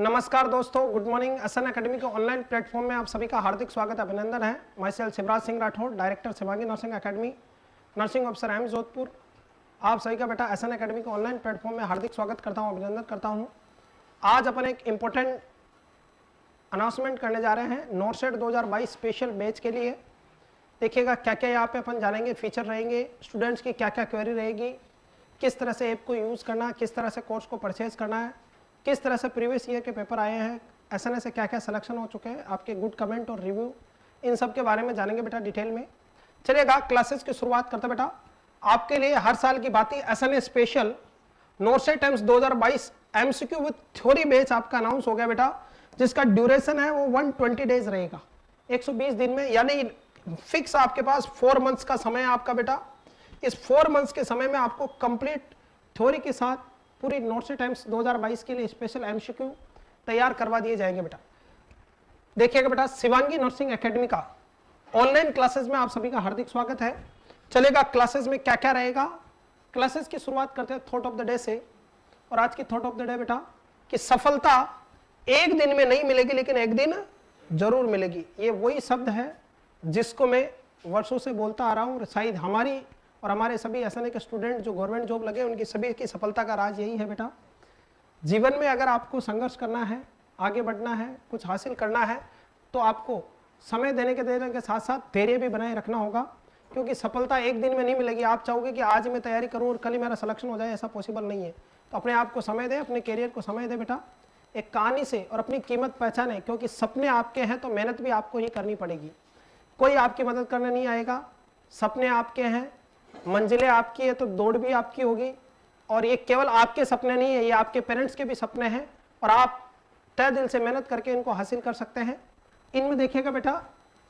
नमस्कार दोस्तों, good morning. SN academy के ऑनलाइन प्लेटफॉर्म में आप सभी का हार्दिक स्वागत अभिनंदन है। Myself Shivraj Singh Rathore, director Shivangi nursing academy, nursing officer M Jodhpur. आप सभी का बेटा एसएन एकेडमी के ऑनलाइन प्लेटफॉर्म में हार्दिक स्वागत करता हूं, अभिनंदन करता हूं। आज अपन एक इम्पोर्टेंट अनाउंसमेंट करने जा रहे हैं नॉर्सेट 2022 स्पेशल बैच के लिए। देखिएगा क्या क्या यहाँ पे अपन जानेंगे, फीचर रहेंगे, स्टूडेंट्स की क्या क्या क्वेरी रहेगी, किस तरह से ऐप को यूज़ करना है, किस तरह से कोर्स को परचेज करना है, किस तरह से प्रीवियस ईयर के पेपर आए हैं, एसएनए से क्या क्या सिलेक्शन हो चुके हैं, आपके गुड कमेंट और रिव्यू, इन सब के बारे में जानेंगे बेटा डिटेल में। चलिएगा क्लासेस की शुरुआत करते बेटा। आपके लिए हर साल की बात ही SNA special NORCET AIIMS 2022 MCQ with theory batch आपका अनाउंस हो गया बेटा, जिसका ड्यूरेशन है वो 120 डेज रहेगा, 120 दिन में, यानी फिक्स आपके पास 4 मंथ्स का समय है आपका बेटा। इस 4 मंथ्स के समय में आपको कंप्लीट थ्योरी के साथ पूरी नॉर्सेट टाइम्स 2022 के लिए स्पेशल एमसीक्यू तैयार करवा दिए जाएंगे बेटा। देखिएगा बेटा, शिवांगी नर्सिंग एकेडमी का ऑनलाइन क्लासेस में आप सभी का हार्दिक स्वागत है। चलेगा क्लासेस में क्या क्या रहेगा। क्लासेस की शुरुआत करते हैं थॉट ऑफ द डे से। और आज की थॉट ऑफ द डे बेटा कि सफलता एक दिन में नहीं मिलेगी, लेकिन एक दिन जरूर मिलेगी। ये वही शब्द है जिसको मैं वर्षों से बोलता आ रहा हूँ। शायद हमारी और हमारे सभी एसएनए के स्टूडेंट जो गवर्नमेंट जॉब लगे उनकी सभी की सफलता का राज यही है बेटा। जीवन में अगर आपको संघर्ष करना है, आगे बढ़ना है, कुछ हासिल करना है, तो आपको समय देने के साथ साथ धैर्य भी बनाए रखना होगा, क्योंकि सफलता एक दिन में नहीं मिलेगी। आप चाहोगे कि आज मैं तैयारी करूँ और कल ही मेरा सिलेक्शन हो जाए, ऐसा पॉसिबल नहीं है। तो अपने आप को समय दे, अपने कैरियर को समय दे बेटा, एक कहानी से, और अपनी कीमत पहचाने, क्योंकि सपने आपके हैं तो मेहनत भी आपको ही करनी पड़ेगी। कोई आपकी मदद करने नहीं आएगा। सपने आपके हैं, मंजिलें आपकी है, तो दौड़ भी आपकी होगी। और ये केवल आपके सपने नहीं है, ये आपके पेरेंट्स के भी सपने हैं, और आप तय दिल से मेहनत करके इनको हासिल कर सकते हैं। इनमें देखिएगा बेटा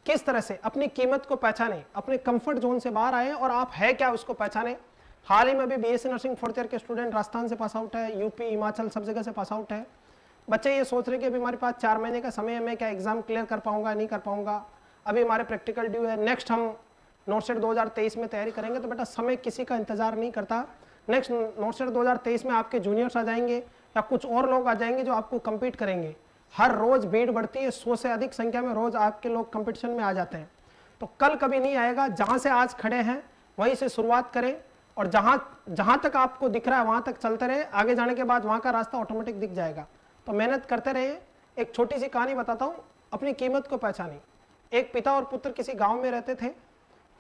किस तरह से अपनी कीमत को पहचाने, अपने कंफर्ट जोन से बाहर आए और आप है क्या उसको पहचाने। हाल ही में भी बीएससी नर्सिंग 4th ईयर के स्टूडेंट राजस्थान से पास आउट है, यूपी, हिमाचल, सब जगह से पास आउट है। बच्चे ये सोच रहे कि अभी हमारे पास 4 महीने का समय है, मैं क्या एग्जाम क्लियर कर पाऊंगा, नहीं कर पाऊंगा, अभी हमारे प्रैक्टिकल ड्यू है, नेक्स्ट हम नॉर्सेट 2023 में तैयारी करेंगे। तो बेटा समय किसी का इंतजार नहीं करता। नेक्स्ट नॉर्सेट 2023 में आपके जूनियर्स आ जाएंगे या कुछ और लोग आ जाएंगे जो आपको कम्पीट करेंगे। हर रोज भीड़ बढ़ती है, 100 से अधिक संख्या में रोज आपके लोग कंपटीशन में आ जाते हैं। तो कल कभी नहीं आएगा। जहां से आज खड़े हैं वहीं से शुरुआत करें, और जहां तक आपको दिख रहा है वहां तक चलते रहे। आगे जाने के बाद वहां का रास्ता ऑटोमेटिक दिख जाएगा। तो मेहनत करते रहे। एक छोटी सी कहानी बताता हूँ, अपनी कीमत को पहचानी। एक पिता और पुत्र किसी गाँव में रहते थे,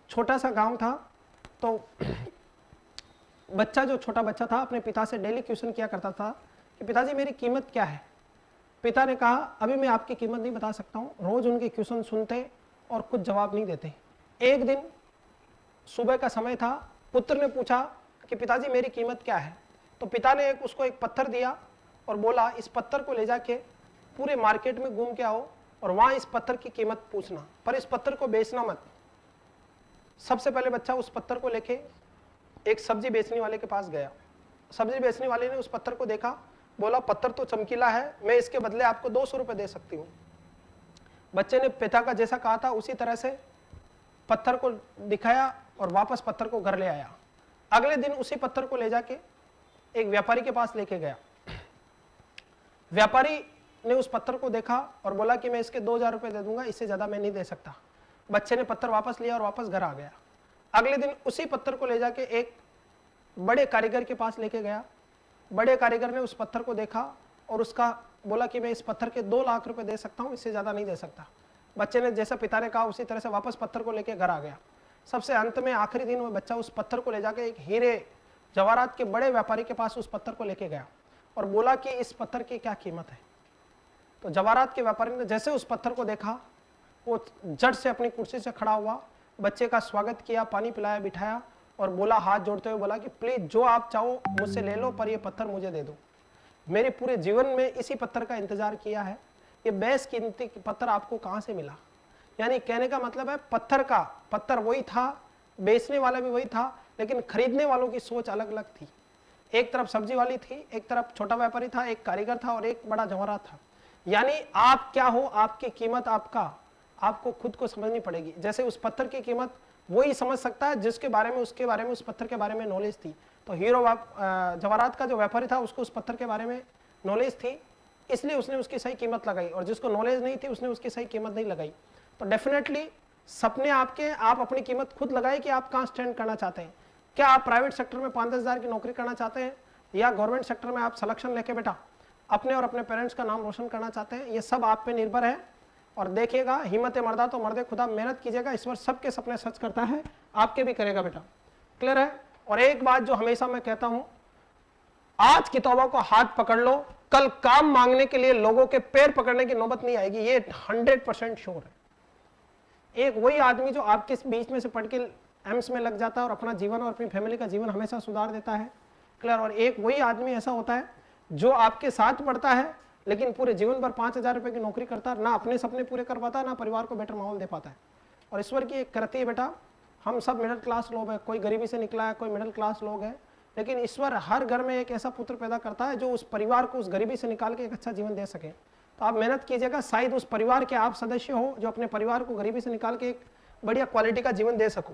छोटा सा गांव था। तो बच्चा, जो छोटा बच्चा था, अपने पिता से डेली क्वेश्चन किया करता था कि पिताजी मेरी कीमत क्या है। पिता ने कहा अभी मैं आपकी कीमत नहीं बता सकता हूँ। रोज उनके क्वेश्चन सुनते और कुछ जवाब नहीं देते। एक दिन सुबह का समय था, पुत्र ने पूछा कि पिताजी मेरी कीमत क्या है। तो पिता ने उसको एक पत्थर दिया और बोला इस पत्थर को ले जाके पूरे मार्केट में घूम के आओ और वहाँ इस पत्थर की कीमत पूछना, पर इस पत्थर को बेचना मत। सबसे पहले बच्चा उस पत्थर को लेके एक सब्जी बेचने वाले के पास गया। सब्जी बेचने वाले ने उस पत्थर को देखा, बोला पत्थर तो चमकीला है, मैं इसके बदले आपको 200 रुपये दे सकती हूँ। बच्चे ने पिता का जैसा कहा था उसी तरह से पत्थर को दिखाया और वापस पत्थर को घर ले आया। अगले दिन उसी पत्थर को ले जाके एक व्यापारी के पास लेके गया। व्यापारी ने उस पत्थर को देखा और बोला कि मैं इसके 2000 रुपये दे दूंगा, इससे ज्यादा मैं नहीं दे सकता। बच्चे ने पत्थर वापस लिया और वापस घर आ गया। अगले दिन उसी पत्थर को ले जाके एक बड़े कारीगर के पास लेके गया। बड़े कारीगर ने उस पत्थर को देखा और उसका बोला कि मैं इस पत्थर के 2 लाख रुपए दे सकता हूँ, इससे ज़्यादा नहीं दे सकता। बच्चे ने जैसा पिता ने कहा उसी तरह से वापस पत्थर को लेके घर आ गया। सबसे अंत में आखिरी दिन में बच्चा उस पत्थर को ले जाके एक हीरे जवाहरात के बड़े व्यापारी के पास उस पत्थर को लेके गया और बोला कि इस पत्थर की क्या कीमत है। तो जवाहरात के व्यापारी ने जैसे उस पत्थर को देखा, वो झट से अपनी कुर्सी से खड़ा हुआ, बच्चे का स्वागत किया, पानी पिलाया, बिठाया और बोला, हाथ जोड़ते हुए बोला कि प्लीज जो आप चाहो मुझसे ले लो, पर ये पत्थर मुझे दे दो। मेरे पूरे जीवन में इसी पत्थर का इंतजार किया है। ये बेस कीमती पत्थर आपको कहाँ से मिला। यानी कहने का मतलब है पत्थर वही था, बेचने वाला भी वही था, लेकिन खरीदने वालों की सोच अलग अलग थी। एक तरफ सब्जी वाली थी, एक तरफ छोटा व्यापारी था, एक कारीगर था और एक बड़ा जवाहरात था। यानी आप क्या हो, आपकी कीमत आपको खुद को समझनी पड़ेगी। जैसे उस पत्थर की कीमत वही समझ सकता है जिसके बारे में उस पत्थर के बारे में नॉलेज थी। तो हीरो जवाहरात का जो व्यापारी था उसको उस पत्थर के बारे में नॉलेज थी। इसलिए उसने उसकी सही कीमत लगाई, और जिसको नॉलेज नहीं थी उसने उसकी सही कीमत नहीं लगाई। तो डेफिनेटली सपने आपके, आप अपनी कीमत खुद लगाए कि आप कहाँ स्टैंड करना चाहते हैं। क्या आप प्राइवेट सेक्टर में 5-10 हज़ार की नौकरी करना चाहते हैं, या गवर्नमेंट सेक्टर में आप सिलेक्शन लेके बेटा अपने और अपने पेरेंट्स का नाम रोशन करना चाहते हैं, ये सब आप पे निर्भर है। और देखिएगा, हिम्मत मर्दा तो मर्दे खुदा, मेहनत कीजिएगा, ईश्वर सबके सपने सच करता है, आपके भी करेगा बेटा। क्लियर है। और एक बात जो हमेशा मैं कहता हूं, आज की तौबा को हाथ पकड़ लो, कल काम मांगने के लिए लोगों के पैर पकड़ने की नौबत नहीं आएगी, ये 100% श्योर है। एक वही आदमी जो आपके बीच में से पढ़ के एम्स में लग जाता है और अपना जीवन और अपनी फैमिली का जीवन हमेशा सुधार देता है। क्लियर। और एक वही आदमी ऐसा होता है जो आपके साथ पढ़ता है लेकिन पूरे जीवन भर 5,000 रुपए की नौकरी करता है, ना अपने सपने पूरे कर पाता है, ना परिवार को बेटर माहौल दे पाता है। और ईश्वर की एक करती है बेटा, हम सब मिडिल क्लास लोग हैं, कोई गरीबी से निकला है, कोई मिडिल क्लास लोग है, लेकिन ईश्वर हर घर में एक ऐसा पुत्र पैदा करता है जो उस परिवार को उस गरीबी से निकाल के एक अच्छा जीवन दे सके। तो आप मेहनत कीजिएगा, शायद उस परिवार के आप सदस्य हो जो अपने परिवार को गरीबी से निकाल के एक बढ़िया क्वालिटी का जीवन दे सको।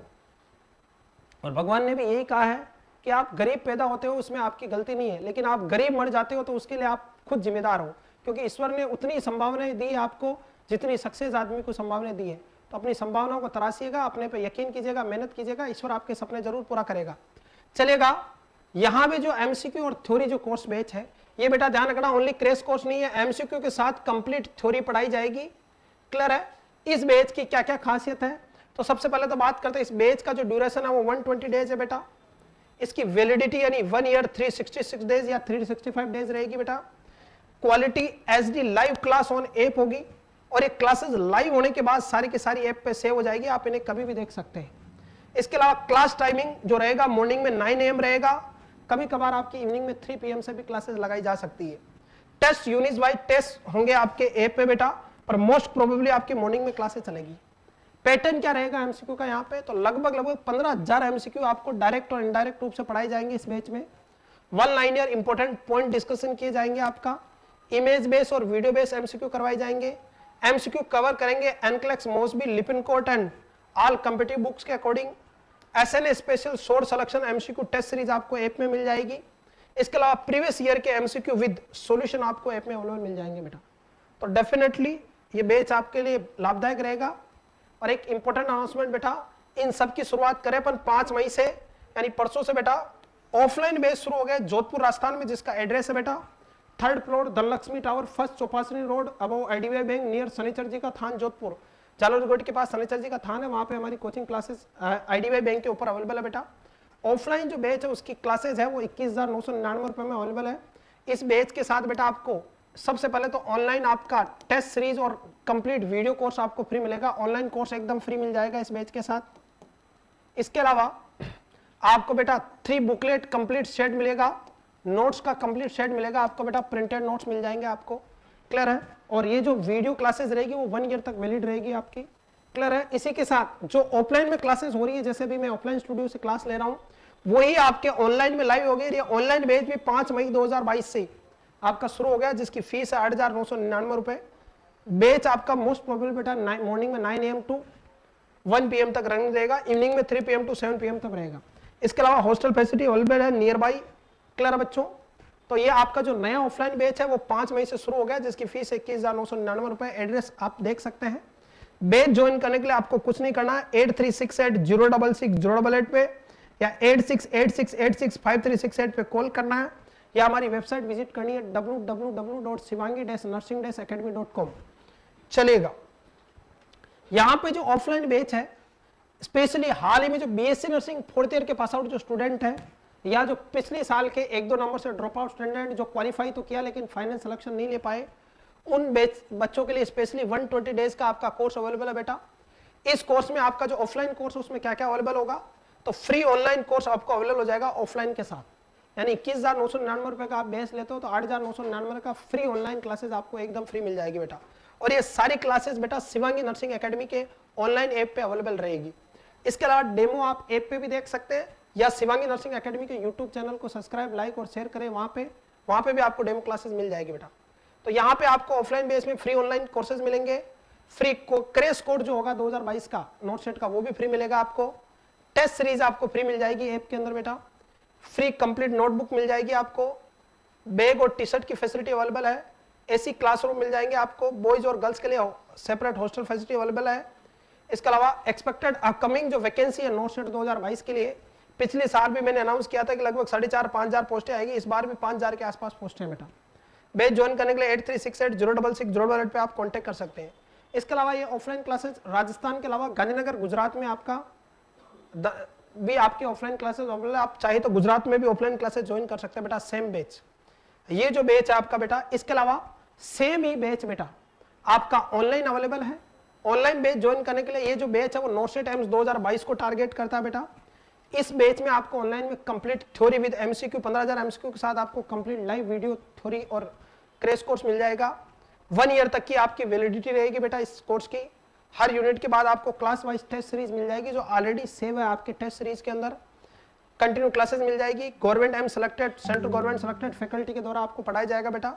और भगवान ने भी यही कहा है कि आप गरीब पैदा होते हो उसमें आपकी गलती नहीं है, लेकिन आप गरीब मर जाते हो तो उसके लिए आप खुद जिम्मेदार हो, क्योंकि ईश्वर ने उतनी संभावनाएं दी आपको जितनी सक्सेस आदमी को संभावनाएं दी है। तो अपनी संभावनाओं को तराशिएगा, अपने पे यकीन कीजिएगा, मेहनत कीजिएगा, ईश्वर आपके सपने जरूर पूरा करेगा। चलेगा। यहाँ पे जो एमसीक्यू और थ्योरी जो कोर्स बैच है, ये बेटा ध्यान रखना, ओनली क्रैश कोर्स नहीं है, एमसीक्यू के साथ कंप्लीट थ्योरी पढ़ाई जाएगी। क्लियर है। इस बैच की क्या क्या खासियत है, तो सबसे पहले तो बात करते हैं इस बैच का जो ड्यूरेशन है वो 120 डेज है बेटा। इसकी वैलिडिटी यानी 1 ईयर 366 डेज या 365 डेज रहेगी बेटा। Quality HD live class on app होगी, और ये क्लासेस लाइव होने के बाद सारी की सारी ऐप पे सेव हो जाएगी, आप इन्हें कभी भी देख सकते हैं। इसके अलावा क्लास टाइमिंग जो रहेगा मॉर्निंग में 9 AM रहेगा, कभी कभार आपकी इवनिंग में 3 PM से भी क्लासेस लगाई जा सकती है। टेस्ट यूनिट वाइज टेस्ट होंगे आपके ऐप पे बेटा, पर मोस्ट प्रोबेबली आपकी मॉर्निंग में क्लासेस चलेगी। पैटर्न क्या रहेगा एमसीक्यू का यहाँ पे, तो लगभग 15,000 एमसीक्यू आपको डायरेक्ट और इनडायरेक्ट रूप से पढ़ाई जाएंगे इस बैच में। 1 लाइनर इंपॉर्टेंट पॉइंट डिस्कशन किए जाएंगे, आपका इमेज बेस और वीडियो बेस एमसीक्यू करवाए जाएंगे। एमसीक्यू कवर करेंगे NCLEX, Mosby, Lippincott and all competitive books के according. SNA special source selection MCQ test series आपको ऐप में मिल जाएगी। इसके अलावा प्रीवियस ईयर के एमसीक्यू विद सॉल्यूशन आपको ऐप में अवेलेबल मिल जाएंगे बेटा। तो डेफिनेटली ये बैच आपके लिए लाभदायक रहेगा। और एक इंपॉर्टेंट अनाउंसमेंट बेटा, इन सब की शुरुआत करें अपन 5 मई से, यानी परसों से बेटा ऑफलाइन बैच शुरू हो गया जोधपुर राजस्थान में, जिसका एड्रेस है बेटा 3rd floor Dhanlakshmi tower, first Chaupasni road, above IDBI bank, near Shanichar ji का थान जोधपुर। जालोर के पास शनिचर जी का थान है, वहां पे हमारी कोचिंग क्लासेस आईडीबीआई बैंक के ऊपर अवेलेबल है बेटा। ऑफलाइन जो बैच है उसकी क्लासेस है वो 21,999 रुपए में अवेलेबल है। इस बैच के साथ बेटा आपको सबसे पहले तो ऑनलाइन आपका टेस्ट सीरीज और कंप्लीट वीडियो कोर्स आपको फ्री मिलेगा, ऑनलाइन कोर्स एकदम फ्री मिल जाएगा इस बैच के साथ। इसके अलावा आपको बेटा 3 बुकलेट कंप्लीट सेट मिलेगा, नोट्स का कंप्लीट सेट मिलेगा आपको बेटा, प्रिंटेड नोट्स मिल जाएंगे आपको। क्लियर है। और ये जो वीडियो क्लासेस रहेगी वो 1 ईयर तक वैलिड रहेगी आपकी। क्लियर है। इसी के साथ जो ऑफलाइन में क्लासेस हो रही है, जैसे भी मैं ऑफलाइन स्टूडियो से क्लास ले रहा हूँ, वही आपके ऑनलाइन में लाइव हो गई। ये ऑनलाइन बैच भी 5 मई 2022 से आपका शुरू हो गया, जिसकी फीस है 8,999 रुपए। बैच आपका मोस्ट प्रोबेबल बेटा मॉर्निंग में 9 AM टू 1 PM तक रनिंग रहेगा, इवनिंग में 3 PM टू 7 PM तक रहेगा। इसके अलावा हॉस्टल फैसिलिटी अवेलेबल है नियर बाई। क्लियर है बच्चों। तो ये आपका जो नया ऑफलाइन बैच है वो 5 मई से शुरू हो गया, जिसकी फीस 21,999 रुपए। एड्रेस आप देख सकते हैं। बैच ज्वाइन करने के लिए आपको कुछ नहीं करना है, 8368066088 पे या 8686865368 पे कॉल करना है, या हमारी वेबसाइट विजिट करनी है www.shivangi-nursing-academy.com। चलेगा। यहाँ पे जो ऑफलाइन बैच है, स्पेशली हाल ही में जो बीएससी नर्सिंग 4th ईयर के पास आउट जो स्टूडेंट है, या जो पिछले साल के 1-2 नंबर से ड्रॉप आउट स्टूडेंट जो क्वालिफाई तो किया लेकिन फाइनल सिलेक्शन नहीं ले पाए, उन बच्चों के लिए स्पेशली 120 डेज का आपका कोर्स अवेलेबल है बेटा। इस कोर्स में आपका जो ऑफलाइन कोर्स है उसमें क्या क्या अवेलेबल होगा, तो फ्री ऑनलाइन कोर्स आपको अवेलेबल हो जाएगा ऑफलाइन के साथ, यानी 21,999 रुपए का आप बेस लेते हो तो 8,999 का फ्री ऑनलाइन क्लासेस आपको एकदम फ्री मिल जाएगी बेटा। और ये सारी क्लासेस बेटा शिवांगी नर्सिंग एकेडमी के ऑनलाइन ऐप पे अवेलेबल रहेगी। इसके अलावा डेमो आप ऐप पे भी देख सकते हैं, या शिवांगी नर्सिंग एकेडमी के यूट्यूब चैनल को सब्सक्राइब, लाइक और शेयर करें, वहां पे भी आपको डेमो क्लासेस मिल जाएगी बेटा। तो यहाँ पे आपको ऑफलाइन बेस में फ्री ऑनलाइन कोर्सेज मिलेंगे, फ्री क्रैश कोड जो होगा 2022 का नोट सेट का वो भी फ्री मिलेगा आपको, टेस्ट सीरीज आपको फ्री मिल जाएगी ऐप के अंदर बेटा, फ्री कंप्लीट नोटबुक मिल जाएगी आपको, बैग और टी शर्ट की फैसिलिटी अवेलेबल है, एसी क्लासरूम मिल जाएंगे आपको, बॉयज और गर्ल्स के लिए सेपरेट हॉस्टल फैसिलिटी अवेलेबल है। इसके अलावा एक्सपेक्टेड अपकमिंग जो वैकेंसी है नोट सेट 2022 के लिए, पिछले साल भी मैंने अनाउंस किया था कि लगभग 4,500-5,000 पोस्टें आएगी, इस बार भी 5,000 के आसपास पोस्टें हैं बेटा। बैच ज्वाइन करने के लिए 8368066088 पे आप कांटेक्ट कर सकते हैं। इसके अलावा ये ऑफलाइन क्लासेस राजस्थान के अलावा गांधीनगर गुजरात में आपका भी आपके ऑफलाइन क्लासेस अवेलेबल है। आप चाहे तो गुजरात में भी ऑफलाइन क्लासेस ज्वाइन कर सकते हैं बेटा, सेम बैच। ये जो बैच है आपका बेटा, इसके अलावा सेम ही बैच बेटा आपका ऑनलाइन अवेलेबल है। ऑनलाइन बैच ज्वाइन करने के लिए ये जो बैच है वो नोटसेट एम्स 2022 को टारगेट करता है बेटा। इस बैच में आपको ऑनलाइन में complete theory with MCQ 15,000 MCQ के साथ आपको कंप्लीट लाइव वीडियो थ्योरी और क्रैश कोर्स मिल जाएगा। 1 ईयर तक की आपकी वैलिडिटी रहेगी बेटा इस कोर्स की। हर यूनिट के बाद आपको क्लास वाइज टेस्ट सीरीज मिल जाएगी जो ऑलरेडी सेव है आपके टेस्ट सीरीज के अंदर। कंटिन्यू क्लासेस मिल जाएगी, गवर्नमेंट एम selected central government selected faculty के द्वारा आपको पढ़ाया जाएगा बेटा।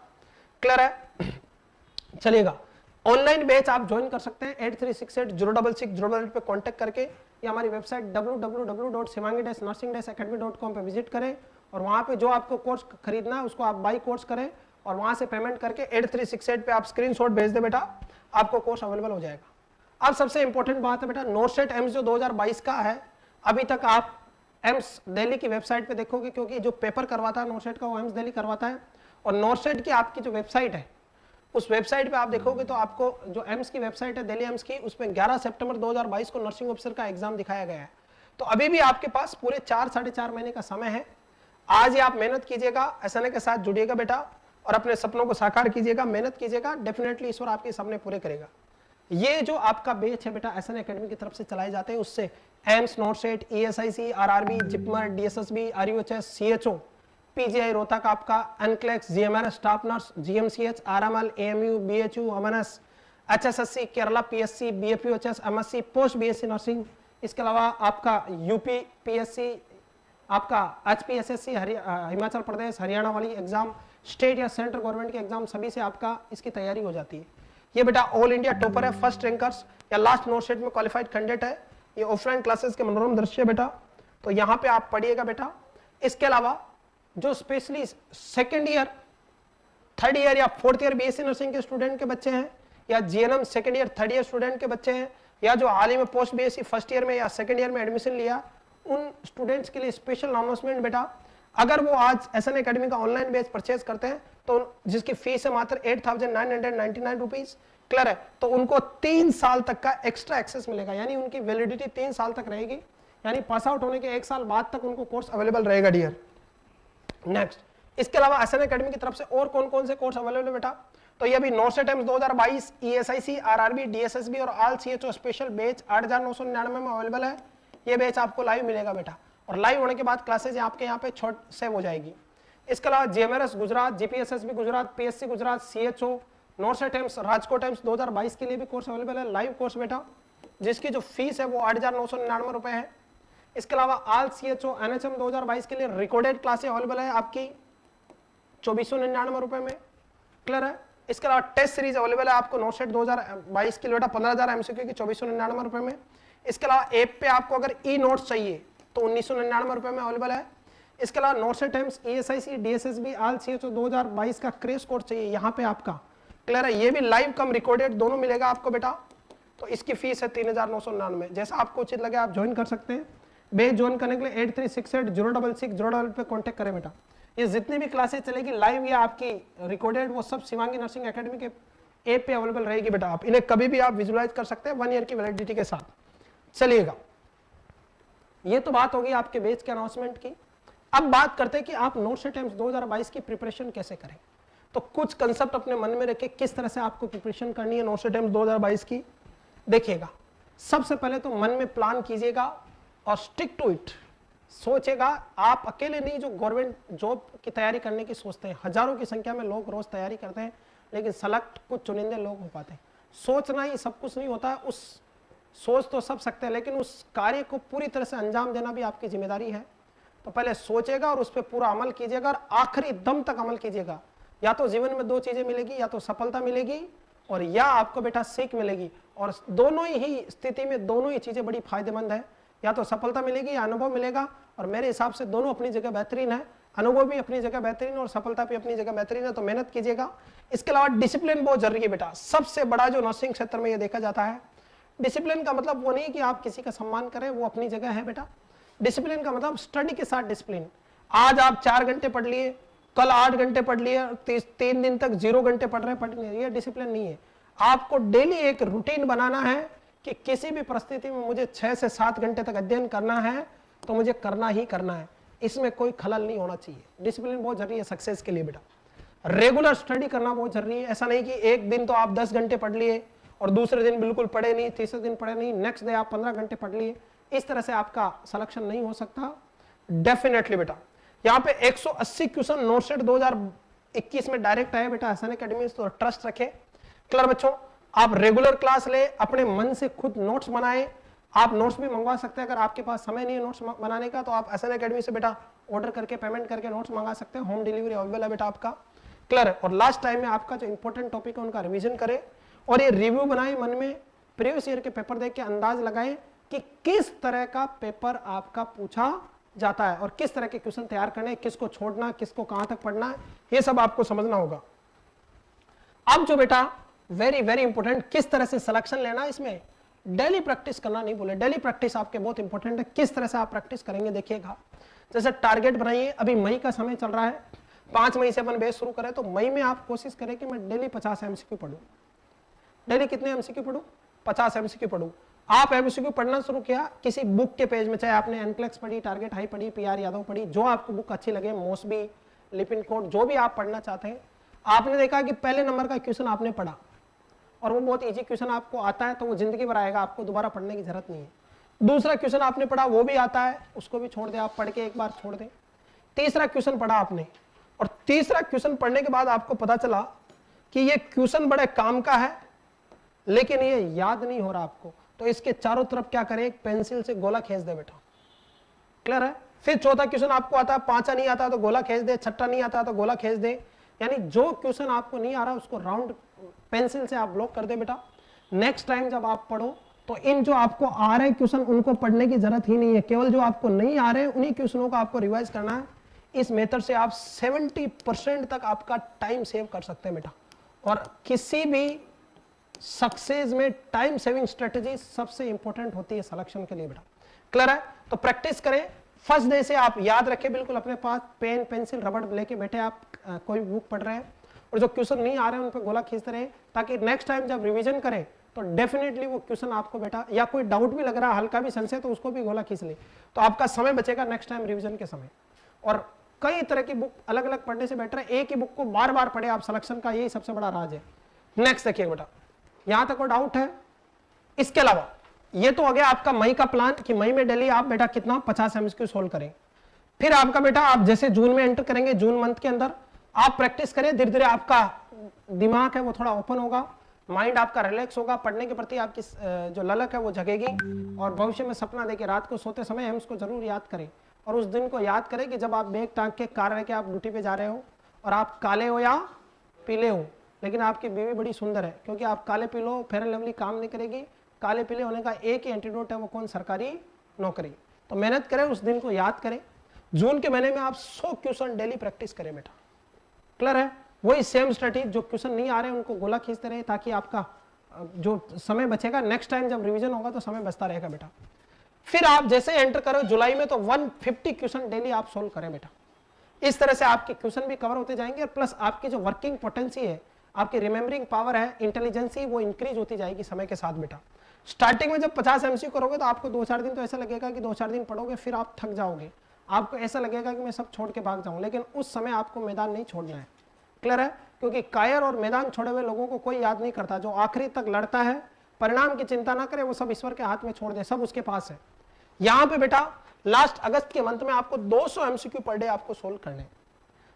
क्लियर है? चलिएगा, ऑनलाइन बैच आप ज्वाइन कर सकते हैं 8368066088 पे कांटेक्ट करके, या हमारी वेबसाइट www.shivangi-nursing-academy.com पे विजिट करें और वहां पे जो आपको कोर्स खरीदना है उसको आप बाई कोर्स करें और वहां से पेमेंट करके 8368 पे आप स्क्रीनशॉट भेज दे बेटा, आपको कोर्स अवेलेबल हो जाएगा। अब सबसे इंपॉर्टेंट बात है बेटा, नोटसेट एम्स जो 2022 का है, अभी तक आप एम्स दिल्ली की वेबसाइट पे देखोगे, क्योंकि जो पेपर करवाता है नोटसेट का वो एम्स दिल्ली करवाता है, और नोटसेट की आपकी जो वेबसाइट है उस वेबसाइट पे आप देखोगे तो आपको जो एम्स की वेबसाइट है दिल्ली एम्स की, उसमें 11 सितंबर 2022 को नर्सिंग ऑफिसर का एग्जाम दिखाया गया है। तो अभी भी आपके पास पूरे 4-4.5 महीने का समय है। आज ही आप मेहनत कीजिएगा, एसएनए के साथ जुड़िएगा बेटा और अपने सपनों को साकार कीजिएगा, मेहनत कीजिएगा, डेफिनेटली ईश्वर आपके सपने पूरे करेगा। ये जो आपका बैच है बेटा एसएनए एकेडमी की तरफ से चलाए जाते हैं, उससे AIIMS, NORCET, ESIC, RRB, JIPMER, DSSB, RUHS, CHO, PGI Rohtak आपका, NCLEX, GMRS, staff nurse, GMCH, RML, AMU, BHU, MNS, HSSC, Kerala PSC, BAPOHS, MSc, post BSc nursing, इसके अलावा आपका यूपी पीएससी, आपका एचपीएसएससी हिमाचल प्रदेश हरियाणा वाली एग्जाम, स्टेट या सेंट्रल गवर्नमेंट के exam, सभी से आपका इसकी तैयारी हो जाती है। ये बेटा ऑल इंडिया टॉपर है, फर्स्ट रैंकर्स या लास्ट नोटसेट में क्वालिफाइड कैंडिडेट है। ये ऑफलाइन क्लासेस के मनोरम दृश्य बेटा, तो यहाँ पे आप पढ़िएगा बेटा। इसके अलावा जो specially second year, third year या फोर्थ ईयर बीएससी नर्सिंग के स्टूडेंट के बच्चे हैं, या GNM second year, third year student के बच्चे हैं, या जो हाल ही में पोस्ट बीएससी फर्स्ट ईयर में या सेकेंड ईयर में एडमिशन लिया, उन स्टूडेंट्स के लिए स्पेशल अनाउंसमेंट बेटा, अगर वो आज एसएनए एकेडमी का ऑनलाइन बैच परचेज करते हैं तो जिसकी फीस है मात्र 8,999 रुपीज, क्लियर है, तो उनको 3 साल तक का एक्स्ट्रा एक्सेस मिलेगा, यानी उनकी वैलिडिटी 3 साल तक रहेगी, यानी पास आउट होने के 1 साल बाद तक उनको कोर्स अवेलेबल रहेगा डियर। नेक्स्ट, इसके अलावा एसएनए एकेडमी की तरफ से और कौन कौन से कोर्स अवेलेबल है बेटा, तो ये भी नोटसेट एम्स 2022, ईएसआईसी, आरआरबी, डीएसएसबी और ऑल सीएचओ स्पेशल बैच 8,999 में अवेलेबल है। ये बैच आपको लाइव मिलेगा बेटा, और लाइव होने के बाद क्लासेज आपके यहाँ पे छोट सेव हो जाएगी। इसके अलावा GMRS Gujarat, GPSSB Gujarat, PSC Gujarat, CHO, NORCET AIIMS Rajkot AIIMS 2022 के लिए भी कोर्स अवेलेबल है, लाइव कोर्स बेटा, जिसकी जो फीस है वो 8,999 रुपए है। इसके अलावा ऑल सीएचओ एनएचएम 2022 के लिए रिकॉर्डेड क्लासेस अवेलेबल है आपकी 2,499 रुपए में, क्लियर है। इसके अलावा टेस्ट सीरीज अवेलेबल है आपको नोटसेट 2022 के लिए बेटा 15,000 एमसीक्यू की 2,499 रुपए में। इसके अलावा ऐप पे आपको अगर ई नोट्स चाहिए तो 1,999 रुपए में अवेलेबल है। इसके अलावा NORCET AIIMS, ESIC, DSSB, all CHO 2022 का क्रैश कोर्स चाहिए यहाँ पे आपका, क्लियर है, ये भी लाइव कम रिकॉर्डेड दोनों मिलेगा आपको बेटा, तो इसकी फीस है 3,999। जैसा आपको उचित लगे आप ज्वाइन कर सकते हैं। बैच ज्वाइन करने के लिए 8368066088 पे कांटेक्ट करें बेटा। ये जितनी भी क्लासेस चलेगी लाइव या आपकी रिकॉर्डेड, वो सब शिवांगी नर्सिंग एकेडमी के ऐप पे अवेलेबल रहेगी बेटा, आप इन्हें कभी भी आप विजुलाइज कर सकते हैं 1 ईयर की वैलिडिटी के साथ। चलिएगा, ये तो बात होगी आपके बैच के अनाउंसमेंट की। अब बात करते हैं कि आप नोटसेट एम्स 2022 की प्रिपरेशन कैसे करें। तो कुछ कंसेप्ट अपने मन में रखे किस तरह से आपको प्रिपरेशन करनी है नोटसेट एम्स 2022 की। देखिएगा, सबसे पहले तो मन में प्लान कीजिएगा और स्टिक टू इट, सोचेगा। आप अकेले नहीं जो गवर्नमेंट जॉब की तैयारी करने की सोचते हैं, हजारों की संख्या में लोग रोज तैयारी करते हैं, लेकिन सेलेक्ट कुछ चुनिंदे लोग हो पाते हैं। सोचना ही सब कुछ नहीं होता है, उस सोच तो सब सकते हैं, लेकिन उस कार्य को पूरी तरह से अंजाम देना भी आपकी जिम्मेदारी है। तो पहले सोचेगा और उस पर पूरा अमल कीजिएगा और आखिरी दम तक अमल कीजिएगा। या तो जीवन में 2 चीजें मिलेगी, या तो सफलता मिलेगी और या आपको बेटा सीख मिलेगी, और दोनों ही स्थिति में दोनों ही चीजें बड़ी फायदेमंद है। या तो सफलता मिलेगी या अनुभव मिलेगा, और मेरे हिसाब से दोनों अपनी जगह बेहतरीन है, अनुभव भी अपनी जगह बेहतरीन और सफलता भी अपनी जगह बेहतरीन है, तो मेहनत कीजिएगा। इसके अलावा डिसिप्लिन बहुत जरूरी है बेटा। सबसे बड़ा जो नर्सिंग क्षेत्र में ये देखा जाता है, डिसिप्लिन का मतलब वो नहीं कि आप किसी का सम्मान करें, वो अपनी जगह है बेटा। डिसिप्लिन का मतलब स्टडी के साथ डिसिप्लिन। आज आप 4 घंटे पढ़ लिए, कल 8 घंटे पढ़ लिए, 3 दिन तक 0 घंटे पढ़ रहे, ये डिसिप्लिन नहीं है। आपको डेली एक रूटीन बनाना है कि किसी भी परिस्थिति में मुझे 6 से 7 घंटे तक अध्ययन करना है, तो मुझे करना ही करना है, इसमें कोई खलल नहीं होना चाहिए। डिसिप्लिन बहुत जरूरी है सक्सेस के लिए बेटा। रेगुलर स्टडी करना बहुत जरूरी है। ऐसा नहीं कि एक दिन तो आप 10 घंटे पढ़ लिए और दूसरे दिन बिल्कुल पढ़े नहीं, तीसरे दिन पढ़े नहीं, नेक्स्ट डे आप 15 घंटे पढ़ लिए, इस तरह से आपका सिलेक्शन नहीं हो सकता डेफिनेटली बेटा। यहाँ पे 180 क्वेश्चन नोटसेट 2021 में डायरेक्ट आए बेटा एसएन एकेडमी, तो ट्रस्ट रखें। क्लियर बच्चों, आप रेगुलर क्लास ले, अपने मन से खुद नोट्स बनाए। आप नोट्स भी मंगवा सकते हैं, अगर आपके पास समय नहीं है नोट्स बनाने का, तो आप एसएन एकेडमी से बेटा ऑर्डर करके पेमेंट करके नोट्स मंगा सकते हैं। होम डिलीवरी अवेलेबल है बेटा आपका। क्लियर है। और लास्ट टाइम में आपका जो इंपॉर्टेंट टॉपिक है उनका रिवीजन करें और ये रिव्यू बनाए, मन में प्रीवियस ईयर के पेपर देख के अंदाज लगाएं कि किस तरह का पेपर आपका पूछा जाता है और किस तरह के क्वेश्चन तैयार करने, किसको छोड़ना, किसको कहां तक पढ़ना है, ये सब आपको समझना होगा। अब जो बेटा वेरी वेरी इंपॉर्टेंट, किस तरह से सिलेक्शन लेना, इसमें डेली प्रैक्टिस करना नहीं बोले। डेली प्रैक्टिस आपके बहुत इंपॉर्टेंट है। किस तरह से आप प्रैक्टिस करेंगे देखिएगा। जैसे टारगेट बनाइए, अभी मई का समय चल रहा है, 5 मई से अपन बेस शुरू करें, तो मई में आप कोशिश करें कि मैं डेली 50 एमसीक्यू पढ़ूं। डेली कितने एमसीक्यू पढ़ूं? 50 एमसीक्यू पढ़ूं। आप एमसीक्यू पढ़ना शुरू किया किसी बुक के पेज में, चाहे आपने एनक्लेक्स पढ़ी, टारगेट हाई पढ़ी, पीआर यादव पढ़ी, जो आपको बुक अच्छी लगे, मोसबी, लिपिन कोड, जो भी आप पढ़ना चाहते हैं, आपने देखा कि पहले नंबर का क्वेश्चन आपने पढ़ा और वो बहुत इजी क्वेश्चन आपको आता है, तो वो जिंदगी भर आएगा, आपको दोबारा पढ़ने की जरूरत नहीं है। दूसरा क्वेश्चन आपने पढ़ा, वो भी आता है, उसको भी छोड़ दे, आप पढ़ के एक बार छोड़ दें। तीसरा क्वेश्चन पढ़ा आपने, और तीसरा क्वेश्चन पढ़ने के बाद आपको पता चला कि ये क्वेश्चन बड़े काम का है लेकिन ये याद नहीं हो रहा आपको, तो इसके चारों तरफ क्या करें, एक पेंसिल से गोला खींच दे बेटा। क्लियर है। फिर चौथा क्वेश्चन आपको आता है, पांचवा नहीं आता तो गोला खींच दे, छठा नहीं आता तो गोला खींच दे, यानी जो क्वेश्चन आपको नहीं आ रहा उसको राउंड पेंसिल से आप ब्लॉक कर दे बेटा। नेक्स्ट टाइम जब आप पढ़ो तो इन जो आपको आ रहे क्वेश्चन उनको पढ़ने की जरूरत ही नहीं है, केवल जो आपको नहीं आ रहे उन्हीं क्वेश्चनों को आपको रिवाइज करना है। इस मेथड से आप 70% तक आपका टाइम सेव कर सकते हैं बेटा। और किसी भी सक्सेस में टाइम सेविंग स्ट्रेटेजी सबसे इंपॉर्टेंट होती है सिलेक्शन के लिए बेटा। क्लियर है। तो प्रैक्टिस करें। फर्स्ट डे से आप याद रखें, बिल्कुल अपने पास पेन पेंसिल रबड़ लेके बैठे, आप कोई बुक पढ़ रहे हैं और जो क्वेश्चन नहीं आ रहे हैं उन पर गोला खींचते रहे, ताकि नेक्स्ट टाइम जब रिवीजन करें तो डेफिनेटली वो क्वेश्चन आपको बेटा, या कोई डाउट भी लग रहा है, हल्का भी संशय, तो उसको भी गोला खींच ले, तो आपका समय बचेगा नेक्स्ट टाइम रिवीजन के समय। और कई तरह की बुक अलग अलग पढ़ने से बेटर है एक ही बुक को बार बार पढ़े आप, सिलेक्शन का यही सबसे बड़ा राज है। नेक्स्ट देखिए बेटा, यहां तक कोई डाउट है? इसके अलावा ये तो हो गया आपका मई का प्लान कि मई में डेली आप बेटा कितना 50 एमसीक्यू सोल्व करें। फिर आपका बेटा आप जैसे जून में एंटर करेंगे, जून मंथ के अंदर आप प्रैक्टिस करें, धीरे धीरे आपका दिमाग है वो थोड़ा ओपन होगा, माइंड आपका रिलैक्स होगा, पढ़ने के प्रति आपकी जो ललक है वो जगेगी, और भविष्य में सपना देखिए रात को सोते समय हम इसको जरूर याद करें, और उस दिन को याद करें कि जब आप बैग टांग के कार रह के आप ड्यूटी पे जा रहे हो और आप काले हो या पीले हो, लेकिन आपकी बीवी बड़ी सुंदर है, क्योंकि आप काले पीलो फेयर एंड लवली काम नहीं करेगी। काले पीले होने का एक ही एंटीडोट है, वो कौन? सरकारी नौकरी। तो मेहनत करें, उस दिन को याद करें। जून के महीने में आप 100 क्वेश्चन डेली प्रैक्टिस करें बेटा। क्लियर है। वही सेम स्ट्रेटेजी, जो क्वेश्चन नहीं आ रहे उनको गोला खींचते रहे, ताकि आपका जो समय बचेगा नेक्स्ट टाइम जब रिवीजन होगा तो समय बचता रहेगा बेटा। फिर आप जैसे एंटर करो जुलाई में तो 150 क्वेश्चन डेली आप सोल्व करें बेटा। इस तरह से आपके क्वेश्चन भी कवर होते जाएंगे, और प्लस आपकी जो वर्किंग पोटेंसी है, आपकी रिमेंबरिंग पावर है, इंटेलिजेंसी, वो इंक्रीज होती जाएगी समय के साथ बेटा। स्टार्टिंग में जब 50 एमसीक्यू करोगे तो आपको 2-4 दिन तो ऐसा लगेगा कि 2-4 दिन पढ़ोगे, फिर आप थक जाओगे, आपको ऐसा लगेगा कि मैं सब छोड़ के भाग जाऊं, लेकिन उस समय आपको मैदान नहीं छोड़ना है। क्लियर है। क्योंकि कायर और मैदान छोड़े हुए लोगों को कोई याद नहीं करता, जो आखिरी तक लड़ता है, परिणाम की चिंता ना करे, वो सब ईश्वर के हाथ में छोड़ दे, सब उसके पास है। यहाँ पे बेटा लास्ट अगस्त के मंथ में आपको 200 एमसीक्यू पर डे आपको सोल्व करने,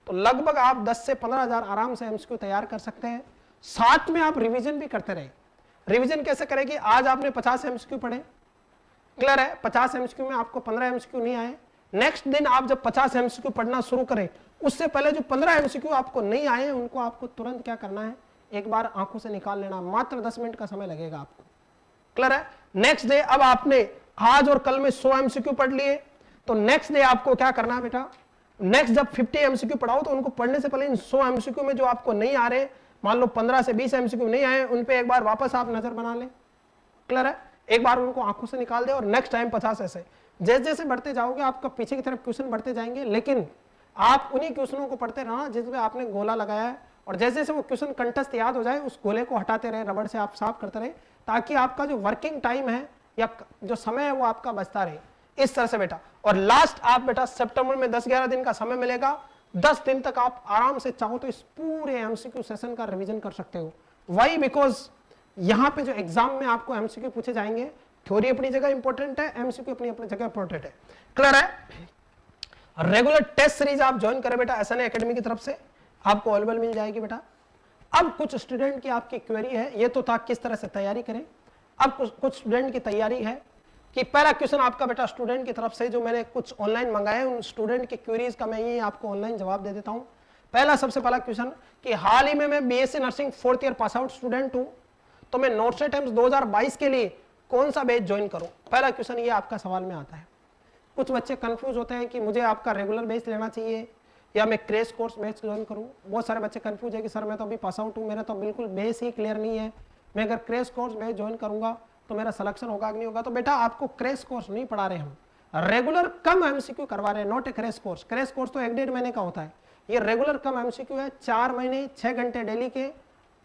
तो लगभग आप 10 से 15,000 आराम से एमसीक्यू तैयार कर सकते हैं। साथ में आप रिवीजन भी करते रहे। रिवीजन कैसे करें कि आज आपने 50 एमसीक्यू पढ़े, क्लियर है, 50 एमसीक्यू में आपको 15 एमसीक्यू नहीं आए, नेक्स्ट दिन आप जब 50 एमसीक्यू पढ़ना शुरू करें, उससे पहले जो 15 एमसीक्यू आपको नहीं आए उनको आपको तुरंत क्या करना है, एक बार आंखों से निकाल लेना, मात्र 10 मिनट का समय लगेगा आपको। क्लियर है। नेक्स्ट डे अब आपने आज और कल में 100 एमसीक्यू पढ़ लिए, तो नेक्स्ट डे आपको क्या करना है बेटा, नेक्स्ट जब 50 एमसीक्यू पढ़ाओ तो उनको पढ़ने से पहले इन 100 एमसीक्यू में जो आपको नहीं आ रहे, मान लो 15 से 20 एमसीक्यू नहीं आए, उन पे एक बार वापस आप नजर बना लें। क्लियर है? एक बार उनको आंखों से निकाल दे और नेक्स्ट टाइम 50 ऐसे। जैसे जैसे बढ़ते जाओगे आपका पीछे की तरफ क्वेश्चन बढ़ते जाएंगे, लेकिन आप उन्हीं क्वेश्चनों को पढ़ते रहना जिसमें आपने गोला लगाया है, और जैसे जैसे वो क्वेश्चन कंठस्थ याद हो जाए उस गोले को हटाते रहे, रबड़ से आप साफ करते रहे, ताकि आपका जो वर्किंग टाइम है या जो समय है वो आपका बचता रहे। इस तरह से बेटा, और लास्ट आप बेटा सितंबर में 10-11 दिन का समय मिलेगा, 10 दिन तक आप आराम से चाहो तो इस पूरे एमसीक्यू सेशन का रिवीजन कर सकते हो। वाई? बिकॉज यहां पे जो एग्जाम में आपको एमसीक्यू पूछे जाएंगे, थ्योरी अपनी जगह इंपॉर्टेंट है, एमसीक्यू अपनी अपनी जगह इंपॉर्टेंट है। क्लियर है? रेगुलर टेस्ट सीरीज आप ज्वाइन करें बेटा एसएनए एकेडमी की तरफ से, आपको अवेलेबल मिल जाएगी बेटा। अब कुछ स्टूडेंट की आपकी क्वेरी है, ये तो था किस तरह से तैयारी करें। अब कुछ स्टूडेंट की तैयारी है कि पहला क्वेश्चन आपका बेटा स्टूडेंट की तरफ से जो मैंने कुछ ऑनलाइन मंगाए, उन स्टूडेंट की क्वेरीज का मैं ये आपको ऑनलाइन जवाब दे देता हूं। पहला सबसे पहला क्वेश्चन कि हाल ही में मैं BSc nursing 4th year pass out student हूं, तो मैं नोटसेट एम्स 2022 के लिए कौन सा बैच ज्वाइन करूं? पहला क्वेश्चन ये आपका सवाल में आता है। कुछ बच्चे कंफ्यूज होते हैं कि मुझे आपका रेगुलर बैच लेना चाहिए या मैं क्रैश कोर्स बैच ज्वाइन करूं। बहुत सारे बच्चे कंफ्यूज है कि सर मैं तो अभी पास आउट हूं, मेरा तो बिल्कुल बेस ही क्लियर नहीं है, मैं अगर क्रैश कोर्स बैच ज्वाइन करूंगा तो मेरा सिलेक्शन होगा कि नहीं होगा। तो बेटा आपको क्रैश कोर्स नहीं पढ़ा रहे हम, रेगुलर कम एमसीक्यू करवा रहे हैं, not a crash course. Crash course तो 1-1.5 महीने का होता है, ये रेगुलर कम एमसीक्यू है। 4 महीने 6 घंटे डेली के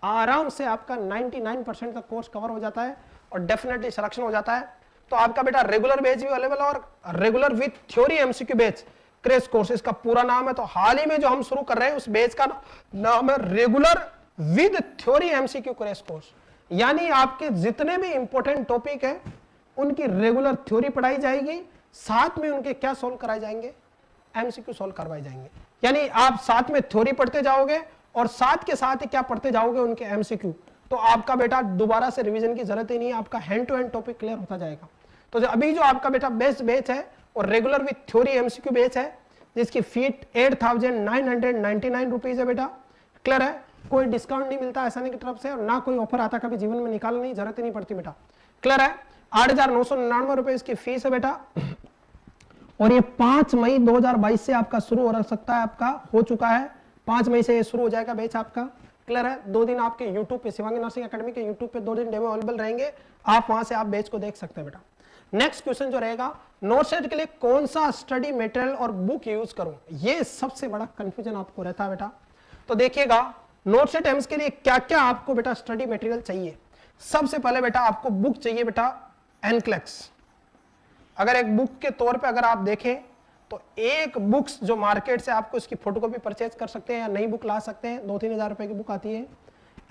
आराम से आपका 99% का कोर्स कवर हो जाता है और डेफिनेटली सिलेक्शन हो जाता है। तो आपका बेटा रेगुलर बैच भी अवेलेबल और regular with theory MCQ batch crash course इसका पूरा नाम है। तो हाल ही में जो हम शुरू कर रहे हैं उस बैच का नाम है regular with theory MCQ crash course, यानी आपके जितने भी इंपॉर्टेंट टॉपिक है उनकी रेगुलर थ्योरी पढ़ाई जाएगी, साथ में उनके क्या सोल्व कराए जाएंगे, एमसीक्यू सोल्व करवाए जाएंगे। यानी आप साथ में थ्योरी पढ़ते जाओगे और साथ के साथ ही क्या पढ़ते जाओगे, उनके एमसीक्यू। तो आपका बेटा दोबारा से रिवीजन की जरूरत ही नहीं है, आपका hand to hand topic clear होता जाएगा। तो अभी जो आपका बेटा बेस्ट बैच है और regular with theory MCQ batch है, जिसकी फी 8,999 रुपीज है बेटा। क्लियर है? कोई डिस्काउंट नहीं मिलता एसएनए की तरफ से और ना कोई ऑफर आता, कभी जीवन में निकालने की जरूरत ही नहीं पड़ती बेटा। क्लियर है? 8,999 रुपए इसकी फीस है बेटा, और ये 5 मई 2022 से आपका शुरू हो सकता है, आपका हो चुका है 5 मई से ये शुरू हो जाएगा बैच आपका। क्लियर है? 2 दिन आपके यूट्यूब पे, शिवांगी नर्सिंग एकेडमी के यूट्यूब पे 2 दिन डेमो अवेलेबल रहेंगे, आप वहां से आप बैच को देख सकते हैं बेटा। नेक्स्ट क्वेश्चन जो रहेगा, नोटसेट के लिए कौन सा स्टडी मटेरियल और बुक यूज करूं, ये सबसे बड़ा कंफ्यूजन आपको रहता है बेटा। तो देखिएगा नोटसेट एम्स के लिए क्या क्या आपको बेटा स्टडी मटेरियल चाहिए। सबसे पहले बेटा आपको बुक चाहिए बेटा एनक्लेक्स। अगर एक बुक के तौर पे अगर आप देखें तो एक बुक्स जो मार्केट से आपको इसकी फोटोकॉपी परचेज कर सकते हैं या नई बुक ला सकते हैं, 2-3 हजार रुपए की बुक आती है।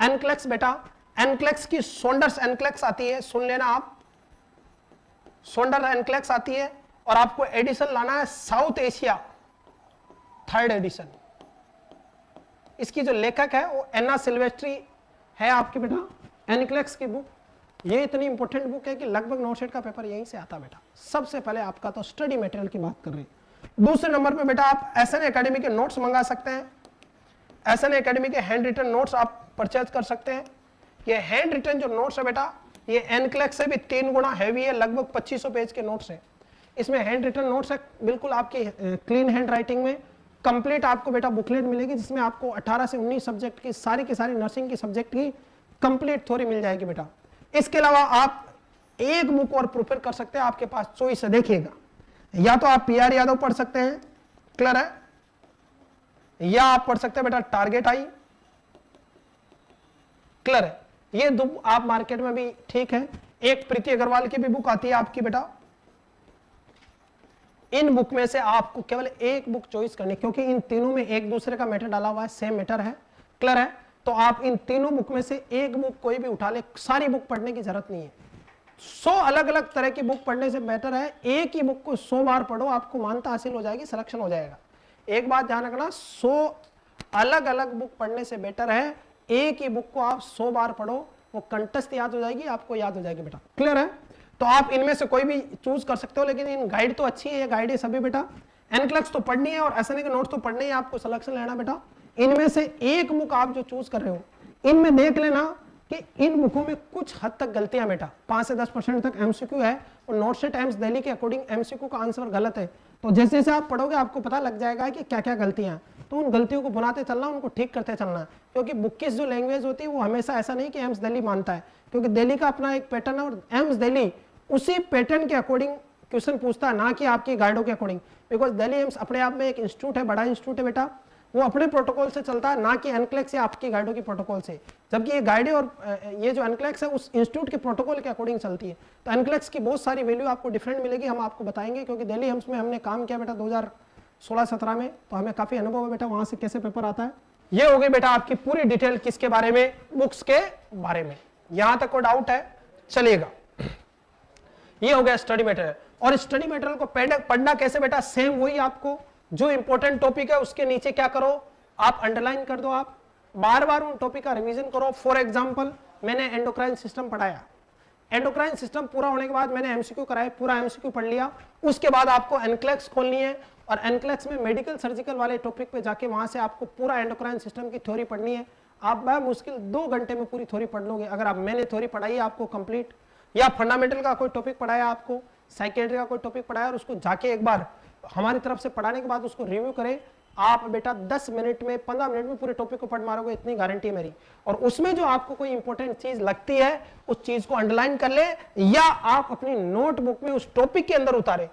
एनक्लेक्स बेटा, एनक्लेक्स की सोंडर्स एनक्लेक्स आती है, सुन लेना आप, सोंडर एनक्लेक्स आती है, और आपको एडिशन लाना है साउथ एशिया 3rd एडिशन। इसकी जो लेखक है वो एना सिल्वेस्ट्री है आपकी बेटा। एनक्लेक्स की बुक ये इतनी इंपॉर्टेंट बुक है कि लगभग नोटसेट का पेपर यहीं से आता बेटा। सबसे पहले आपका तो स्टडी मटेरियल की बात कर रहे हैं। दूसरे नंबर पे बेटा आप एसएनए एकेडमी के नोट्स मंगा सकते हैं। एसएनए एकेडमी के हैंड रिटन नोट्स आप परचेज कर सकते हैं। ये हैंड रिटन जो नोट्स है बेटा, ये एनक्लेक्स से भी 3 गुना हैवी है, लगभग 2500 पेज के नोट्स है। इसमें हैंड रिटन नोट्स है, बिल्कुल आपकी क्लीन हैंड राइटिंग में। कंप्लीट आपको बेटा बुकलेट मिलेगी जिसमें आपको 18 से 19 सब्जेक्ट की सारी नर्सिंग की सब्जेक्ट की कंप्लीट थ्योरी मिल जाएगी बेटा। इसके अलावा आप एक बुक और प्रिपेयर कर सकते हैं, आपके पास चॉइस है। देखिएगा, या तो आप पीआर यादव पढ़ सकते हैं, क्लियर है, या आप पढ़ सकते हैं बेटा टारगेट आई, क्लियर है। ये दो आप मार्केट में भी ठीक है। एक प्रीति अग्रवाल की भी बुक आती है आपकी बेटा। इन बुक में से आपको केवल एक बुक चॉइस करनी, क्योंकि इन तीनों में एक दूसरे का मैटर डाला हुआ है, सेम मैटर है, क्लियर है। तो आप इन तीनों बुक में से एक बुक कोई भी उठा ले, सारी बुक पढ़ने की जरूरत नहीं है। 100 अलग अलग तरह की बुक पढ़ने से बेटर है एक ही बुक को 100 बार पढ़ो, आपको मान्यता हासिल हो जाएगी, सिलेक्शन हो जाएगा। एक बात ध्यान रखना, 100 अलग अलग बुक पढ़ने से बेटर है एक ही बुक को आप 100 बार पढ़ो, वो कंठस्थ याद हो जाएगी, आपको याद हो जाएगी बेटा, क्लियर है। तो आप इनमें से कोई भी चूज कर सकते हो, लेकिन इन गाइड तो अच्छी है, ये गाइड है सभी बेटा। एनक्लेक्स तो पढ़नी है और एसएनए के नोट्स तो पढ़ने ही, आपको सिलेक्शन लेना बेटा। इनमें से एक बुक आप जो चूज कर रहे हो, इनमें देख लेना कि इन बुकों में कुछ हद तक गलतियां बेटा, 5 से 10% तक एमसीक्यू है और नोटसेट एम्स दिल्ली के अकॉर्डिंग एमसीक्यू का आंसर गलत है। तो जैसे जैसे आप पढ़ोगे आपको पता लग जाएगा कि क्या क्या गलतियां हैं, तो उन गलतियों को बुनाते चलना, उनको ठीक करते चलना है। क्योंकि बुक्किश जो लैंग्वेज होती है वो हमेशा ऐसा नहीं कि एम्स दिल्ली मानता है, क्योंकि दिल्ली का अपना एक पैटर्न है और एम्स दिल्ली उसी पैटर्न के अकॉर्डिंग क्वेश्चन पूछता है, ना कि आपकी गाइडों के अकॉर्डिंग। बिकॉज दिल्ली एम्स अपने आप में एक इंस्टीट्यूट है, बड़ा इंस्टीट्यूट है बेटा, वो अपने प्रोटोकॉल से चलता है, ना कि एनक्लेक्स या आपकी गाइडों की प्रोटोकॉल से। जबकि ये गाइडें और ये जो एनक्लेक्स है उस इंस्टीट्यूट के प्रोटोकॉल के अकॉर्डिंग चलती है। तो एनक्लेक्स की बहुत सारी वैल्यू आपको डिफरेंट मिलेगी, हम आपको बताएंगे, क्योंकि दिल्ली एम्स में हमने काम किया बेटा 2016-17 में, तो हमें काफी अनुभव है बेटा वहां से कैसे पेपर आता है। ये हो गई बेटा आपकी पूरी डिटेल किसके बारे में, बुक्स के बारे में। यहां तक कोई डाउट है? चलिएगा, ये हो गया स्टडी मटेरियल। और स्टडी मटेरियल को पढ़ना कैसे बेटा, सेम वही, आपको जो इंपॉर्टेंट टॉपिक है उसके नीचे क्या करो, आप अंडरलाइन कर दो, आप बार बार उन टॉपिक का रिवीजन करो। फॉर एग्जांपल मैंने एंडोक्राइन सिस्टम पढ़ाया, एंडोक्राइन सिस्टम पूरा होने के बाद मैंने एमसीक्यू कराया, पूरा एमसीक्यू पढ़ लिया। उसके बाद आपको एनक्लेक्स खोलनी है और एनक्लेक्स में मेडिकल सर्जिकल वाले टॉपिक पे जाके वहां से आपको पूरा एंडोक्राइन सिस्टम की थ्योरी पढ़नी है। आप मुश्किल 2 घंटे में पूरी थ्योरी पढ़ लोगे अगर आप, मैंने थ्योरी पढ़ाई है आपको कंप्लीट, या फंडामेंटल का कोई टॉपिक पढ़ाया आपको, साइकेट्री का कोई टॉपिक पढ़ाया और उसको जाके एक बार हमारी तरफ से पढ़ाने के बाद उसको रिव्यू करें, आप बेटा 10 मिनट में 15 मिनट में पूरे टॉपिक को पढ़ मारोगे, इतनी गारंटी है मेरी। और उसमें जो आपको कोई इंपॉर्टेंट चीज लगती है उस चीज को अंडरलाइन कर ले, या आप अपनी नोटबुक में उस टॉपिक के अंदर उतारे।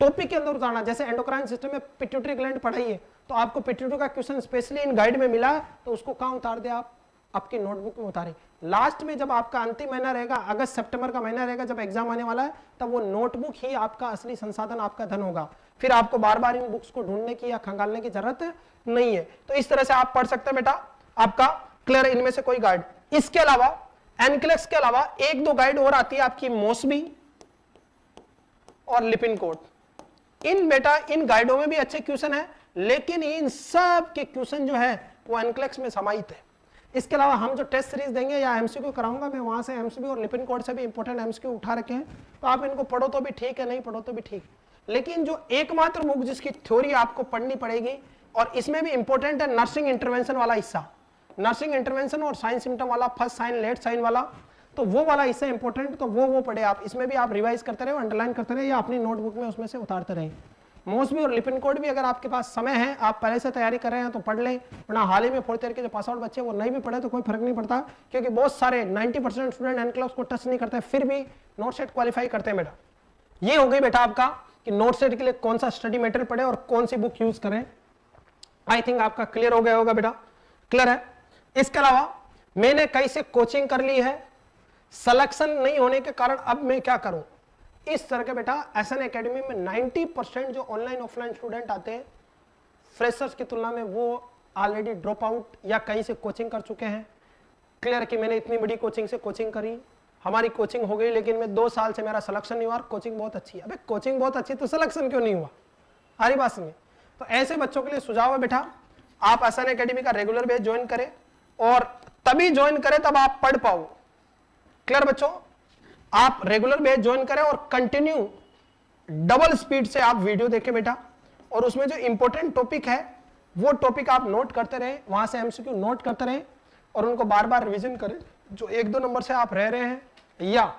टॉपिक के अंदर उतारना, जैसे एंडोक्राइन सिस्टम में पिट्यूटरी ग्लैंड पढ़ाइए, तो आपको पिट्यूटरी का क्वेश्चन स्पेशली इन गाइड में मिला, तो उसको कहां उतार दे, आप आपकी नोटबुक में उतारे। लास्ट में जब आपका अंतिम महीना रहेगा, अगस्त सितंबर का महीना रहेगा, जब एग्जाम आने वाला है, तब वो नोटबुक ही आपका असली संसाधन, आपका धन होगा। फिर आपको बार बार इन बुक्स को ढूंढने की या खंगालने की जरूरत नहीं है। तो इस तरह से आप पढ़ सकते हैं बेटा, आपका क्लियर, इनमें से कोई गाइड। इसके अलावा एनक्लेक्स के अलावा 1-2 गाइड और आती है आपकी, मॉसबी और लिपिनकोट। इन बेटा इन गाइडों में भी अच्छे क्वेश्चन है, लेकिन इन सब के क्वेश्चन जो है वो एनक्लेक्स में समाहित है। इसके अलावा हम जो टेस्ट सीरीज देंगे या एमसीक्यू कराऊंगा मैं, वहां से एमसीक्यू और लिपिनकोट से भी इंपॉर्टेंट एमसीक्यू उठा रखे हैं, तो आप इनको पढ़ो तो भी ठीक है, नहीं पढ़ो तो भी ठीक। लेकिन जो एकमात्र बुक जिसकी थ्योरी आपको पढ़नी पड़ेगी, और इसमें भी इंपॉर्टेंट है नर्सिंग इंटरवेंशन वाला हिस्सा, नर्सिंग इंटरवेंशन और साइन सिम्टम वाला, फर्स्ट साइन लेट साइन वाला, तो वो वाला हिस्सा इंपॉर्टेंट, तो वो पढ़े आप। इसमें भी आप रिवाइज करते रहे, अंडरलाइन करते रहे, या अपनी नोटबुक में उसमें से उतारते रहे। मॉसबी और लिपिनकोट भी अगर आपके पास समय है, आप पहले से तैयारी कर रहे हैं तो पढ़ लें, वरना हाल ही में 4th ईयर के जो पास आउट बच्चे वो नहीं भी पढ़े तो कोई फर्क नहीं पड़ता, क्योंकि बहुत सारे 90% स्टूडेंट एनक्लेक्स को टच नहीं करते, फिर भी नोट सेट क्वालिफाई करते हैं बेटा। ये हो गई बेटा आपका कि नोट सेट के लिए कौन सा स्टडी मटेरियल पढ़े और कौन सी बुक यूज करें। आई थिंक आपका क्लियर हो गया होगा बेटा, क्लियर है। इसके अलावा मैंने कहीं से कोचिंग कर ली है, सिलेक्शन नहीं होने के कारण अब मैं क्या करूं, इस तरह के बेटा एसएन एकेडमी में 90% जो ऑनलाइन ऑफलाइन स्टूडेंट आते हैं फ्रेशर्स की तुलना में, वो ऑलरेडी ड्रॉप आउट या कहीं से कोचिंग कर चुके हैं। क्लियर कि मैंने इतनी बड़ी कोचिंग से कोचिंग करी, हमारी कोचिंग हो गई, लेकिन मैं 2 साल से मेरा सिलेक्शन नहीं हुआ, कोचिंग बहुत अच्छी है। अबे कोचिंग बहुत अच्छी तो सिलेक्शन क्यों नहीं हुआ, हरी बात समझे। तो ऐसे बच्चों के लिए सुझाव है बेटा, आप एसएन एकेडमी का रेगुलर बेस ज्वाइन करें, और तभी ज्वाइन करें तब आप पढ़ पाओ। क्लियर बच्चों, आप रेगुलर बेस ज्वाइन करें और कंटिन्यू डबल स्पीड से आप वीडियो देखें बेटा, और उसमें जो इंपॉर्टेंट टॉपिक है वो टॉपिक आप नोट करते रहे, वहां से एमसीक्यू नोट करते रहे और उनको बार बार रिवीजन करें। जो 1-2 नंबर से आप रह रहे हैं या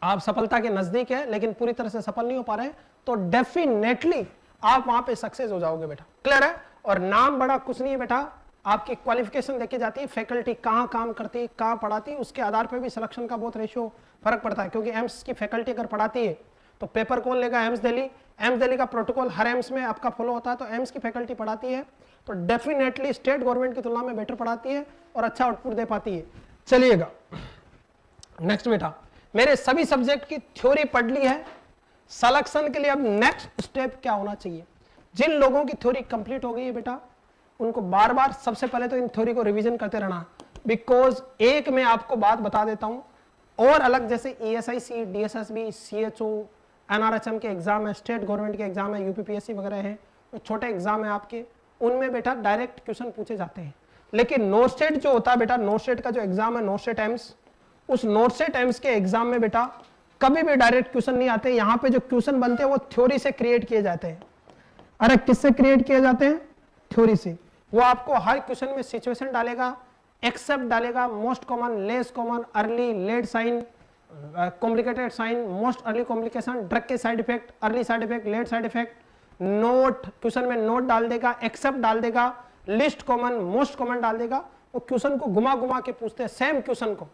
आप सफलता के नजदीक है लेकिन पूरी तरह से सफल नहीं हो पा रहे हैं, तो डेफिनेटली आप वहां पे सक्सेस हो जाओगे बेटा। क्लियर है। और नाम बड़ा कुछ नहीं है बेटा, आपकी क्वालिफिकेशन देखी जाती है, फैकल्टी कहाँ काम करती है, कहाँ पढ़ाती है, उसके आधार पर भी सिलेक्शन का बहुत रेशियो फर्क पड़ता है। क्योंकि एम्स की फैकल्टी अगर पढ़ाती है तो पेपर कौन लेगा, एम्स दिल्ली। एम्स दिल्ली का प्रोटोकॉल हर एम्स में आपका फॉलो होता है, तो एम्स की फैकल्टी पढ़ाती है तो डेफिनेटली स्टेट गवर्नमेंट की तुलना में बेटर पढ़ाती है और अच्छा आउटपुट दे पाती है। चलिएगा नेक्स्ट बेटा, मेरे सभी सब्जेक्ट की थ्योरी पढ़ ली है, सिलेक्शन के लिए अब नेक्स्ट स्टेप क्या होना चाहिए। जिन लोगों की थ्योरी कंप्लीट हो गई है बेटा, उनको बार बार सबसे पहले तो इन थ्योरी को रिवीजन करते रहना। बिकॉज एक मैं आपको बात बता देता हूं, और अलग जैसे ESIC, DSSB, CHO, NRHM के एग्जाम है, स्टेट गवर्नमेंट के एग्जाम है, UPPSC वगैरह है, तो छोटे एग्जाम है आपके, उनमें बेटा डायरेक्ट क्वेश्चन पूछे जाते हैं। लेकिन नोट सेट जो होता है बेटा, नोट सेट का जो एग्जाम है, नोट सेट एम्स, उस नोट सेट एम्स के एग्जाम में बेटा कभी भी डायरेक्ट क्वेश्चन नहीं आते। यहाँ पे जो क्वेश्चन बनते हैं वो थ्योरी से क्रिएट किए जाते हैं। अरे किससे क्रिएट किए जाते हैं, थ्योरी से। वो आपको हर क्वेश्चन में सिचुएशन डालेगा, एक्सेप्ट डालेगा, most common, less common, early, late sign, complicated sign, most early complication, drug के side effect, early side effect, late side effect, note, question में नोट डाल देगा, एक्सेप्ट डाल देगा, लिस्ट कॉमन, मोस्ट कॉमन डाल देगा। वो क्वेश्चन को घुमा घुमा के पूछते हैं, सेम क्वेश्चन को,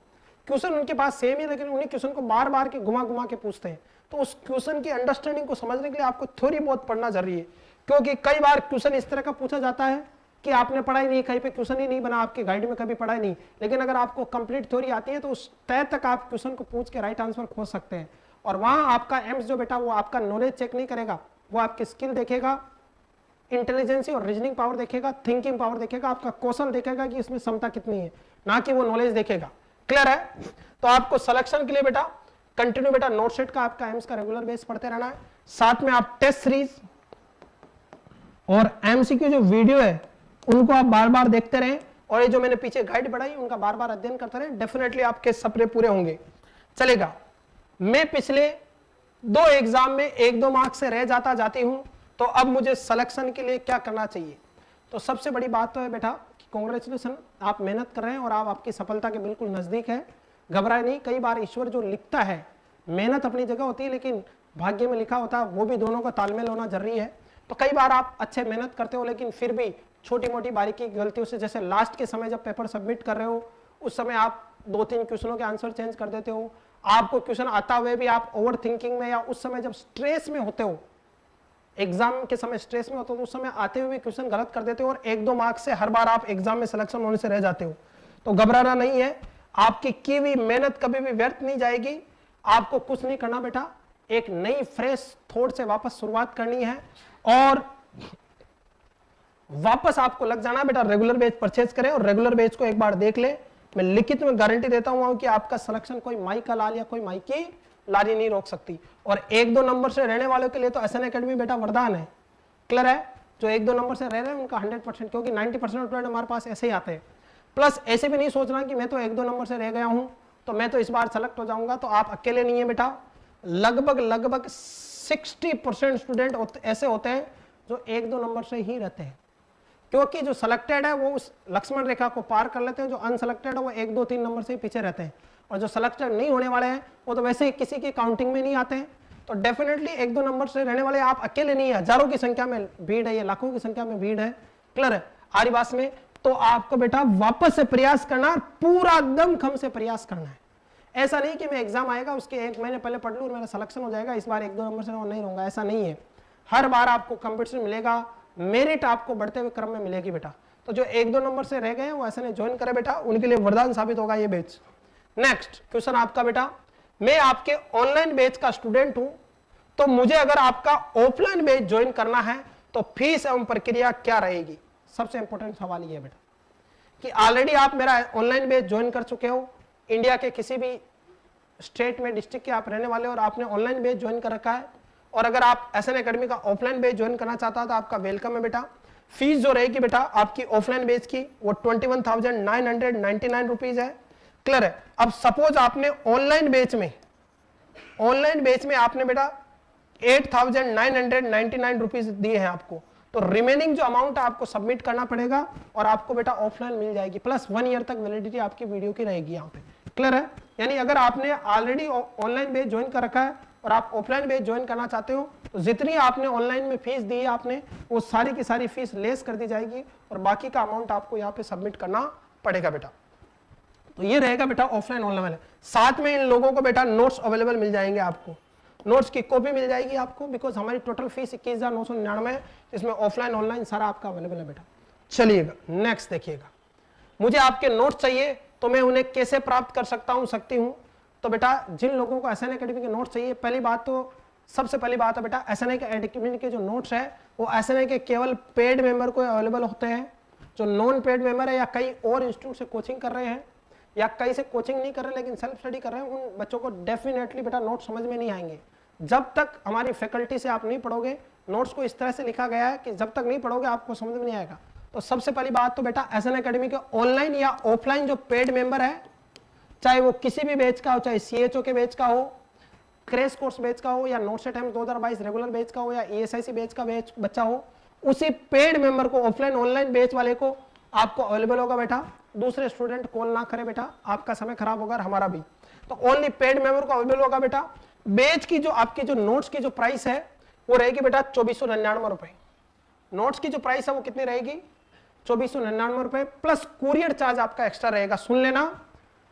क्वेश्चन उनके पास सेम ही लेकिन उन्हीं क्वेश्चन को बार बार के घुमा घुमा के पूछते हैं। तो उस क्वेश्चन की अंडरस्टैंडिंग को समझने के लिए आपको थोड़ी बहुत पढ़ना जरूरी है, क्योंकि कई बार क्वेश्चन इस तरह का पूछा जाता है कि आपने पढ़ा ही नहीं, कहीं पे क्वेश्चन ही नहीं बना, आपके गाइड में कभी पढ़ा ही नहीं, लेकिन अगर आपको कंप्लीट थ्योरी आती है तो उस तय तक आप क्वेश्चन को पूछ के राइट आंसर खोज सकते हैं। और वहां आपका एम्स जो बेटा वो आपका नॉलेज चेक नहीं करेगा, वो आपकी स्किल देखेगा, इंटेलिजेंसी और रीजनिंग पावर देखेगा, थिंकिंग पावर देखेगा, आपका कौशल देखेगा कि इसमें क्षमता कितनी है, ना कि वो नॉलेज देखेगा। क्लियर है? तो आपको सिलेक्शन के लिए बेटा कंटिन्यू बेटा नोट सेट का आपका एम्स का रेगुलर बेस पढ़ते रहना है, साथ में आप टेस्ट सीरीज और एमसीक्यू जो वीडियो है उनको आप बार बार देखते रहें, और ये जो मैंने पीछे गाइड बढ़ाई उनका बार बार अध्ययन करते रहें, डेफिनेटली आपके सपने पूरे होंगे। चलेगा। मैं पिछले 2 एग्जाम में 1-2 मार्क्स से रह जाती हूं, तो अब मुझे सिलेक्शन के लिए क्या करना चाहिए? तो सबसे बड़ी बात तो है बेटा कि कांग्रेचुलेशन, आप मेहनत कर रहे हैं और आप आपकी सफलता के बिल्कुल नजदीक है। घबराए नहीं, कई बार ईश्वर जो लिखता है, मेहनत अपनी जगह होती है लेकिन भाग्य में लिखा होता है, वो भी दोनों का तालमेल होना जरूरी है। तो कई बार आप अच्छे मेहनत करते हो लेकिन फिर भी छोटी मोटी बारीकी गलतियों से, जैसे लास्ट के समय जब पेपर सबमिट कर रहे हो उस समय आप 2-3 क्वेश्चनों के आंसर चेंज कर देते हो, आपको क्वेश्चन आता हुए भी आप ओवर थिंकिंग में या उस समय जब स्ट्रेस में होते हो, एग्जाम के समय स्ट्रेस में होते हो तो उस समय आते हुए भी क्वेश्चन गलत कर देते हो और 1-2 मार्क्स से हर बार आप एग्जाम में सिलेक्शन होने से रह जाते हो। तो घबराना नहीं है, आपकी की हुई मेहनत कभी भी व्यर्थ नहीं जाएगी। आपको कुछ नहीं करना बेटा, एक नई फ्रेश थॉट से वापस शुरुआत करनी है और वापस आपको लग जाना बेटा। रेगुलर बैच परचेज करें और रेगुलर बैच को एक बार देख ले। मैं लिखित में गारंटी देता हूं कि आपका सिलेक्शन कोई माई का लाल या कोई माई की लाली नहीं रोक सकती। और 1-2 नंबर से रहने वालों के लिए तो एसएन एकेडमी बेटा वरदान है। क्लियर है? जो 1-2 नंबर से रह रहे हैं उनका 100%, क्योंकि 90% स्टूडेंट हमारे पास ऐसे ही आते हैं। प्लस ऐसे भी नहीं सोचना कि मैं तो 1-2 नंबर से रह गया हूं तो मैं तो इस बार सेलेक्ट हो जाऊंगा। तो आप अकेले नहीं है बेटा, लगभग 60% स्टूडेंट ऐसे होते हैं जो 1-2 नंबर से ही रहते हैं, क्योंकि जो सिलेक्टेड है वो उस लक्ष्मण रेखा को पार कर लेते हैं, जो अनसेलेक्टेड है वो 1-2-3 नंबर से ही पीछे रहते हैं, और जो सिलेक्टेड नहीं होने वाले हैं वो तो वैसे ही किसी की काउंटिंग में नहीं आते हैं। तो डेफिनेटली 1-2 नंबर से रहने वाले आप अकेले नहीं है, हजारों की संख्या में भीड़ है, ये लाखों की संख्या में भीड़ है। क्लियर है? आरी बात में तो आपको बेटा वापस से प्रयास करना, पूरा दम खम से प्रयास करना है। ऐसा नहीं कि मैं एग्जाम आएगा उसके 1 महीने पहले पढ़ लूं और मेरा सिलेक्शन हो जाएगा, इस बार 1-2 नंबर से नहीं रहूंगा, ऐसा नहीं है। हर बार आपको कंपटीशन मिलेगा, मेरिट आपको बढ़ते हुए क्रम में मिलेगी बेटा। तो जो 1-2 नंबर से रह गए हैं वो ऐसे नहीं ज्वाइन करे बेटा, उनके लिए वरदान साबित होगा ये बैच। नेक्स्ट क्वेश्चन आपका बेटा, मैं आपके ऑनलाइन बैच का स्टूडेंट हूं, तो मुझे अगर आपका ऑफलाइन बैच ज्वाइन करना है तो फीस एवं प्रक्रिया क्या रहेगी? सबसे इंपॉर्टेंट सवाल ये है बेटा कि ऑलरेडी आप मेरा ऑनलाइन बैच ज्वाइन कर चुके हो, इंडिया के किसी भी स्टेट में, डिस्ट्रिक्ट के आप रहने वाले हो और आपने ऑनलाइन बैच ज्वाइन कर रखा है, और अगर आप एसएन एकेडमी का ऑफलाइन बैच ज्वाइन करना चाहता है तो आपका वेलकम है बेटा। फीस जो रहेगी बेटा आपकी ऑफलाइन बैच की वो 21,999 रुपीज है। क्लियर है? अब सपोज आपने ऑनलाइन बैच में आपने बेटा 8,999 रुपीज दिए हैं आपको, तो रिमेनिंग जो अमाउंट आपको सबमिट करना पड़ेगा और आपको बेटा ऑफलाइन मिल जाएगी, प्लस 1 ईयर तक वैलिडिटी आपकी वीडियो की रहेगी यहाँ पे। क्लियर है? यानी अगर आपने ऑलरेडी ऑनलाइन बैच ज्वाइन कर रखा है और आप ऑफलाइन बैच ज्वाइन करना चाहते हो तो जितनी आपने ऑनलाइन में फीस दी है आपने, वो सारी की सारी फीस लेस कर दी जाएगी और बाकी का अमाउंट आपको यहाँ पे सबमिट करना पड़ेगा बेटा। तो ये रहेगा बेटा ऑफलाइन ऑनलाइन। साथ में इन लोगों को बेटा नोट्स अवेलेबल मिल जाएंगे, आपको नोट्स की कॉपी मिल जाएगी आपको, बिकॉज हमारी टोटल फीस 21,999 है, इसमें ऑफलाइन ऑनलाइन सारा आपका अवेलेबल है बेटा। चलिएगा नेक्स्ट देखिएगा, मुझे आपके नोट्स चाहिए तो मैं उन्हें कैसे प्राप्त कर सकती हूँ। तो बेटा जिन लोगों को एसएन एकेडमी के नोट्स चाहिए, सबसे पहली बात है बेटा एसएन एकेडमी के जो नोट्स है वो एसएन के केवल पेड मेंबर को अवेलेबल होते हैं। जो नॉन पेड मेंबर है या कई और इंस्टीट्यूट से कोचिंग कर रहे हैं या कई से कोचिंग नहीं कर रहे लेकिन सेल्फ स्टडी कर रहे हैं, उन बच्चों को डेफिनेटली बेटा नोट्स समझ में नहीं आएंगे जब तक हमारी फैकल्टी से आप नहीं पढ़ोगे। नोट्स को इस तरह से लिखा गया है कि जब तक नहीं पढ़ोगे आपको समझ में नहीं आएगा। तो सबसे पहली बात तो बेटा एसएन एकेडमी के ऑनलाइन या ऑफलाइन जो पेड मेंबर है, चाहे वो किसी भी बैच का हो, चाहे सीएचओ के बैच का हो, क्रैश कोर्स बैच का हो, या notes at AIIMS 2022 regular batch का हो, या ईएसआईसी बैच का बच्चा हो, उसी पेड मेंबर को ऑफलाइन ऑनलाइन बैच वाले को आपको अवेलेबल होगा बेटा दूसरे स्टूडेंट कॉल ना करे बेटा, आपका समय खराब होगा और हमारा भी। तो ओनली पेड मेंबर को अवेलेबल होगा बेटा। बैच की जो आपकी जो नोट्स की जो प्राइस है वो रहेगी बेटा 2499 रुपए। नोट्स की जो प्राइस है वो कितनी रहेगी? 2499 रुपए प्लस कुरियर चार्ज आपका एक्स्ट्रा रहेगा। सुन लेना,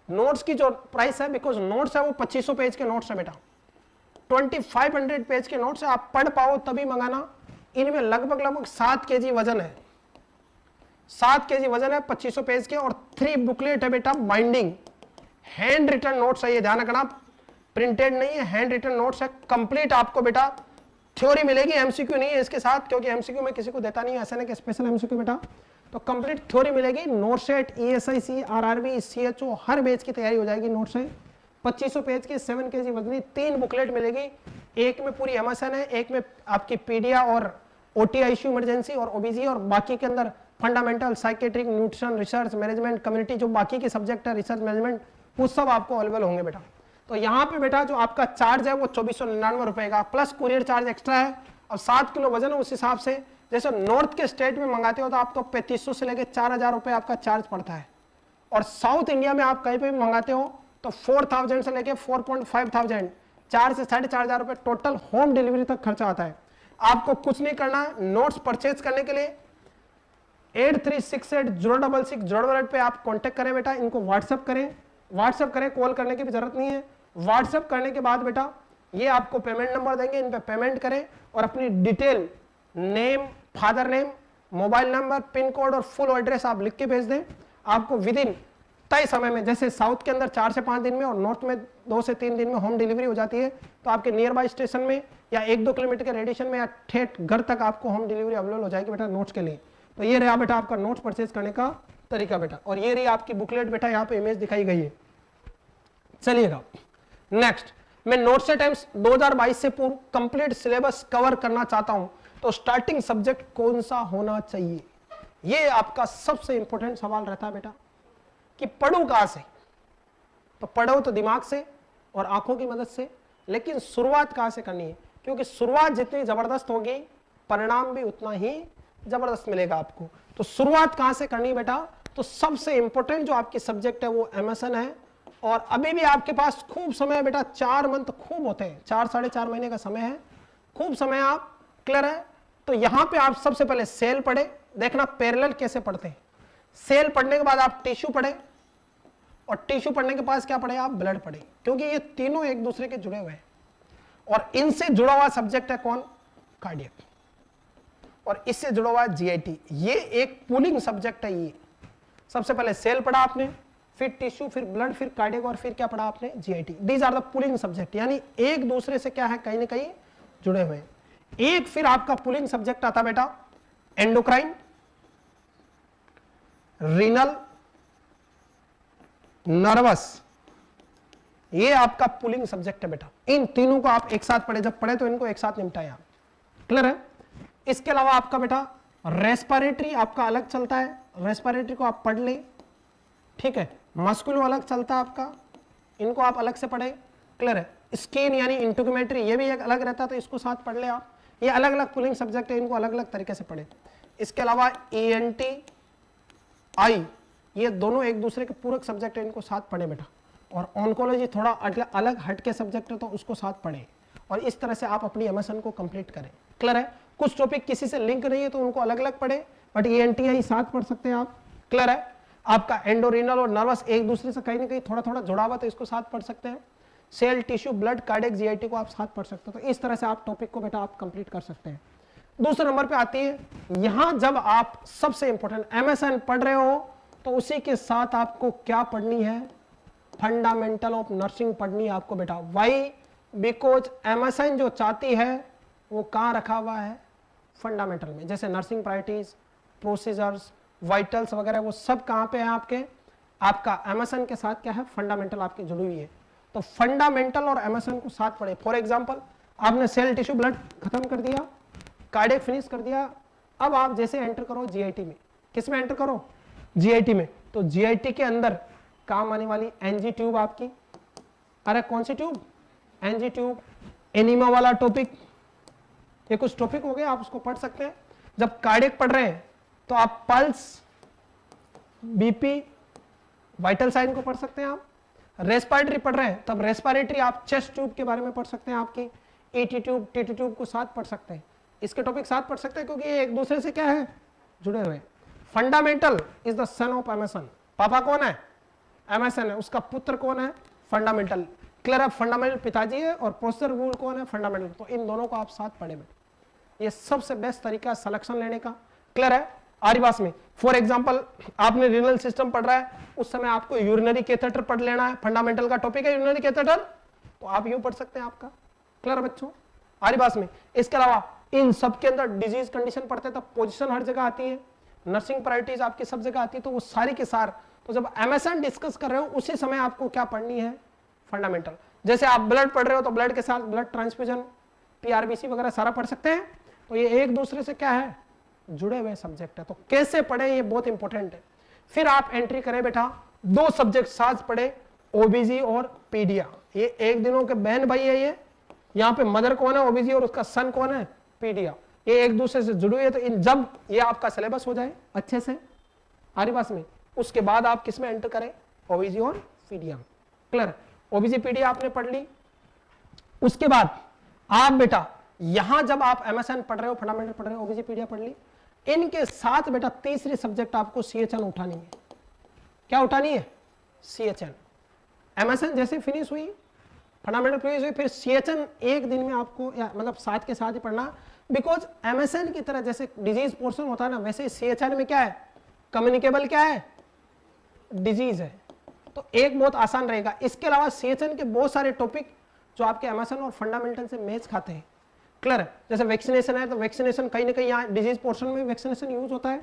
नोट्स की जो प्राइस है, बिकॉज नोट्स है वो 2500 पेज के नोट्स है बेटा, 2500 पेज के नोट्स है, आप पढ़ पाओ तभी मंगाना। इनमें लगभग 7 kg वजन है, 7 kg वजन है 2500 पेज के, और 3 बुकलेट है बेटा बाइंडिंग। हैंड रिटन नोट्स है, ये ध्यान रखना, प्रिंटेड नहीं है, हैंड रिटन नोट्स है। कंप्लीट आपको बेटा थ्योरी मिलेगी, एमसीक्यू नहीं है इसके साथ, क्योंकि एमसीक्यू में किसी को देता नहीं है, ऐसा नहीं कि स्पेशल एमसीक्यू बेटा। तो कंप्लीट थ्योरी मिलेगी। NORCET, ESIC, RRB, CHO, हर बैच की तैयारी हो जाएगी नोट से। 2500 पेज की 7 kg वजनी 3 बुकलेट मिलेगी। एक में पूरी एमएसएन है, एक में आपकी पीडिया और ओटी आईसीयू इमरजेंसी और ओबीजी, और बाकी के अंदर fundamental, psychiatric, nutrition, research management, community, जो बाकी के सब्जेक्ट है, रिसर्च मैनेजमेंट, वो सब आपको अवेलेबल होंगे बेटा। तो यहाँ पे बेटा जो आपका चार्ज है वो 2499 रुपए का, प्लस कुरियर चार्ज एक्स्ट्रा है। अब 7 किलो वजन है, उस हिसाब से जैसे नॉर्थ के स्टेट में मंगाते हो तो आप तो 3500 से लेकर 4000 रुपए आपका चार्ज पड़ता है, और साउथ इंडिया में आप कहीं पे भी मंगाते हो तो 4000 से लेकर 4,500, 4 से 4,500 रुपए टोटल होम डिलीवरी तक खर्चा आता है। आपको कुछ नहीं करना, नोट्स परचेज करने के लिए 8368 पे आप कांटेक्ट करें बेटा, इनको व्हाट्सएप करें, कॉल करने की भी जरूरत नहीं है। व्हाट्सएप करने के बाद बेटा ये आपको पेमेंट नंबर देंगे, इन पे पेमेंट करें और अपनी detail, name, father name, mobile number, pin code और फुल एड्रेस आप लिख के भेज दें। आपको विद इन तय समय में, जैसे साउथ के अंदर 4 से 5 दिन में और नॉर्थ में 2 से 3 दिन में होम डिलीवरी हो जाती है, तो आपके नियर बाय स्टेशन में या 1-2 किलोमीटर के रेडिएशन में या ठेठ घर तक आपको होम डिलीवरी अवेलेबल हो जाएगी बेटा नोट्स के लिए। तो ये रहा बेटा आपका नोट्स परचेज करने का तरीका बेटा, और ये रही आपकी बुकलेट बेटा, यहाँ पे इमेज दिखाई गई है। चलिएगा नेक्स्ट, मैं नोट से टाइम्स 2022 से पूर्व कंप्लीट सिलेबस कवर करना चाहता हूं, तो स्टार्टिंग सब्जेक्ट कौन सा होना चाहिए? ये आपका सबसे इंपॉर्टेंट सवाल रहता है बेटा, कि पढ़ूं कहां से? तो पढ़ो तो दिमाग से और आंखों की मदद से, लेकिन शुरुआत कहां से करनी है? क्योंकि शुरुआत जितनी जबरदस्त होगी परिणाम भी उतना ही जबरदस्त मिलेगा आपको। तो शुरुआत कहां से करनी बेटा? तो सबसे इंपॉर्टेंट जो आपकी सब्जेक्ट है वो एमएसएन है, और अभी भी आपके पास खूब समय है बेटा, 4 मंथ खूब होते हैं, 4 साढ़े 4 महीने का समय है, खूब समय आप क्लियर है। तो यहां पे आप सबसे पहले सेल पढ़े, देखना पैरेलल कैसे पढ़ते हैं। सेल पढ़ने के बाद आप टिश्यू पढ़े, और टिश्यू पढ़ने के पास क्या पढ़े? आप ब्लड पढ़े, क्योंकि ये तीनों एक दूसरे के जुड़े हुए हैं, और इनसे जुड़ा हुआ सब्जेक्ट है कौन? कार्डियक, और इससे जुड़ा हुआ जीआईटी। ये एक पूलिंग सब्जेक्ट है। ये सबसे पहले सेल पढ़ा आपने, फिर टिश्यू, फिर ब्लड, फिर कार्डियक, और फिर क्या पढ़ा आपने? GIT. These are the pulling subject, यानी एक दूसरे से क्या है, कहीं ना कहीं जुड़े हुए हैं। एक फिर आपका पुलिंग सब्जेक्ट आता बेटा एंडोक्राइन, रीनल, नर्वस, ये आपका पुलिंग सब्जेक्ट है बेटा। इन तीनों को आप एक साथ पढ़े, जब पढ़े तो इनको एक साथ निपटाए आप, क्लियर है। इसके अलावा आपका बेटा रेस्पिरेटरी आपका अलग चलता है, रेस्पिरेटरी को आप पढ़ ले, ठीक है। मस्कुलो अलग चलता है आपका, इनको आप अलग से पढ़े, क्लियर है। स्किन यानी इंटोक्यूमेट्री, ये भी एक अलग रहता है, तो इसको साथ पढ़ ले आप। ये अलग अलग पुलिंग सब्जेक्ट है, इनको अलग अलग तरीके से पढ़े। इसके अलावा ईएनटी, आई, ये दोनों एक दूसरे के पूरक सब्जेक्ट है, इनको साथ पढ़े बेटा। और ऑन्कोलॉजी थोड़ा अलग हट के सब्जेक्ट है, तो उसको साथ पढ़े, और इस तरह से आप अपनी एमएसएन को कंप्लीट करें, क्लियर है। कुछ टॉपिक किसी से लिंक नहीं है तो उनको अलग अलग पढ़े, बट ईएनटी, आई साथ पढ़ सकते हैं आप, क्लियर है। आपका एंडोरिनल और नर्वस एक दूसरे से कहीं ना कहीं थोड़ा थोड़ा जुड़ा हुआ, तो इसको साथ पढ़ सकते हैं। Cell, tissue, blood, cardiac, GIT को आप साथ पढ़ सकते हो। तो इस तरह से आप टॉपिक को बेटा आप कंप्लीट कर सकते हैं। दूसरे नंबर पे आती है, यहां जब आप सबसे इंपॉर्टेंट एमएसएन पढ़ रहे हो तो उसी के साथ आपको क्या पढ़नी है? फंडामेंटल ऑफ नर्सिंग पढ़नी है आपको बेटा। वाई? बिकॉज एमएसएन जो चाहती है वो कहां रखा हुआ है? फंडामेंटल में। जैसे नर्सिंग प्रायोरिटीज, प्रोसीजर्स, वाइटल्स वगैरह, वो सब कहां पे है आपके? आपका एमएसएन के साथ क्या है? फंडामेंटल आपकी जुड़ी हुई है। तो फंडामेंटल और एमएसएन को साथ पढ़े। फॉर एग्जांपल, आपने सेल, टिश्यू, ब्लड खत्म कर दिया, कार्डियक फिनिश कर दिया, अब आप जैसे एंटर करो जीआईटी में। किस में एंटर करो? जीआईटी में। तो जीआईटी के अंदर काम आने वाली एनजी ट्यूब आपकी, अरे कौन सी ट्यूब? एनजी ट्यूब, एनीमा वाला टॉपिक, ये कुछ टॉपिक हो गए, आप उसको पढ़ सकते हैं। जब कार्डियक पढ़ रहे हैं तो आप पल्स, बीपी, वाइटल साइन को पढ़ सकते हैं आप। रेस्पिरेटरी पढ़ रहे हैं तब रेस्पिरेटरी आप चेस्ट ट्यूब के बारे में पढ़ सकते हैं, आपकी ईटी ट्यूब टीटी ट्यूब को साथ पढ़ सकते हैं, इसके टॉपिक साथ पढ़ सकते हैं क्योंकि ये एक दूसरे से क्या है, जुड़े हुए। Fundamental is the son of MSN. पापा कौन है, एमएसएन है, उसका पुत्र कौन है, फंडामेंटल। क्लियर है, फंडामेंटल पिताजी है और प्रोसेसर रूल कौन है, फंडामेंटल। तो इन दोनों को आप साथ पढ़े में, ये सबसे बेस्ट तरीका है सिलेक्शन लेने का। क्लियर है, आरिवास में फॉर एग्जांपल आपने रीनल सिस्टम पढ़ रहा है, उस समय आपको यूरिनरी कैथेटर पढ़ लेना है, फंडामेंटल का टॉपिक है यूरिनरी कैथेटर, तो आप यूं पढ़ सकते हैं आपका। क्लियर बच्चों, आरिवास में। इसके अलावा इन सब के अंदर डिजीज कंडीशन पढ़ते हैं तब पोजीशन हर जगह आती है, नर्सिंग प्रायोरिटीज आपकी सब जगह आती है, तो वो सारी के सार, तो जब एमएसएन डिस्कस कर रहे हो उसी समय आपको क्या पढ़नी है, फंडामेंटल। जैसे आप ब्लड पढ़ रहे हो तो ब्लड के साथ ब्लड ट्रांसफ्यूजन, पीआरबीसी वगैरह सारा पढ़ सकते हैं, तो ये एक दूसरे से क्या है, जुड़े हुए सब्जेक्ट है। तो कैसे पढ़े ये बहुत इंपॉर्टेंट है। फिर आप एंट्री करें बेटा, 2 सब्जेक्ट साथ पढ़े, ओबीजी और पीडिया। ये एक दिनों के बहन भाई है, ये यहाँ पे मदर कौन है, ओबीजी, और उसका सन कौन है, पीडिया। ये एक दूसरे से जुड़े हुए है। तो इन जब ये आपका सिलेबस हो जाए अच्छे से आरिवास में, उसके बाद आप किस में एंटर करें, ओबीजी और पीडिया। क्लियर, ओबीजी पीडिया आपने पढ़ ली। उसके बाद आप बेटा यहां जब आप एमएसएन पढ़ रहे हो, फंडामेंटल पढ़ रहे हो, ओबीजी पीडिया पढ़ ली, इनके साथ बेटा तीसरी सब्जेक्ट आपको सीएचएन उठानी है। क्या उठानी है, सीएचएन। एमएसएन जैसे फिनिश हुई, फंडामेंटल फिनिश हुई, फिर सीएचएन एक दिन में आपको, या मतलब साथ के साथ ही पढ़ना, बिकॉज एमएसएन की तरह जैसे डिजीज पोर्शन होता है ना, वैसे सीएचएन में क्या है, कम्युनिकेबल क्या है, डिजीज है, तो एक बहुत आसान रहेगा। इसके अलावा सीएचएन के बहुत सारे टॉपिक जो आपके एमएसएन और फंडामेंटल से मैच खाते हैं। क्लियर है, जैसे वैक्सीनेशन है तो वैक्सीनेशन कहीं ना कहीं यहाँ डिजीज पोर्शन में वैक्सीनेशन यूज होता है।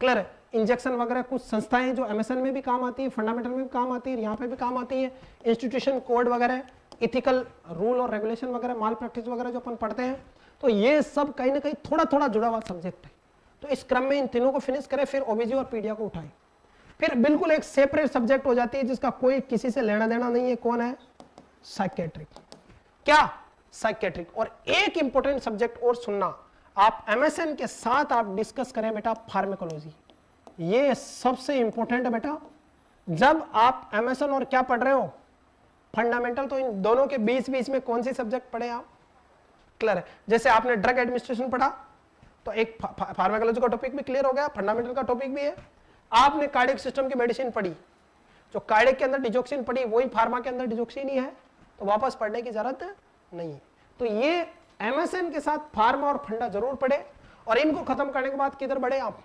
क्लियर है, इंजेक्शन वगैरह कुछ संस्थाएं जो एमएसएन में भी काम आती है, फंडामेंटल में भी काम आती है, यहाँ पे भी काम आती है। इंस्टीट्यूशन कोड वगैरह, इथिकल रूल और रेगुलेशन वगैरह, माल प्रैक्टिस वगैरह जो अपन पढ़ते हैं, तो ये सब कहीं ना कहीं थोड़ा थोड़ा जुड़ा हुआ सब्जेक्ट है। तो इस क्रम में इन तीनों को फिनिश करें, फिर ओबीजी और पीडिया को उठाएं, फिर बिल्कुल एक सेपरेट सब्जेक्ट हो जाती है जिसका कोई किसी से लेना देना नहीं है। कौन है, साइकेट्रिक। क्या, साइकेट्रिक। और एक इंपॉर्टेंट सब्जेक्ट और सुनना, आप एमएसएन के साथ आप डिस्कस करें बेटा फार्मेकोलॉजी, ये सबसे इंपॉर्टेंट है बेटा। जब आप एमएसएन और क्या पढ़ रहे हो, फंडामेंटल, तो इन दोनों के बीच बीच में कौन सी सब्जेक्ट पढ़े आप। क्लियर है, जैसे आपने ड्रग एडमिनिस्ट्रेशन पढ़ा तो एक फार्मेकोलॉजी का टॉपिक भी क्लियर हो गया, फंडामेंटल का टॉपिक भी है। आपने कार्डियक सिस्टम की मेडिसिन पढ़ी, जो कार्डियक के अंदर डिजोक्सिन पढ़ी वही फार्मा के अंदर डिजोक्सिन ही है, तो वापस पढ़ने की जरूरत नहीं है। तो ये एमएसएन के साथ फार्मा और फंडा जरूर पढ़े, और इनको खत्म करने के बाद किधर बढ़े आप,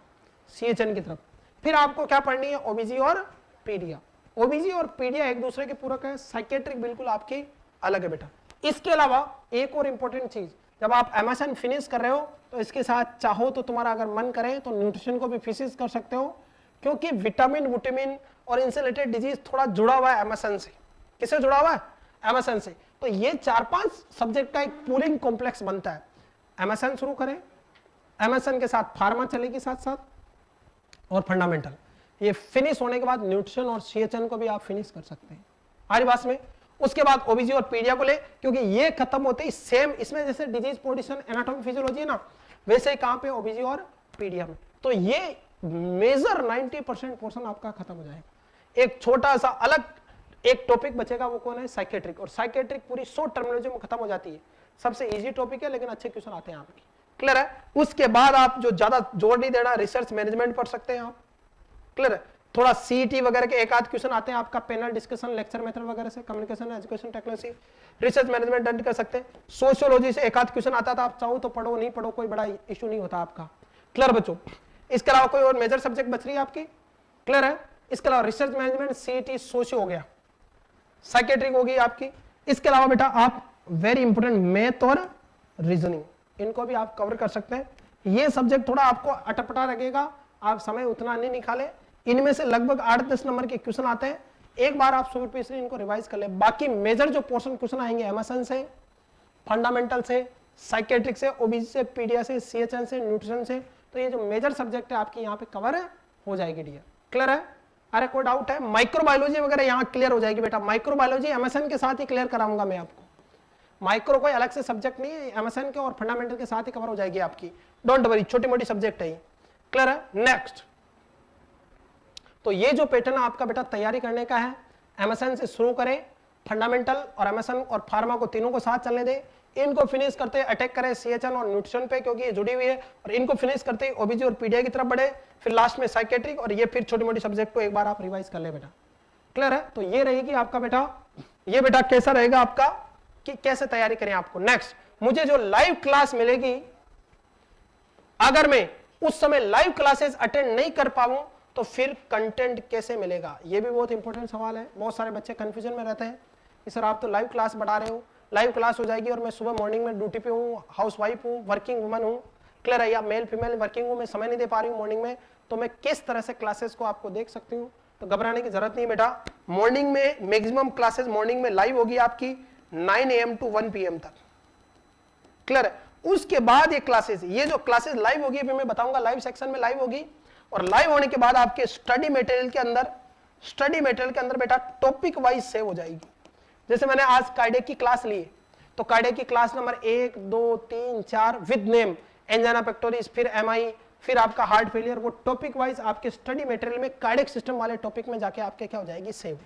सीएचएन की तरफ। फिर आपको क्या पढ़नी है, ओबीजी और पीडिया। ओबीजी और पीडिया एक दूसरे के पूरक है, साइकेट्रिक बिल्कुल आपकी अलग है बेटा। इसके अलावा एक और इंपॉर्टेंट चीज, जब आप एमएसएन फिनिश कर रहे हो तो इसके साथ चाहो तो तुम्हारा अगर मन करे तो न्यूट्रिशन को भी फिनिश कर सकते हो, क्योंकि विटामिन विटामिन और इनसे रिलेटेड डिजीज थोड़ा जुड़ा हुआ है एमएसएन से। किससे जुड़ा हुआ है, एमएसएन से। तो ये 4-5 सब्जेक्ट का एक पूलिंग कॉम्प्लेक्स बनता है। एमएसएन शुरू करें, एमएसएन के साथ फार्मा चलेगी साथ साथ, और फंडामेंटल। ये फिनिश होने के बाद न्यूट्रिशन और सीएचएन को भी आप फिनिश कर सकते हैं आरिवास में। उसके बाद ओबीजी और पीडिया को ले, क्योंकि ये खत्म होते ही सेम इसमें जैसे डिजीज पोजिशन एनाटॉमी फिजियोलॉजी है ना, वैसे ही कहां पे, ओबीजी और पीडिया में। तो ये मेजर 90% पोर्शन आपका खत्म हो जाएगा। एक छोटा सा अलग एक टॉपिक बचेगा, वो कौन है, साइकेट्रिक। और साइकेट्रिक पूरी शॉर्ट टर्मिनोलॉजी में खत्म हो जाती है, सबसे इजी टॉपिक है लेकिन अच्छे क्वेश्चन आते हैं आपके। क्लियर है, उसके बाद आप जो ज्यादा जोर नहीं देना, रिसर्च मैनेजमेंट पढ़ सकते हैं आप। क्लियर है, थोड़ा सीईटी वगैरह के एक आध क्वेश्चन आते हैं आपका, पैनल डिस्कशन, लेक्चर मेथड वगैरह से, communication, education technology, research management done कर सकते हैं। सोशियोलॉजी से एक आध क्वेश्चन आता था, आप चाहो तो पढ़ो, नहीं पढ़ो कोई बड़ा इशू नहीं होता आपका। क्लियर बच्चों, इसके अलावा कोई और मेजर सब्जेक्ट बच रही है आपकी। क्लियर है, इसके अलावा रिसर्च मैनेजमेंट, सीईटी, सोशियो हो गया, साइकेट्रिक होगी आपकी। इसके अलावा बेटा आप वेरी इंपॉर्टेंट मैथ और रीजनिंग, इनको भी आप कवर कर सकते हैं। ये सब्जेक्ट थोड़ा आपको अटपटा लगेगा, आप समय उतना नहीं निकाले, इनमें से लगभग 8-10 नंबर के क्वेश्चन आते हैं। एक बार आप सुपरफिशियली इनको रिवाइज कर ले, बाकी मेजर जो पोर्शन क्वेश्चन आएंगे एमएसएन से, फंडामेंटल से, साइकेट्रिक से, ओबीसी से, पीडिया से, सीएचएन से, न्यूट्रिशन से, तो ये जो मेजर सब्जेक्ट है आपकी यहाँ पे कवर हो जाएगी डियर। क्लियर है, अरे कोई डाउट है, माइक्रोबायोलॉजी वगैरह यहाँ क्लियर हो जाएगी बेटा। माइक्रोबायोलॉजी एमएसएन के साथ ही क्लियर कराऊंगा मैं आपको, माइक्रो कोई अलग से सब्जेक्ट नहीं है, एमएसएन के और फंडामेंटल के साथ ही कवर हो जाएगी आपकी, डोंट वरी, छोटी मोटी सब्जेक्ट है ये। क्लियर है, नेक्स्ट तो ये जो पैटर्न आपका बेटा तैयारी करने का है, एमएसएन से शुरू करें, फंडामेंटल और एमएसएन और फार्मा को तीनों को साथ चलने दें, इनको फिनिश करते अटैक करें सीएचएन और न्यूट्रिशन पे, क्योंकि ये जुड़ी हुई है, और इनको फिनिश करते ओबीजी और पीडीआई की तरफ बढ़े, फिर लास्ट में साइकेट्रिक, और ये फिर छोटी मोटी सब्जेक्ट को एक बार आप रिवाइज कर ले बेटा। क्लियर है? तो ये रहेगी आपका बेटा, ये बेटा कैसा रहेगा आपका कि कैसे तैयारी करें आपको। नेक्स्ट, मुझे जो लाइव क्लास मिलेगी, अगर मैं उस समय लाइव क्लासेस अटेंड नहीं कर पाऊं तो फिर कंटेंट कैसे मिलेगा? ये भी बहुत इंपॉर्टेंट सवाल है। बहुत सारे बच्चे कंफ्यूजन में रहते हैं कि सर आप तो लाइव क्लास बढ़ा रहे हो, लाइव क्लास हो जाएगी और मैं सुबह मॉर्निंग में ड्यूटी पे हूँ, हाउस वाइफ हूँ, वर्किंग वुमन हूँ, क्लियर है, या मेल फीमेल वर्किंग हूँ, मैं समय नहीं दे पा रही हूँ मॉर्निंग में, तो मैं किस तरह से क्लासेस को आपको देख सकती हूँ? तो घबराने की जरूरत नहीं बेटा, मॉर्निंग में मैक्सिमम क्लासेस मॉर्निंग में लाइव होगी आपकी 9 AM to 1 PM तक। क्लियर है? उसके बाद ये क्लासेस, ये जो क्लासेस लाइव होगी अभी मैं बताऊंगा, लाइव सेक्शन में लाइव होगी, और लाइव होने के बाद आपके स्टडी मटेरियल के अंदर बेटा टॉपिक वाइज सेव हो जाएगी। जैसे मैंने आज कार्डियक की क्लास ली, तो कार्डियक की class number 1, 2, 3, 4 with name, angina pectoris, फिर एमआई, फिर आपका हार्ट फेलियर, वो टॉपिक वाइज आपके स्टडी मटेरियल में कार्डियक सिस्टम वाले टॉपिक में जाके आपके क्या हो जाएगी? सेव।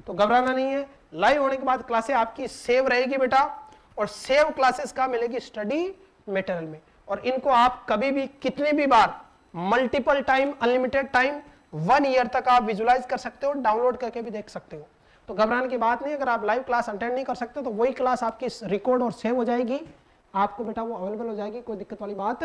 तो घबराना नहीं है, लाइव होने के बाद क्लासेस आपकी सेव रहेगी बेटा, और सेव क्लासेस का मिलेगी स्टडी मटेरियल में, और इनको आप कभी भी कितने भी बार, multiple time, unlimited time, 1 year तक आप विजुलाइज कर सकते हो, डाउनलोड करके भी देख सकते हो। तो घबराने की बात नहीं, अगर आप लाइव क्लास अटेंड नहीं कर सकते तो वही क्लास आपकी रिकॉर्ड और सेव हो जाएगी, आपको बेटा वो अवेलेबल हो जाएगी, कोई दिक्कत वाली बात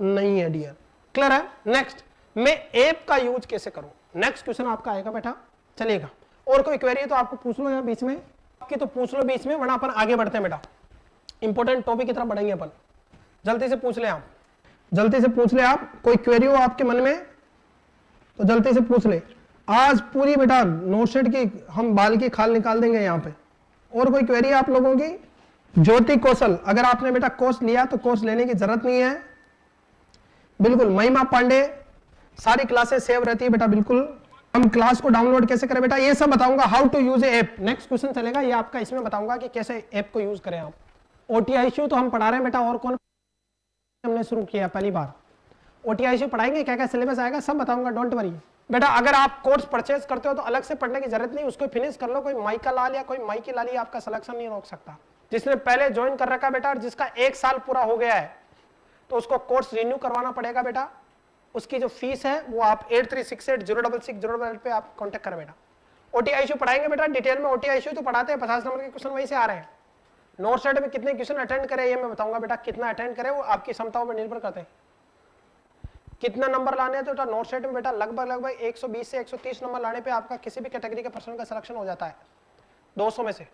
नहीं है डियर। क्लियर है? नेक्स्ट, मैं ऐप का यूज कैसे करूं? नेक्स्ट क्वेश्चन आपका आएगा बेटा, चलेगा। और कोई क्वेरी है तो आपको पूछ लो यहाँ बीच में, आपकी तो पूछ लो बीच में, वरना अपन आगे बढ़ते हैं बेटा, इंपॉर्टेंट टॉपिक की तरफ बढ़ेंगे अपन। जल्दी से पूछ ले आप, जल्दी से पूछ ले आप, कोई क्वेरी हो आपके मन में तो जल्दी से पूछ ले। आज पूरी बेटा नोटसेट की हम बाल की खाल निकाल देंगे यहाँ पे। और कोई क्वेरी है आप लोगों की? ज्योति कौशल, अगर आपने बेटा कोर्स लिया तो कोर्स लेने की जरूरत नहीं है, बिल्कुल। महिमा पांडे, सारी क्लासेस सेव रहती है बेटा, बिल्कुल। हम क्लास को डाउनलोड कैसे करें बेटा, ये सब बताऊंगा, how to use a app. Next question चलेगा, ये आपका इसमें बताऊंगा कि कैसे ऐप को यूज करें आप। ओटीआईसीयू तो हम पढ़ा रहे हैं बेटा, और कौन हमने शुरू किया पहली बार? ओटीआईसीयू पढ़ाएंगे, क्या क्या सिलेबस आएगा सब बताऊंगा, डोंट वरी बेटा। अगर आप कोर्स परचेज करते हो तो अलग से पढ़ने की जरूरत नहीं, उसको फिनिश कर लो। कोई माइका लाल या कोई माइकी लाली आपका सिलेक्शन नहीं रोक सकता। जिसने पहले ज्वाइन कर रखा बेटा और जिसका 1 साल पूरा हो गया है तो उसको कोर्स रिन्यू करवाना पड़ेगा बेटा। उसकी जो फीस है वो आप 8368066088 पे आप कांटेक्ट करें बेटा। ओटीआईसीयू पढ़ाएंगे बेटा डिटेल में। ओटीआईसीयू तो पढ़ाते हैं, 50 नंबर के क्वेश्चन वहीं से आ रहे हैं। नोट सेट में कितने क्वेश्चन अटेंड करें ये मैं बताऊंगा बेटा, कितना अटेंड करें वो आपकी क्षमताओं पर निर्भर करते हैं। कितना नंबर लाने हैं तो बेटा नोट सेट में बेटा लगभग 120 से 130 नंबर लाने पे आपका किसी भी कैटेगरी के पर्सन का सिलेक्शन हो जाता है 200 में से।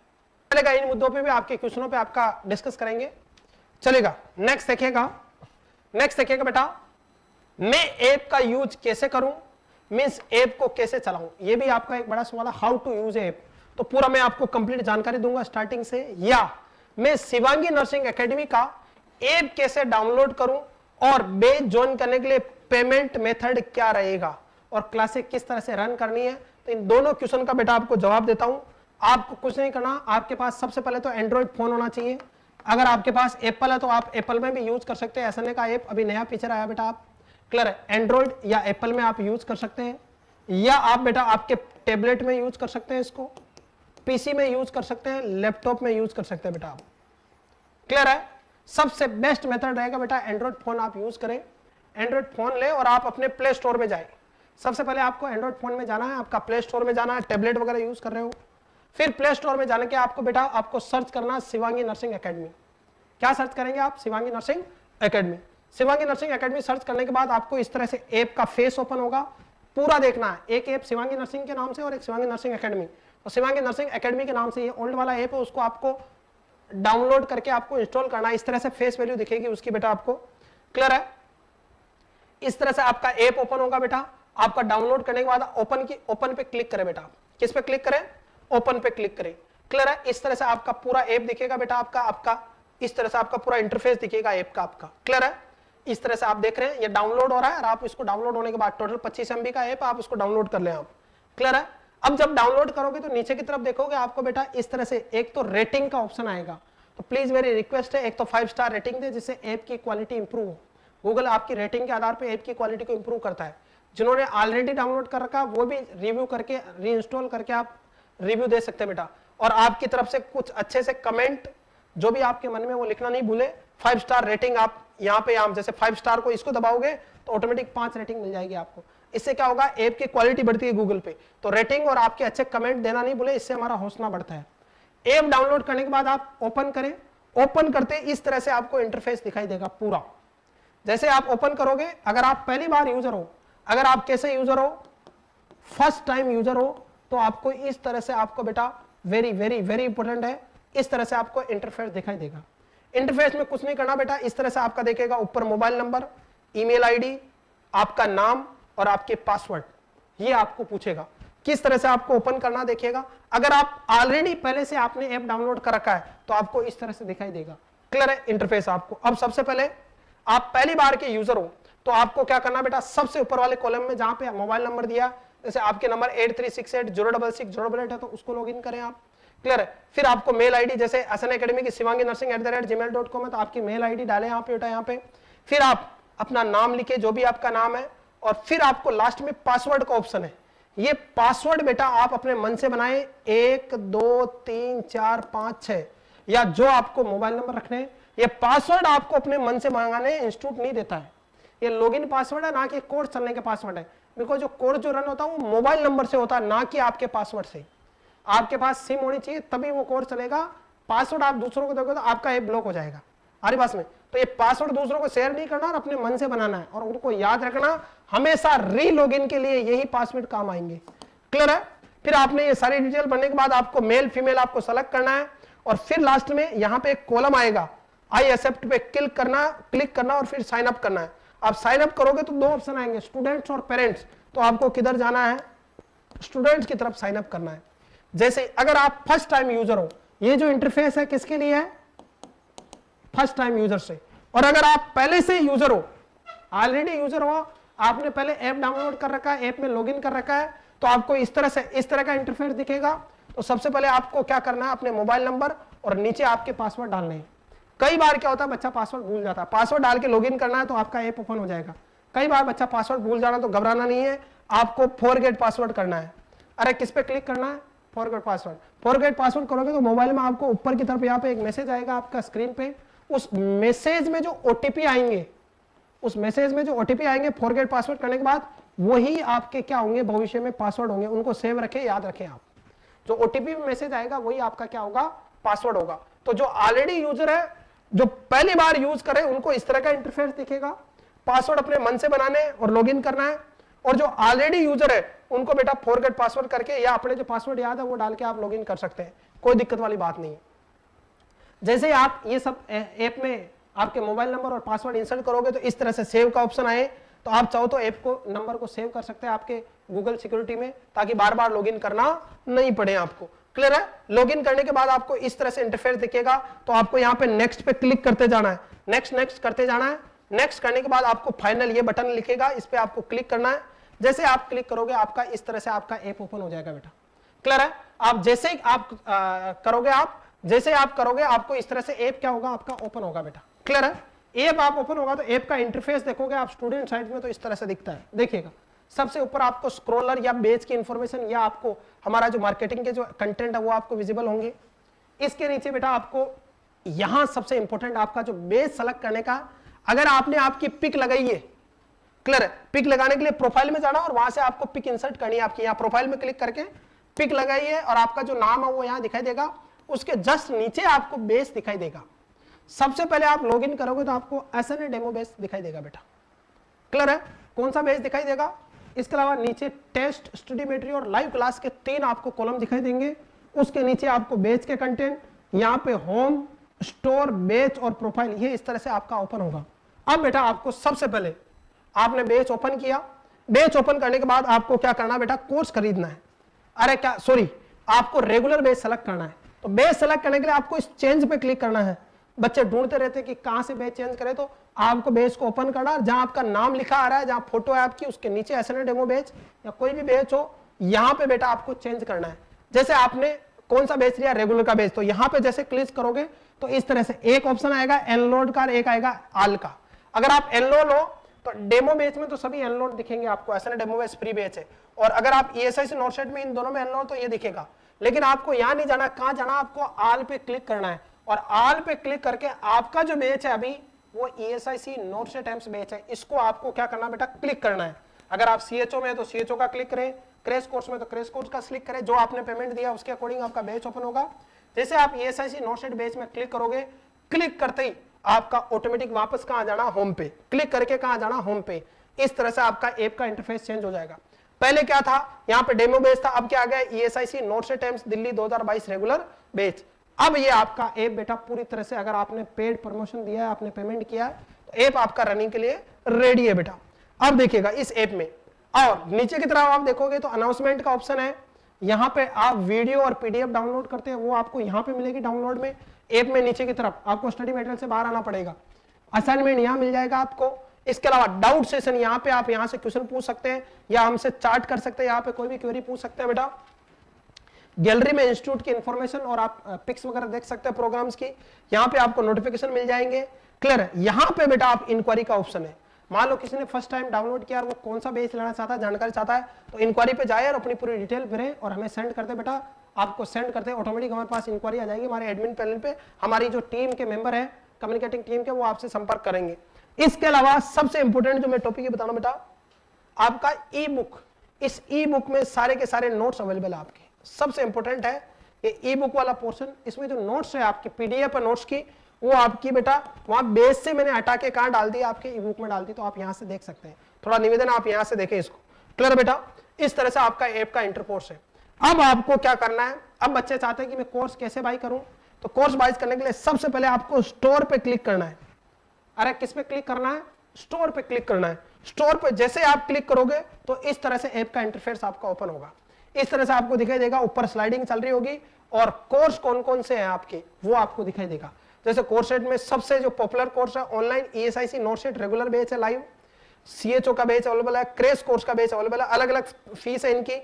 चलेगा, इन मुद्दों पे भी आपके क्वेश्चनों पे आपका डिस्कस करेंगे, चलेगा। नेक्स्ट देखिएगा बेटा, मैं ऐप का यूज कैसे करूं, मींस ऐप को कैसे चलाऊं, ये भी आपका एक बड़ा सवाल है। हाउ टू यूज ऐप, तो पूरा मैं आपको कंप्लीट जानकारी दूंगा स्टार्टिंग से। या मैं शिवांगी नर्सिंग एकेडमी का ऐप कैसे डाउनलोड करूं और बैच ज्वाइन करने के लिए पेमेंट मेथड क्या रहेगा और क्लासेस किस तरह से रन करनी है, तो इन दोनों क्वेश्चन का बेटा आपको जवाब देता हूं। आपको कुछ नहीं करना, आपके पास सबसे पहले तो एंड्रॉइड फोन होना चाहिए। अगर आपके पास एप्पल है तो आप एप्पल में भी यूज कर सकते हैं। एसएनए का ऐप अभी नया फीचर आया बेटा, आप क्लियर है, एंड्रॉइड या एप्पल में आप यूज कर सकते हैं, या आप बेटा आपके टैबलेट में यूज कर सकते हैं, इसको पीसी में यूज कर सकते हैं, लैपटॉप में यूज कर सकते हैं बेटा आप, क्लियर है। सबसे बेस्ट मेथड रहेगा बेटा एंड्रॉइड फोन आप यूज करें। एंड्रॉइड फोन ले और आप अपने प्ले स्टोर में जाए। सबसे पहले आपको एंड्रॉइड फोन में जाना है, आपका प्ले स्टोर में जाना है, टैबलेट वगैरह यूज कर रहे हो, फिर प्ले स्टोर में जाने के आपको बेटा आपको सर्च करना है शिवांगी नर्सिंग एकेडमी। क्या सर्च करेंगे आप? Shivangi nursing academy. Shivangi nursing academy search करने के बाद आपको इस तरह से ऐप का फेस ओपन होगा, पूरा देखना है। एक ऐप शिवांगी नर्सिंग के नाम से और एक शिवांगी नर्सिंग एकेडमी। तो शिवांगी नर्सिंग एकेडमी के नाम से ये ओल्ड वाला ऐप है, उसको आपको डाउनलोड करके आपको इंस्टॉल करना है। इस तरह से फेस वैल्यू दिखेगी उसकी बेटा आपको, क्लियर है। इस तरह से आपका ऐप ओपन होगा बेटा। आपका डाउनलोड करने के बाद ओपन पे क्लिक करें बेटा। किस पे क्लिक करें? ओपन पे क्लिक करें, क्लियर है। इस तरह से आपका पूरा ऐप दिखेगा बेटा, आपका इस तरह से आपका पूरा इंटरफेस दिखेगा ऐप का आपका, क्लियर है। इस तरह से आप देख रहे हैं ये डाउनलोड हो रहा है और आप इसको डाउनलोड होने के बाद टोटल 25 MB का ऐप, आप इसको डाउनलोड कर लें आप, क्लियर है। अब जब डाउनलोड करोगे तो नीचे की तरफ देखोगे आपको बेटा इस तरह से एक तो रेटिंग का ऑप्शन आएगा। तो प्लीज मेरी रिक्वेस्ट है, एक तो 5 स्टार रेटिंग दे जिससे ऐप की क्वालिटी इंप्रूव हो। गूगल आपकी रेटिंग के आधार पर ऐप की क्वालिटी को इंप्रूव करता है। जिन्होंने ऑलरेडी डाउनलोड कर रखा वो भी रिव्यू करके रीइंस्टॉल करके आप रिव्यू दे सकते हैं बेटा। और आपकी तरफ से कुछ अच्छे से कमेंट जो भी आपके मन में वो लिखना नहीं भूले। 5 स्टार रेटिंग आप यहाँ पे आप जैसे 5 स्टार को इसको दबाओगे तो ऑटोमेटिक 5 रेटिंग मिल जाएगी आपको। इससे क्या होगा, ऐप की क्वालिटी बढ़ती है गूगल पे। तो रेटिंग और आपके अच्छे कमेंट देना नहीं भूले, इससे हमारा हौसला बढ़ता है। ऐप डाउनलोड करने के बाद आप ओपन करें। ओपन करते इस तरह से आपको इंटरफेस दिखाई देगा पूरा। जैसे आप ओपन करोगे, अगर आप पहली बार यूजर हो, अगर आप कैसे यूजर हो, फर्स्ट टाइम यूजर हो, तो आपको इस तरह से आपको बेटा वेरी वेरी वेरी इंपॉर्टेंट है, इस तरह से आपको इंटरफेस दिखाई देगा। इंटरफेस में कुछ नहीं करना बेटा, इस तरह से आपका देखेगा ऊपर मोबाइल नंबर, ईमेल आईडी, आपका नाम और आपके पासवर्ड, ये आपको पूछेगा। किस तरह से आपको ओपन करना देखिएगा। अगर आप ऑलरेडी पहले से आपने ऐप डाउनलोड कर रखा है तो आपको इस तरह से दिखाई देगा। क्लियर है इंटरफेस आपको। अब सबसे पहले आप पहली बार के यूजर हो तो आपको क्या करना बेटा, सबसे ऊपर वाले कॉलम में जहां पे मोबाइल नंबर दिया, जैसे आपके नंबर 8368066088 है तो उसको लॉगिन करें आप। क्लियर है। फिर आपको मेल आईडी, जैसे एसएन एकेडमी की shivanginursing@gmail.com है तो आपकी मेल आईडी डालें यहाँ पे बेटा, यहाँ पे। फिर आप अपना नाम लिखे, जो भी आपका नाम है, और फिर आपको लास्ट में पासवर्ड का ऑप्शन है। ये पासवर्ड बेटा आप अपने मन से बनाए, 1 2 3 4 5 6 या जो आपको मोबाइल नंबर रखने हैं। ये पासवर्ड आपको अपने मन से मांगाने, इंस्टीट्यूट नहीं देता है। ये लॉगिन पासवर्ड है, ना कि कोर्स चलने के पासवर्ड है। बिकॉज जो कोर्स जो रन होता है वो मोबाइल नंबर से होता है, ना कि आपके पासवर्ड से। आपके पास सिम होनी चाहिए तभी वो कोर्स चलेगा। पासवर्ड आप दूसरों को दोगे तो आपका ऐप ब्लॉक हो जाएगा। हमारे पास में तो ये पासवर्ड दूसरों को शेयर नहीं करना और अपने मन से बनाना है, और उनको याद रखना हमेशा री लॉगिन के लिए यही पासवर्ड काम आएंगे। क्लियर है। फिर आपने ये सारी डिटेल भरने के बाद आपको मेल फीमेल आपको सेलेक्ट करना है, और फिर लास्ट में यहाँ पे एक कॉलम आएगा, आई एक्सेप्ट पे क्लिक करना और फिर साइन अप करना है। आप साइन अप करोगे तो 2 ऑप्शन आएंगे, स्टूडेंट्स और पेरेंट्स। तो आपको किधर जाना है, स्टूडेंट्स की तरफ साइन अप करना है। जैसे अगर आप फर्स्ट टाइम यूजर हो, ये जो इंटरफेस है किसके लिए है, फर्स्ट टाइम यूजर से। और अगर आप पहले से यूजर हो, ऑलरेडी यूजर हो, आपने पहले ऐप डाउनलोड कर रखा है, ऐप में लॉगिन कर रखा है, तो आपको इस तरह का इंटरफेस दिखेगा। तो सबसे पहले आपको क्या करना है, अपने मोबाइल नंबर और नीचे आपके पासवर्ड डालने हैं। कई बार क्या होता है, बच्चा पासवर्ड भूल जाता है, पासवर्ड डाल के लॉगिन करना है तो आपका ऐप ओपन हो जाएगा। कई बार बच्चा पासवर्ड भूल जाना, तो घबराना नहीं है, आपको फॉरगेट पासवर्ड करना है। अरे किस पे क्लिक करना है, फॉरगेट पासवर्ड। फॉरगेट पासवर्ड करोगे तो मोबाइल में आपको ऊपर की तरफ यहाँ पे एक मैसेज आएगा आपका स्क्रीन पे। उस मैसेज में जो ओटीपी आएंगे, फॉरगेट पासवर्ड करने के बाद वही आपके क्या होंगे, भविष्य में पासवर्ड होंगे। उनको सेव रखें, याद रखें आप। जो ओटीपी मैसेज आएगा वही आपका क्या होगा, पासवर्ड होगा। तो जो ऑलरेडी यूजर है, जो पहली बार यूज करे, उनको इस तरह का इंटरफेस दिखेगा। पासवर्ड अपने मन से बनाने और लॉगिन करना है। और जो ऑलरेडी यूजर है उनको बेटा फॉरगेट पासवर्ड करके या अपने जो पासवर्ड याद है वो डाल के आप लॉगिन कर सकते हैं, कोई दिक्कत वाली बात नहीं है। जैसे आप ये सब ऐप में आपके मोबाइल नंबर और पासवर्ड इंसर्ट करोगे तो इस तरह से सेव का ऑप्शन आए, तो आप चाहो तो ऐप को नंबर को सेव कर सकते हैं आपके गूगल सिक्योरिटी में, ताकि बार बार लॉगिन करना नहीं पड़े आपको। क्लियर है। लॉगिन करने के बाद आपको इस तरह से इंटरफेस दिखेगा। तो आपको यहाँ पे नेक्स्ट पे क्लिक करते जाना है, नेक्स्ट करते जाना है। नेक्स्ट करने के बाद आपको फाइनल ये बटन लिखेगा, इस पे आपको क्लिक करना है। जैसे आप क्लिक करोगे आपका इस तरह से आपका ऐप ओपन हो जाएगा बेटा। क्लियर है। आप जैसे ही आप करोगे आपको इस तरह से ऐप क्या होगा, आपका ओपन होगा बेटा। क्लियर है। ऐप आप ओपन होगा तो ऐप का इंटरफेस देखोगे आप स्टूडेंट साइड में, तो इस तरह से दिखता है। देखिएगा सबसे ऊपर आपको स्क्रॉलर या बेच की इंफॉर्मेशन या आपको हमारा जो मार्केटिंग के जो कंटेंट है वो आपको विजिबल होंगे। इसके नीचे बेटा आपको यहां सबसे इंपॉर्टेंट आपका जो बेच सेलेक्ट करने का, अगर आपने आपकी पिक लगाई है, क्लियर है, पिक लगाने के लिए प्रोफाइल में जाना और वहां से आपको पिक इंसर्ट करनी है। आपकी यहाँ प्रोफाइल में क्लिक करके पिक लगाई है और आपका जो नाम है वो यहाँ दिखाई देगा, उसके जस्ट नीचे आपको बेस दिखाई देगा। सबसे पहले आप लॉगिन करोगे तो आपको एसएनए डेमो बेस दिखाई देगा बेटा। क्लियर है। कौन सा बेस दिखाई देगा, इसके अलावा नीचे टेस्ट, स्टडी मटेरियल और लाइव क्लास के 3 आपको कॉलम दिखाई देंगे। उसके नीचे आपको बेच के कंटेंट, यहाँ पे होम, स्टोर, बेच और प्रोफाइल, ये इस तरह से आपका ओपन होगा। अब बेटा आपको सबसे पहले आपने बेच ओपन किया। बेच ओपन करने के बाद आपको क्या करना है बेटा, कोर्स खरीदना है। आपको रेगुलर बेच सेलेक्ट करना है। तो बेच सेलेक्ट करने के लिए आपको इस चेंज पे क्लिक करना है। बच्चे ढूंढते रहते हैं कि कहां से बेच चेंज करें, तो आपको बेच को ओपन करना है। जहां आपका नाम लिखा आ रहा है, जहां फोटो है आपकी, उसके नीचे एसएनए डेमो बेच या कोई भी बेच हो, यहां पे बेटा आपको चेंज करना है। जैसे आपने कौन सा बेच लिया, रेगुलर का बेच, तो यहां पे जैसे क्लिक करोगे तो इस तरह से एक ऑप्शन आएगा एनरोल्ड का, एक आएगा आल का। अगर आप एनरोल हो तो डेमो बैच में तो सभी एनरोल दिखेंगे आपको, ऐसा नहीं डेमो बैच फ्री बैच है। और अगर आप ESI से नोटसेट में इन दोनों में एनरोल तो ये दिखेगा, लेकिन आपको यहाँ नहीं जाना, कहाँ जाना, आपको आल पे क्लिक करना है और आल पे क्लिक करके आपका जो बैच है अभी वो ESIC नोटसेट एम्स बैच है, इसको आपको क्या करना बेटा, क्लिक करना है। अगर आप CHO में है तो CHO का क्लिक करें, क्रैश कोर्स में तो क्रैश कोर्स का क्लिक करें, जो आपने पेमेंट दिया उसके अकॉर्डिंग आपका बैच ओपन होगा। जैसे आप ESIC नोटसेट बैच में क्लिक करोगे, क्लिक करते ही आपका ऑटोमेटिक वापस कहां जाना, होम पे, क्लिक करके कहां जाना, होम पे। इस तरह से आपका ऐप का इंटरफेस चेंज हो जाएगा। पहले क्या था, यहाँ पे डेमो बैच था, अब क्या आ गया, ESIC NORCET AIIMS Delhi 2022 regular batch. अब ये आपका ऐप बेटा पूरी तरह से, अगर आपने पेड प्रमोशन दिया है, आपने पेमेंट किया है, तो ऐप आपका रनिंग के लिए रेडी है बेटा। अब देखिएगा इस ऐप में, और नीचे की तरफ आप देखोगे तो अनाउंसमेंट का ऑप्शन है, यहाँ पे आप वीडियो और PDF डाउनलोड करते हैं वो आपको यहाँ पे मिलेगी डाउनलोड में। ऐप में नीचे की तरफ आपको स्टडी मटेरियल से बाहर आना पड़ेगा, असाइनमेंट यहाँ मिल जाएगा आपको। इसके अलावा डाउट सेशन यहाँ पे, आप यहाँ से क्वेश्चन पूछ सकते हैं या हमसे चार्ट कर सकते हैं, यहाँ पे कोई भी क्वेरी पूछ सकते हैं बेटा। गैलरी में इंस्टीट्यूट की इंफॉर्मेशन और आप पिक्स वगैरह देख सकते हैं प्रोग्राम्स की, यहाँ पे आपको नोटिफिकेशन मिल जाएंगे। क्लियर है, यहाँ पे बेटा आप इंक्वायरी का ऑप्शन है, मान लो किसी ने फर्स्ट टाइम डाउनलोड किया और वो कौन सा बैच लेना चाहता है, जानकारी चाहता है, तो इंक्वायरी पे जाए और अपनी पूरी डिटेल भरे और हमें सेंड कर दे बेटा। आपको सेंड करते ऑटोमेटिक हमारे पास इंक्वायरी आ जाएगी, हमारे एडमिन पैनल पे हमारी जो टीम के मेंबर है, कम्युनिकेटिंग टीम के, वो आपसे संपर्क करेंगे। इसके अलावा सबसे इंपॉर्टेंट जो मैं टॉपिक ये बताना बेटा, आपका ई बुक, इस ई बुक में सारे के सारे नोट्स अवेलेबल है आपके। सबसे इंपॉर्टेंट है ये ई बुक वाला पोर्शन, इसमें जो नोट्स है आपकी PDF है नोट्स की, वो आपकी बेटा वहां बेस से मैंने हटा के कहां डाल दी, आपके ई बुक में डाल दी, तो आप यहां से देख सकते हैं। थोड़ा निवेदन आप यहां से देखें इसको। क्लियर बेटा, इस तरह से आपका ऐप का इंटरफेस है। अब आपको क्या करना है, अब बच्चे चाहते हैं कि मैं कोर्स कैसे बाय करूं, तो कोर्स बाय करने के लिए सबसे पहले आपको स्टोर पे क्लिक करना है। अरे किस पे क्लिक करना है, स्टोर पे क्लिक करना है। स्टोर पे जैसे आप क्लिक करोगे तो इस तरह से ऐप का इंटरफेस आपका ओपन होगा। इस तरह से आपको दिखाई देगा, ऊपर स्लाइडिंग चल रही होगी और कोर्स कौन कौन से हैं आपके वो आपको दिखाई देगा। जैसे कोर्सेट में सबसे जो पॉपुलर कोर्स है ऑनलाइन ESIC नोटसेट रेगुलर बैच है लाइव, CHO का बैच अवेलेबल है, क्रैश कोर्स का बैच अवेलेबल है, अलग अलग फीस है इनकी।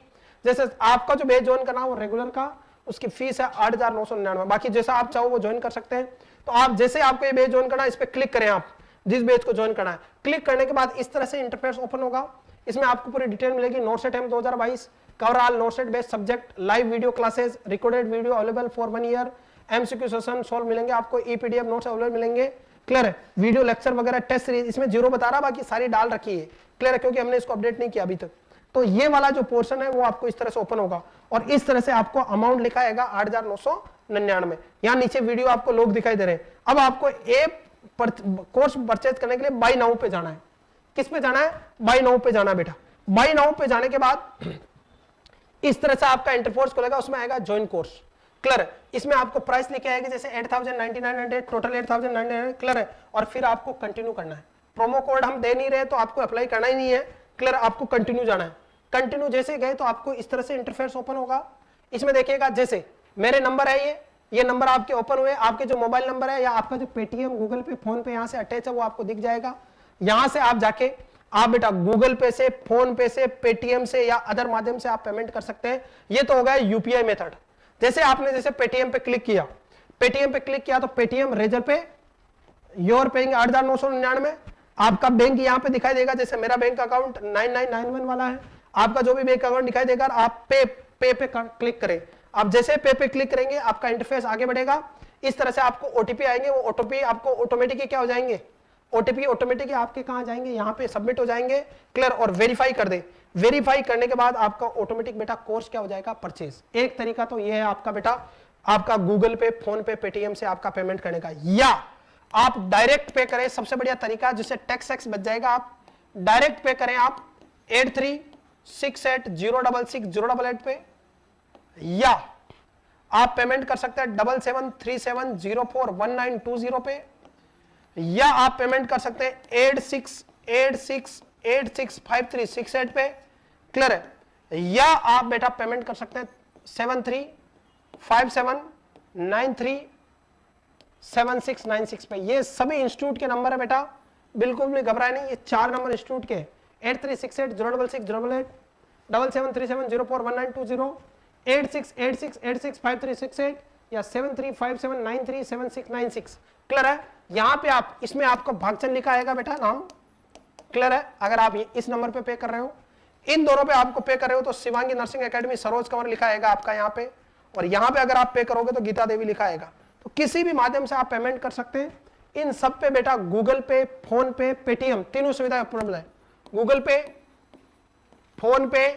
जैसे आपका जो बैच ज्वाइन करना है वो रेगुलर का, उसकी फीस है 8,999। बाकी जैसा आप चाहो वो ज्वाइन कर सकते हैं। तो आप जैसे आपको ये बैच ज्वाइन करना है, इस पर क्लिक करें, आप जिस बैच को ज्वाइन करना है, क्लिक करने के बाद इस तरह से इंटरफेस ओपन होगा। इसमें आपको पूरी डिटेल मिलेगी, NORCET M 2022 cover all NORCET based subject, live video classes, recorded video available for 1 year, MCQ session solve मिलेंगे आपको, PDF नोट्स अवेलेबल मिलेंगे। क्लियर है, वीडियो लेक्चर वगैरह टेस्ट सीरीज, इसमें 0 बता रहा, बाकी सारी डाल रखी है। क्लियर है, क्योंकि हमने इसको अपडेट नहीं किया अभी तक। तो ये वाला जो पोर्शन है वो आपको इस तरह से ओपन होगा और इस तरह से आपको अमाउंट लिखा आएगा 8,999। यहाँ नीचे वीडियो आपको लोग दिखाई दे रहे हैं। अब आपको ऐप कोर्स परचेज करने के लिए बाय नाउ पे जाना है। किस पे जाना है, बाय नाउ पे जाना है बेटा। बाय नाउ पे जाने के बाद इस तरह से आपका इंटरफेस खुलेगा, उसमें आएगा ज्वाइन कोर्स। क्लियर है, इसमें आपको प्राइस लिखे आएगी जैसे 8,9900, टोटल 8,999। क्लियर है, और फिर आपको कंटिन्यू करना है। प्रोमो कोड हम दे नहीं रहे तो आपको अप्लाई करना ही नहीं है। क्लियर, आपको कंटिन्यू जाना है। कंटिन्यू जैसे गए तो आपको इस तरह से इंटरफेस ओपन होगा। इसमें देखिएगा जैसे मेरे नंबर है, ये नंबर आपके ओपन हुए, आपके जो मोबाइल नंबर है या आपका जो पेटीएम, गूगल पे, फोन पे यहाँ से अटैच है वो आपको दिख जाएगा। यहाँ से आप जाके आप बेटा गूगल पे से, फोन पे से, पेटीएम से या अदर माध्यम से आप पेमेंट कर सकते हैं। ये तो हो गया यूपीआई मेथड। जैसे आपने जैसे पेटीएम पे क्लिक किया, तो पेटीएम रेजर पे योर पेइंग 8,999। आपका बैंक यहाँ पे दिखाई देगा, जैसे मेरा बैंक अकाउंट 9991 वाला है, आपका जो भी बैंक अकाउंट दिखाई देगा, आप पे क्लिक करें। आप जैसे पे क्लिक करेंगे आपका इंटरफेस आगे बढ़ेगा। इस तरह से आपको ओटीपी आएंगे, वो ओटीपी आपको ऑटोमेटिक क्या हो जाएंगे, ओटीपी ऑटोमेटिक आपके कहां जाएंगे, यहाँ पे सबमिट हो जाएंगे। क्लियर, और वेरीफाई कर दे। वेरीफाई करने के बाद आपका ऑटोमेटिक बेटा कोर्स क्या हो जाएगा, परचेज। एक तरीका तो ये है आपका बेटा, आपका गूगल पे, फोन पे, पेटीएम से आपका पेमेंट करने का, या आप डायरेक्ट पे करें, सबसे बढ़िया तरीका, जिससे टैक्स एक्स बच जाएगा। आप डायरेक्ट पे करें, आप 8368066088 पे, या आप पेमेंट कर सकते हैं 7737041920 पे, या आप पेमेंट कर सकते हैं 8686865368 पे। क्लियर है, या आप बेटा पेमेंट कर सकते हैं 7357937696 पे। ये सभी इंस्टीट्यूट के नंबर है बेटा, बिल्कुल भी घबराए नहीं, ये 4 नंबर इंस्टीट्यूट के 8368066088, 7737041920, 8686865368 या 7357937696। क्लियर है, यहां पे आप, इसमें आपको भागचंद लिखा आएगा बेटा नाम, क्लियर है? अगर आप इस नंबर पे पे कर रहे हो, इन दोनों पे आपको पे कर रहे हो तो शिवांगी नर्सिंग एकेडमी सरोज कंवर लिखा आएगा आपका यहाँ पे, और यहाँ पे अगर आप पे करोगे तो गीता देवी लिखा आएगा। तो किसी भी माध्यम से आप पेमेंट कर सकते हैं। इन सब पे बेटा गूगल पे, फोन पे, पेटीएम तीनों सुविधाएं उपलब्ध है। गूगल पे, फोन पे,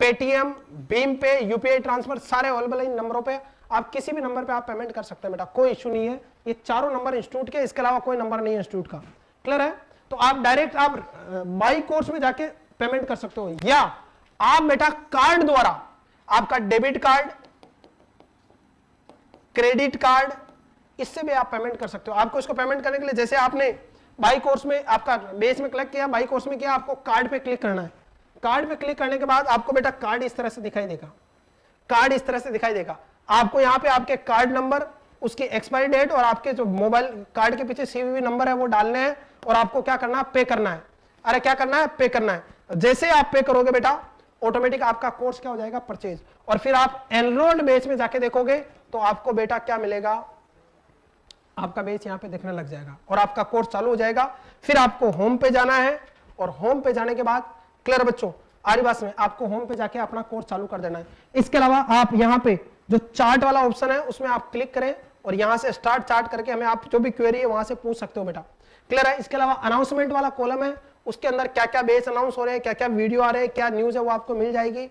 पेटीएम, भीम पे, यूपीआई ट्रांसफर सारे अवेलेबल है इन नंबरों पे। आप किसी भी नंबर पे आप पेमेंट कर सकते हैं बेटा, कोई इशू नहीं है। ये चारों नंबर इंस्टीट्यूट के, इसके अलावा कोई नंबर नहीं है इंस्टीट्यूट का। क्लियर है? तो आप डायरेक्ट आप बाई कोर्स में जाके पेमेंट कर सकते हो, या आप बेटा कार्ड द्वारा, आपका डेबिट कार्ड, क्रेडिट कार्ड, इससे भी आप पेमेंट कर सकते हो। आपको इसको पेमेंट करने के लिए जैसे आपने बाई कोर्स में आपका बेस में क्लिक किया, बाई कोर्स में किया, आपको कार्ड पे क्लिक करना है। कार्ड पे क्लिक करने के बाद आपको बेटा कार्ड इस तरह से दिखाई देगा, कार्ड इस तरह से दिखाई देगा। आपको यहाँ पे आपके कार्ड नंबर, उसकी एक्सपायरी डेट और आपके जो मोबाइल कार्ड के पीछे सीवीवी नंबर है वो डालने हैं, और आपको क्या करना है, पे करना है। अरे क्या करना है, पे करना है। जैसे आप पे करोगे बेटा ऑटोमेटिक आपका कोर्स क्या हो जाएगा, परचेज। और फिर आप एनरोल्ड बेच में जाके देखोगे तो आपको बेटा क्या मिलेगा, आपका बेच यहाँ पे देखने लग जाएगा और आपका कोर्स चालू हो जाएगा। फिर आपको होम पे जाना है, और होम पे जाने के बाद, क्लियर बच्चों, आरिबास में आपको होम पे जाके अपना कोर्स चालू कर देना है। इसके अलावा आप यहाँ पे जो चार्ट वाला ऑप्शन है उसमें आप क्लिक करें, और यहाँ से स्टार्ट चार्ट करके हमें आप जो भी क्वेरी है वहां से पूछ सकते हो बेटा। क्लियर है? इसके अलावा अनाउंसमेंट वाला कॉलम है, उसके अंदर क्या क्या बेस अनाउंस हो रहे हैं, क्या क्या वीडियो आ रहे हैं, क्या न्यूज है वो आपको मिल जाएगी।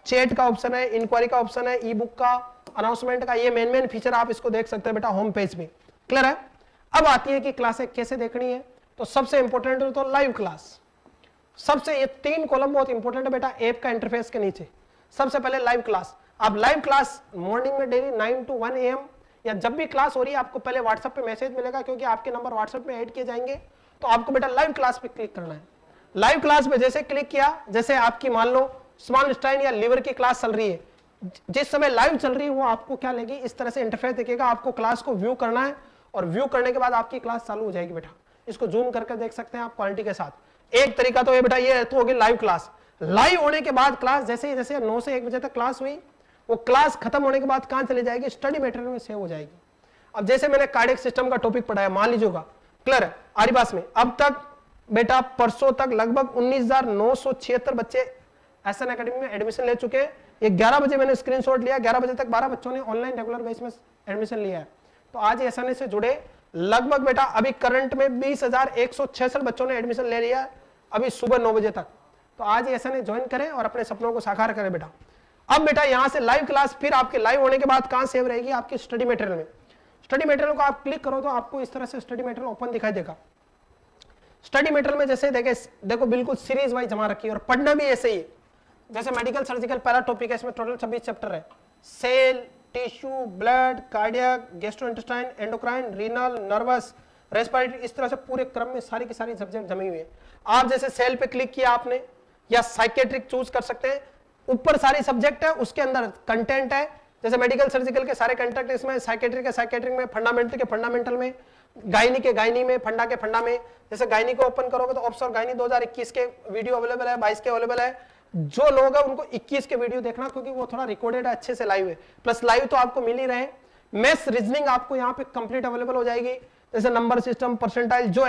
चैट का ऑप्शन है, इंक्वायरी का ऑप्शन है, ई बुक का, अनाउंसमेंट का, ये मेन फीचर आप इसको देख सकते हैं बेटा होम पेज में। क्लियर है? अब आती है कि क्लासें कैसे देखनी है। तो सबसे इंपॉर्टेंट है तो लाइव क्लास, सबसे ये 3 कॉलम बहुत इंपॉर्टेंट है बेटा ऐप का इंटरफेस के नीचे। सबसे पहले लाइव क्लास। आप लाइव क्लास मॉर्निंग में डेली 9 to 1 AM, या जब भी क्लास हो रही है आपको पहले व्हाट्सएप पे मैसेज मिलेगा, क्योंकि आपके नंबर व्हाट्सएप में ऐड किए जाएंगे। तो आपको बेटा लाइव क्लास पे क्लिक करना है। लाइव क्लास पे जैसे क्लिक किया, जैसे आपकी मान लो स्मॉल स्टाइन या लिवर की क्लास चल रही है, जिस समय लाइव चल रही है वो आपको क्या लेगी, इस तरह से इंटरफेस दिखेगा। आपको क्लास को व्यू करना है, और व्यू करने के बाद आपकी क्लास चालू हो जाएगी बेटा। इसको जूम करके देख सकते हैं आप क्वालिटी के साथ। एक तरीका तो ये बेटा ये तो होगी लाइव क्लास। लाइव होने के बाद क्लास जैसे 9 से 1 बजे तक क्लास हुई, वो क्लास खत्म होने के बाद कहां चली जाएगी, स्टडी मटेरियल में सेव हो जाएगी। अब जैसे मैंने कार्डियक सिस्टम का टॉपिक पढ़ाया, मान लीजिएगा, क्लियर है, आरिबास में अब तक बेटा परसों तक लगभग 19,976 बच्चे एसएन एकेडमी में एडमिशन ले चुके हैं। ये 11 बजे मैंने स्क्रीनशॉट लिया, 11 बजे तक 12 बच्चों ने ऑनलाइन रेगुलर बेस में एडमिशन लिया है। तो आज एसएन से जुड़े लगभग बेटा अभी करंट में 20,166 बच्चों ने एडमिशन ले लिया अभी सुबह 9 बजे तक। तो आज एसएन ज्वाइन करें और अपने सपनों को साकार करें बेटा। अब बेटा यहां से लाइव क्लास फिर आपके लाइव होने के बाद कहां सेव रहेगी, आपकी स्टडी मटेरियल में। स्टडी मटेरियल को आप क्लिक करो तो आपको इस तरह से स्टडी मटेरियल ओपन दिखाई देगा। स्टडी मटेरियल में जैसे देखो बिल्कुल सीरीज वाइज जमा रखी है, और पढ़ना भी ऐसे ही। जैसे मेडिकल सर्जिकल पहला टॉपिक है, इसमें टोटल 26 चैप्टर है। Cell, tissue, blood, cardiac, gastrointestinal, endocrine, renal, nervous, respiratory, इस तरह से पूरे क्रम में सारी की सारी सब्जेक्ट जमी हुई है। आप जैसे सेल पे क्लिक किया आपने, या साइकेट्रिक चूज कर सकते हैं। ऊपर सारी सब्जेक्ट है, उसके अंदर कंटेंट है। जैसे मेडिकल सर्जिकल के सारे कंटेंट इसमें, साइकेट्रिक के साइकेट्रिक में, फंडामेंटल के फंडामेंटल में, गायनी के गायनी में, फंडा के फंडा में। जैसे गायनी को ओपन करोगे तो ऑप्स और गायनी 2021 के वीडियो अवेलेबल है, 22 के अवेलेबल है। जो लोग हैं उनको 21 के वीडियो देखना, क्योंकि वो थोड़ा रिकॉर्डेड है, अच्छे से लाइव है। प्लस लाइव तो आपको मिल ही रहे। मैथ्स रीजनिंग आपको यहाँ पे कंप्लीट अवेलेबल हो जाएगी। जैसे नंबर सिस्टम, परसेंटाइल, जो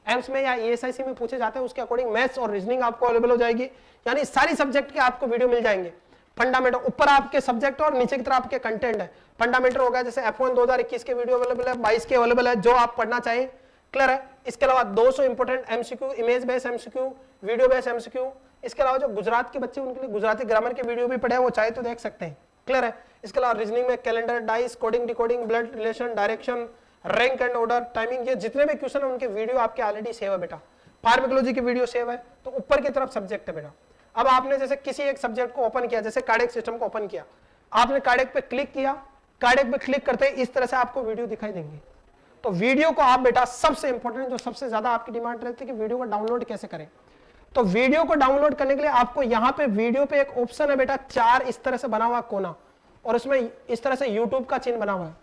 एम्स में या ESIC में पूछे जाते हैं उसके अकॉर्डिंग मैथ्स और रीजनिंग आपको अवेलेबल हो जाएगी। यानी सारी सब्जेक्ट के आपको वीडियो मिल जाएंगे। फंडामेंटल ऊपर आपके सब्जेक्ट और नीचे की तरफ आपके कंटेंट है। फंडामेंटल हो गया, जैसे F1 2021 के वीडियो अवेलेबल है, 22 के अवेलेबल है, जो आप पढ़ना चाहें। क्लियर है? इसके अलावा 200 important MCQ, image based MCQ, video based MCQ। इसके अलावा जो गुजरात के बच्चे उनके लिए गुजराती ग्रामर के वीडियो भी पढ़े हैं, वो चाहे तो देख सकते हैं। क्लियर है? इसके अलावा रीजनिंग में calendar, dice, coding, decoding, blood relation, direction, rank and order, timing, ये जितने भी क्वेश्चन है उनके वीडियो आपके ऑलरेडी सेव है बेटा। फार्माकोलॉजी की वीडियो सेव है। तो ऊपर की तरफ सब्जेक्ट है बेटा। अब आपने जैसे किसी एक सब्जेक्ट को ओपन किया, जैसे कार्डियक सिस्टम को ओपन किया, आपने कार्डियक पे क्लिक किया, कार्डियक पे क्लिक करते ही इस तरह से आपको वीडियो दिखाई देंगे। तो वीडियो को आप बेटा, सबसे इंपॉर्टेंट जो सबसे ज्यादा आपकी डिमांड रहती है कि वीडियो को डाउनलोड कैसे करें। तो वीडियो को डाउनलोड करने के लिए आपको यहाँ पे वीडियो पे एक ऑप्शन है बेटा, 4 इस तरह से बना हुआ कोना, और उसमें इस तरह से यूट्यूब का चिन्ह बना हुआ है।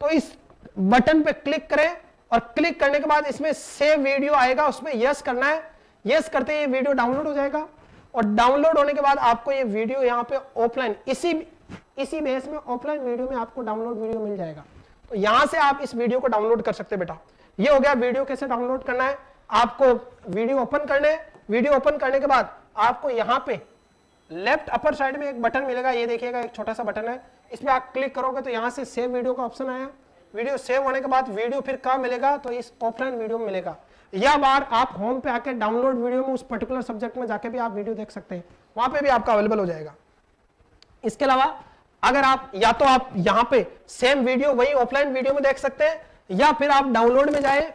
तो इस बटन पे क्लिक करें, और क्लिक करने के बाद इसमें सेव वीडियो आएगा, उसमें यस करना है। यस करते ही वीडियो डाउनलोड हो जाएगा, और डाउनलोड होने के बाद आपको ये वीडियो यहाँ पे ऑफलाइन इसी बेस में ऑफलाइन वीडियो में आपको डाउनलोड वीडियो मिल जाएगा। तो यहां से आप इस वीडियो को डाउनलोड कर सकते हैं बेटा। ये हो गया वीडियो कैसे डाउनलोड करना है। आपको वीडियो ओपन करने, वीडियो ओपन करने के बाद आपको यहाँ पे लेफ्ट अपर साइड में एक बटन मिलेगा, ये देखिएगा एक छोटा सा बटन है, इसमें आप क्लिक करोगे तो यहाँ से सेव वीडियो का ऑप्शन आया। वीडियो सेव होने के बाद वीडियो फिर कहाँ मिलेगा, तो इस ऑफलाइन वीडियो में मिलेगा, या बार आप होम पे आके डाउनलोड वीडियो में उस पर्टिकुलर सब्जेक्ट में जाके भी आप वीडियो देख सकते हैं, वहां पे भी आपका अवेलेबल हो जाएगा। इसके अलावा अगर आप या तो आप यहाँ पे सेम वीडियो वही ऑफलाइन वीडियो में देख सकते हैं, या फिर आप डाउनलोड में जाए,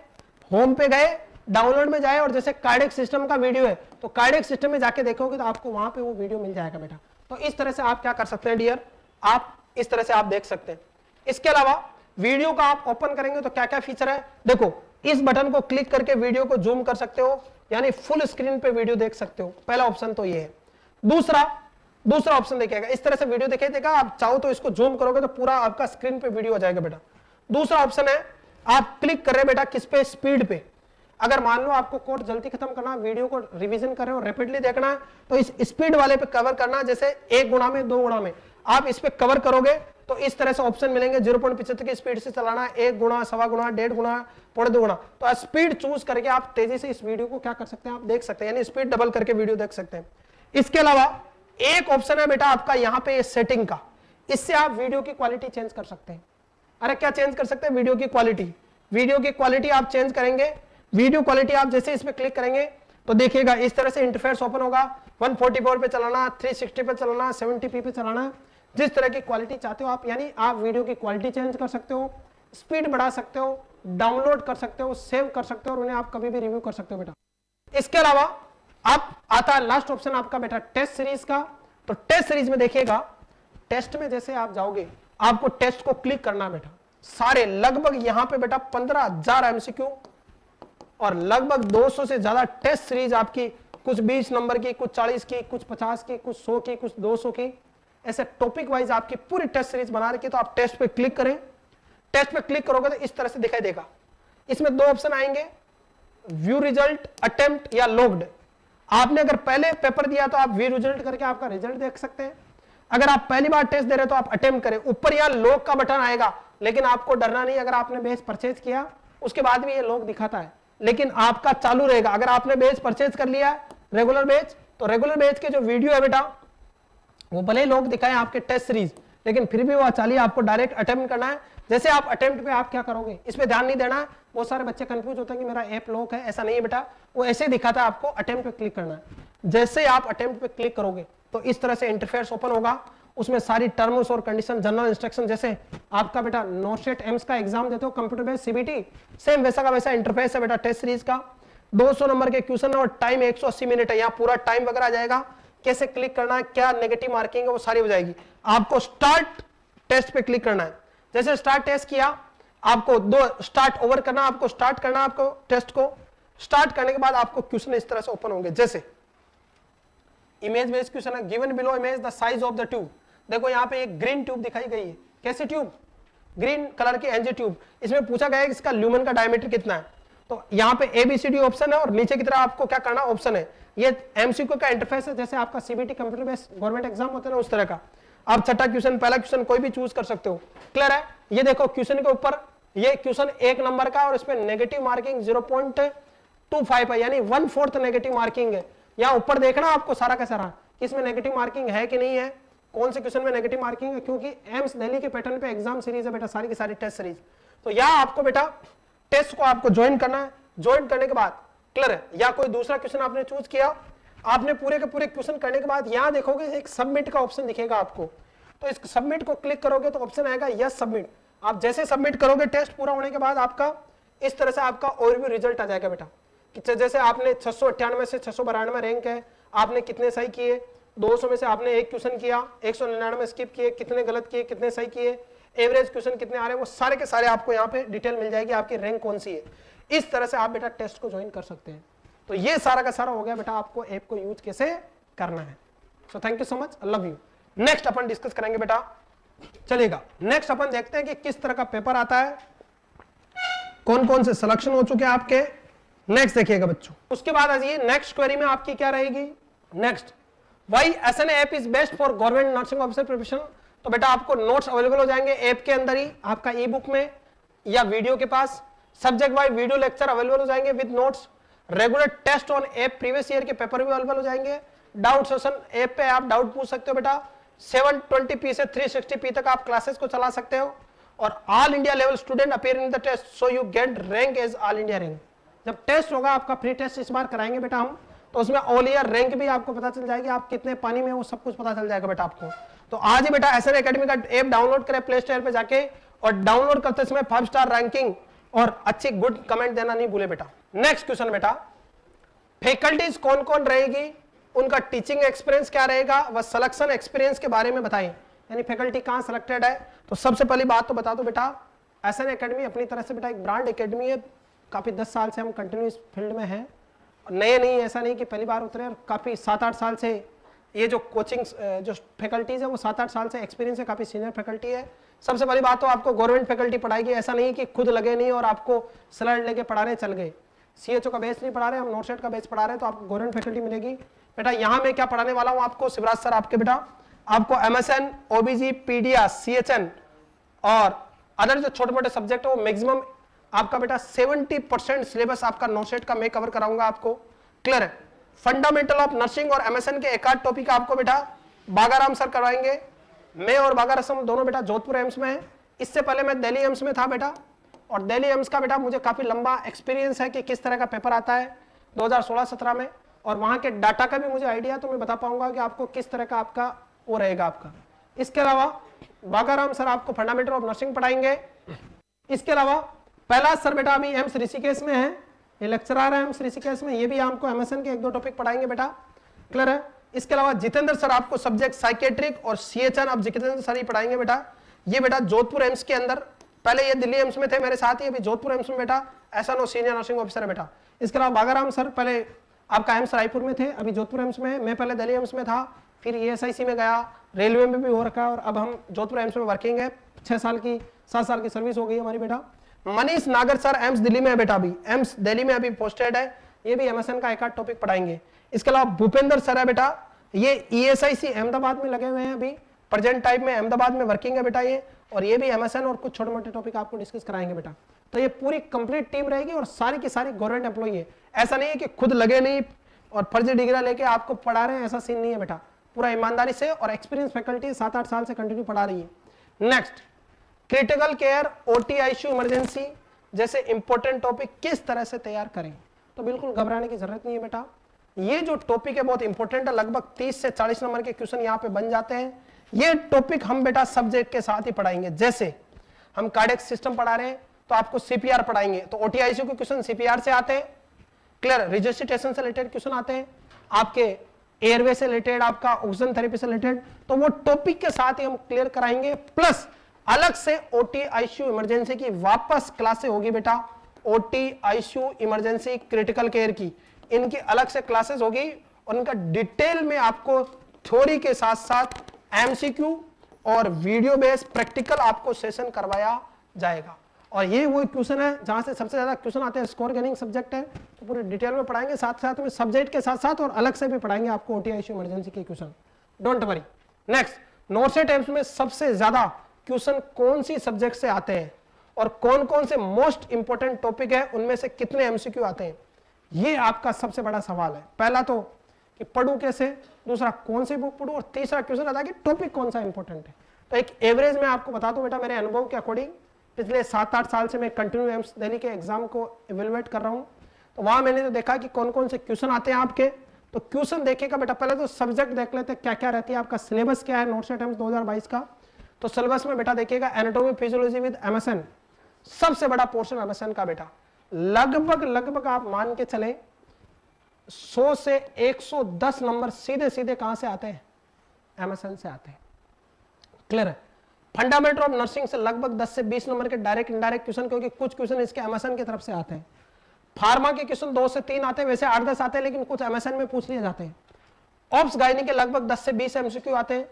होम पे गए, डाउनलोड में जाए और जैसे कार्डियक सिस्टम का वीडियो है तो कार्डियक सिस्टम में जाके देखोगे तो आपको वहां पे वो वीडियो मिल जाएगा बेटा। तो इस तरह से आप क्या कर सकते हैं डियर, आप इस तरह से आप देख सकते हैं। इसके अलावा वीडियो का आप ओपन करेंगे तो क्या क्या फीचर है, देखो इस बटन को क्लिक करके वीडियो को जूम कर सकते हो, यानी फुल स्क्रीन पे वीडियो देख सकते हो, पहला ऑप्शन तो ये है। दूसरा ऑप्शन देखिएगा, इस तरह से वीडियो दिखाई देगा, आप चाहो तो इसको जूम करोगे तो पूरा आपका स्क्रीन पे वीडियो आ जाएगा बेटा। दूसरा ऑप्शन है आप क्लिक कर रहे हैं बेटा किस पे, स्पीड पे। अगर मान लो आपको कोर्स जल्दी खत्म करना, वीडियो को रिवीजन कर रहे हो, रैपिडली देखना है, तो इस स्पीड वाले पे कवर करना, जैसे 1 गुणा में 2 गुणा में आप इस पे कवर करोगे तो इस तरह से ऑप्शन मिलेंगे, 0.75 की स्पीड से चलाना, 1 गुणा, 1.25 गुणा, 1.5 गुणा, 1.25 गुणा। तो स्पीड चूज करके आप तेजी से इस वीडियो को क्या कर सकते हैं, आप देख सकते हैं, यानी स्पीड डबल करके वीडियो देख सकते हैं। इसके अलावा एक ऑप्शन है बेटा आपका यहाँ पे सेटिंग का, इससे आप वीडियो की क्वालिटी चेंज कर सकते हैं। अरे क्या चेंज कर सकते हैं, वीडियो की क्वालिटी। वीडियो की क्वालिटी आप चेंज करेंगे, वीडियो क्वालिटी आप जैसे इसमें क्लिक करेंगे तो देखिएगा इस तरह से इंटरफेस ओपन होगा, 144 पे चलाना, 360 पे चलाना, 70p पे चलाना, जिस तरह की क्वालिटी चाहते हो आप, यानी आप वीडियो की क्वालिटी चेंज कर सकते हो, स्पीड बढ़ा सकते हो, डाउनलोड कर सकते हो, सेव कर सकते हो और उन्हें आप कभी भी रिव्यू कर सकते हो बेटा। इसके अलावा आप आता है लास्ट ऑप्शन आपका बेटा टेस्ट सीरीज का। तो टेस्ट सीरीज में देखिएगा, टेस्ट में जैसे आप जाओगे आपको टेस्ट को क्लिक करना बेटा, सारे लगभग यहां पे बेटा 15,000 एमसीक्यू और लगभग 200 से ज्यादा टेस्ट सीरीज आपकी, कुछ 20 नंबर की, कुछ 40 की, कुछ 50 की, कुछ 100 की, कुछ 200 की, ऐसे टॉपिक वाइज आपकी पूरी टेस्ट सीरीज बना रखी है। तो आप टेस्ट पे क्लिक करें, टेस्ट पे क्लिक करोगे तो इस तरह से दिखाई देगा। इसमें 2 ऑप्शन आएंगे, व्यू रिजल्ट, अटेम्प्ट या लॉग्ड। आपने अगर पहले पेपर दिया तो आप व्यू रिजल्ट करके आपका रिजल्ट देख सकते हैं, अगर आप पहली बार टेस्ट दे रहे तो आप अटेम्प्ट करें। ऊपर यहां लॉग का बटन आएगा, लेकिन आपको डरना नहीं, अगर आपने बेस परचेज किया उसके बाद भी ये लॉग दिखाता है, लेकिन आपका चालू रहेगा। अगर आपने बेस परचेज कर लिया रेगुलर बेच, तो रेगुलर बेच के जो वीडियो है बेटा वो भले ही लोग दिखाएं आपके टेस्ट सीरीज, लेकिन फिर भी वो चालिए आपको डायरेक्ट अटेम्प्ट करना है। जैसे आप अटेम्प्ट पे आप क्या करोगे, इस पे ध्यान नहीं देना है। बहुत सारे बच्चे कंफ्यूज होते हैं कि मेरा ऐप लॉक है, ऐसा नहीं है बेटा, वो ऐसे दिखाता है, आपको अटेम्प्ट पे क्लिक करना है। जैसे आप अटेम्प्ट पे क्लिक करोगे तो इस तरह से इंटरफेस ओपन होगा, उसमें सारी टर्म्स और कंडीशन, जनरल इंस्ट्रक्शन, जैसे आपका बेटा नोसेट एम्स का एग्जाम देते हो कंप्यूटर बेस्ड सीबीटी, सेम वैसा का वैसा इंटरफेस है बेटा टेस्ट सीरीज का। 200 नंबर के क्वेश्चन है और टाइम 180 मिनट है, यहाँ पूरा टाइम वगैरह आ जाएगा, कैसे क्लिक करना है, क्या नेगेटिव मार्किंग है, वो सारी हो जाएगी। आपको स्टार्ट टेस्ट पे क्लिक करना है, जैसे स्टार्ट टेस्ट किया आपको स्टार्ट ओवर करना, आपको स्टार्ट करना, आपको टेस्ट को स्टार्ट करने के बाद आपको क्वेश्चन इस तरह से ओपन होंगे। जैसे इमेज बेस्ड क्वेश्चन है, given below image the size of the tube. देखो यहाँ पे एक ग्रीन ट्यूब दिखाई गई है, कैसी ट्यूब, ग्रीन कलर की एनजी ट्यूब। इसमें पूछा गया है कि इसका ल्यूमेन का डायमीटर कितना है, तो यहाँ पे ABCD ऑप्शन है और नीचे की तरफ आपको क्या करना ऑप्शन है। ये MCQ का इंटरफेस है, जैसे आपका CBT computer based government exam होते हैं ना, उस तरह का। आप छठा क्वेश्चन, पहला क्वेश्चन कोई भी चूज कर सकते हो, क्लियर है। ये देखो क्वेश्चन के ऊपर, ये क्वेश्चन 1 नंबर का और इसमें नेगेटिव मार्किंग 0.25 है, यानी 1/4 नेगेटिव मार्किंग है। यहाँ ऊपर देखना आपको सारा का सारा इसमें नेगेटिव मार्किंग है कि नहीं है, कौन से क्वेश्चन में नेगेटिव मार्किंग है, क्योंकि एम्स दिल्ली के पैटर्न पे एग्जाम सीरीज है बेटा, सारी की सारी टेस्ट सीरीज। तो यहाँ आपको बेटा टेस्ट को आपको ज्वाइन करना है, ज्वाइन करने के बाद क्लियर है, या कोई दूसरा क्वेश्चन आपने चूज किया, आपने पूरे के पूरे क्वेश्चन करने के बाद यहाँ देखोगे एक सबमिट का ऑप्शन दिखेगा आपको, तो इस सबमिट को क्लिक करोगे तो ऑप्शन आएगा यस सबमिट। आप जैसे सबमिट करोगे टेस्ट पूरा होने के बाद आपका इस तरह से आपका ओवरव्यू रिजल्ट आ जाएगा बेटा, कि जैसे आपने 698 से 692 रैंक है, आपने कितने सही किए, 200 में से आपने 1 क्वेश्चन किया, 199 स्किप किए, कितने गलत किए, कितने सही किए, एवरेज क्वेश्चन कितने आ रहे हैं, वो सारे के सारे आपको यहाँ पे डिटेल मिल जाएगी, आपकी रैंक कौन सी है। इस तरह से आप बेटा टेस्ट को ज्वाइन कर सकते हैं। तो ये सारा का सारा हो गया बेटा, आपको ऐप को यूज कैसे करना है। So thank you so much, love you. Next upon discuss करेंगे बेटा, चलेगा नेक्स्ट अपन देखते हैं कि किस तरह का पेपर आता है, कौन कौन से सिलेक्शन हो चुके हैं आपके। नेक्स्ट देखिएगा बच्चों, उसके बाद आ जाइए नेक्स्ट क्वेरी में आपकी क्या रहेगी। Next, why SNA app is best for government nursing officer preparation. तो बेटा आपको नोट्स अवेलेबल हो जाएंगे ऐप के अंदर ही, आपका ई बुक में या वीडियो के पास। Subject wise video lecture available हो जाएंगे with notes. Regular test on app previous year के पेपर भी अवेलेबल हो जाएंगे। डाउट सेशन ऐप पे आप डाउट पूछ सकते हो बेटा। 720p से 360p तक आप क्लासेस को चला सकते हो। और all India level student appear in the test so you get rank as all India rank. जब टेस्ट होगा आपका, प्री टेस्ट इस बार कराएंगे बेटा हम, तो उसमें ऑल ईयर रैंक भी आपको पता चल जाएगी, आप कितने पानी में, वो सब कुछ पता चल जाएगा बेटा आपको। तो आज ही बेटा एसएन एकेडमी का ऐप डाउनलोड करें प्ले स्टोर पे जाके, और डाउनलोड करते समय 5 स्टार रैंकिंग और अच्छी गुड कमेंट देना नहीं भूले बेटा। नेक्स्ट क्वेश्चन बेटा, फैकल्टीज कौन कौन रहेगी, उनका टीचिंग एक्सपीरियंस क्या रहेगा, वह सिलेक्शन एक्सपीरियंस के बारे में बताएं, यानी फैकल्टी कहां सिलेक्टेड है। तो सबसे पहली बात तो बता दो बेटा, एसएन एकेडमी अपनी तरह से बेटा एक ब्रांड एकेडमी है, काफी 10 साल से हम कंटिन्यू इस फील्ड में हैं, नए नहीं, ऐसा नहीं कि पहली बार उतरे, काफी 7-8 साल से ये जो कोचिंग जो फैकल्टीज है वो 7-8 साल से एक्सपीरियंस है, काफी सीनियर फैकल्टी है। सबसे पहली बात तो आपको गवर्नमेंट फैकल्टी पढ़ाएगी, ऐसा नहीं कि खुद लगे नहीं और आपको स्लाइड लेके पढ़ाने चल गए। सीएचओ का बेस नहीं पढ़ा रहे, हम नोटसेट का बेस पढ़ा रहे हैं, तो आपको गवर्नमेंट फैकल्टी मिलेगी बेटा। यहाँ मैं क्या पढ़ाने वाला हूँ आपको, शिवराज सर आपके बेटा आपको एमएसएन, ओबीजी, पीडीएस, सीएचएन और अदर जो छोटे मोटे सब्जेक्ट है वो मैक्सिमम आपका बेटा 70% सिलेबस आपका नोटसेट का मैं कवर कराऊंगा आपको। क्लियर है। फंडामेंटल ऑफ नर्सिंग और एमएसएन के एक आध टॉपिक आपको बेटा बागाराम सर करवाएंगे। मैं और बागाराम दोनों बेटा जोधपुर एम्स में है, इससे पहले मैं दिल्ली एम्स में था बेटा, और दिल्ली एम्स का बेटा मुझे काफी लंबा एक्सपीरियंस है कि किस तरह का पेपर आता है 2016-17 में, और वहां के डाटा का भी मुझे आइडिया, तो मैं बता पाऊंगा कि आपको किस तरह का आपका वो रहेगा आपका। इसके अलावा बागाराम सर आपको फंडामेंटल ऑफ नर्सिंग पढ़ाएंगे। इसके अलावा पहला सर बेटा अभी एम्स ऋषिकेश में है, ये लेक्चरर है एम्स ऋषिकेश में, ये भी आपको एमएसएन के 1-2 टॉपिक पढ़ाएंगे बेटा। क्लियर है। इसके अलावा जितेंद्र सर आपको सब्जेक्ट साइकेट्रिक और सीएचएन अब जितेंद्र सर ही पढ़ाएंगे बेटा। ये बेटा जोधपुर एम्स के अंदर, पहले ये दिल्ली एम्स में थे मेरे साथ ही, अभी जोधपुर एम्स में बेटा एसएनओ सीनियर नर्सिंग ऑफिसर है बेटा। इसके अलावा बागाराम सर पहले आपका एम्स रायपुर में थे, अभी जोधपुर एम्स में, मैं पहले दिल्ली एम्स में था, फिर ईएसआईसी में गया, रेलवे में भी हो रखा है, और अब हम जोधपुर एम्स में वर्किंग है। 7 साल की सर्विस हो गई हमारी बेटा। मनीष नागर सर एम्स दिल्ली में है बेटा, अभी एम्स दिल्ली में अभी पोस्टेड है, ये भी एमएसएन का एक आध टॉपिक पढ़ाएंगे। इसके अलावा भूपेंद्र सर है बेटा, ये ईएसआईसी अहमदाबाद में लगे हुए हैं, अभी प्रेजेंट टाइम में अहमदाबाद में वर्किंग है बेटा ये, और ये भी एमएसएन और कुछ छोटे मोटे टॉपिक आपको डिस्कस कराएंगे बेटा। तो ये पूरी कंप्लीट टीम रहेगी और सारी की सारी गवर्नमेंट एम्प्लॉई है, ऐसा नहीं है कि खुद लगे नहीं और फर्जी डिग्री लेके आपको पढ़ा रहे हैं, ऐसा सीन नहीं है बेटा, पूरा ईमानदारी से और एक्सपीरियंस फैकल्टी 7-8 साल से कंटिन्यू पढ़ा रही है। Next, critical care, OT, ICU, emergency जैसे इंपॉर्टेंट टॉपिक किस तरह से तैयार करें, तो बिल्कुल घबराने की जरूरत नहीं है बेटा। ये जो टॉपिक है बहुत इंपॉर्टेंट है, लगभग 30 से 40 नंबर के क्वेश्चन यहाँ पे बन जाते हैं। ये टॉपिक हम बेटा सब्जेक्ट के साथ ही पढ़ाएंगे, जैसे हम कार्डियक सिस्टम पढ़ा रहे हैं तो आपको सीपीआर पढ़ाएंगे, तो ओटी आईसीयू के क्वेश्चन सीपीआर से आते हैं। क्लियर, रिजस्टेशन से रिलेटेड क्वेश्चन आते हैं, आपके एयरवे से रिलेटेड, आपका ऑक्सीजन थेरेपी से रिलेटेड, तो वो टॉपिक के साथ ही हम क्लियर कराएंगे। प्लस अलग से ओटी आईसीयू इमरजेंसी की वापस क्लासे होगी बेटा, OT ICU emergency critical care की, इनकी अलग से क्लासेस होगी, और इनका डिटेल में आपको थ्योरी के साथ साथ एमसीक्यू और वीडियो बेस्ड प्रैक्टिकल आपको सेशन करवाया जाएगा। और ये वो क्वेश्चन है जहां से सबसे ज्यादा क्वेश्चन आते हैं, स्कोर गेनिंग सब्जेक्ट है, तो पूरे डिटेल में पढ़ाएंगे, साथ साथ में सब्जेक्ट के साथ साथ और अलग से भी पढ़ाएंगे आपको ओटी आईसीयू इमरजेंसी के question, don't worry. Next, NORCET AIIMS में सबसे ज्यादा क्वेश्चन कौन सी सब्जेक्ट से आते हैं और कौन कौन से मोस्ट इंपोर्टेंट टॉपिक है, उनमें से कितने एमसीक्यू आते हैं, ये आपका सबसे बड़ा सवाल है। पहला तो कि पढ़ूं कैसे, दूसरा कौन सी बुक पढ़ूं, और तीसरा क्वेश्चन आता है कि टॉपिक कौन सा इंपॉर्टेंट है। तो एक एवरेज में आपको बता दूं बेटा, मेरे अनुभव के अकॉर्डिंग पिछले 7-8 साल से मैं कंटिन्यू एम्स दिल्ली के एग्जाम को इवेलुएट कर रहा हूं, तो वहां मैंने तो देखा कि कौन कौन से क्वेश्चन आते हैं आपके। तो क्वेश्चन देखेगा बेटा, पहले तो सब्जेक्ट देख लेते हैं क्या क्या रहती है, आपका सिलेबस क्या है नोटसेट एम्स 2022 का। तो सिलेबस में बेटा देखिएगा एनाटॉमी फिजियोलॉजी विद एमएसएन, सबसे बड़ा पोर्शन एमएसएन का बेटा, लगभग आप मान के चले 100 से 110 नंबर सीधे सीधे कहां से आते हैं, एमएसएन से आते हैं। क्लियर है। फंडामेंटल ऑफ नर्सिंग से लगभग 10 से 20 नंबर के डायरेक्ट इनडायरेक्ट क्वेश्चन, क्योंकि कुछ क्वेश्चन इसके एमएसएन की तरफ से आते हैं। फार्मा के क्वेश्चन 2 से 3 आते हैं, वैसे 8-10 आते हैं, लेकिन कुछ एमएसएन में पूछ लिए जाते हैं। ऑप्स गायनी के लगभग 10 से 20 एमसीक्यू आते हैं,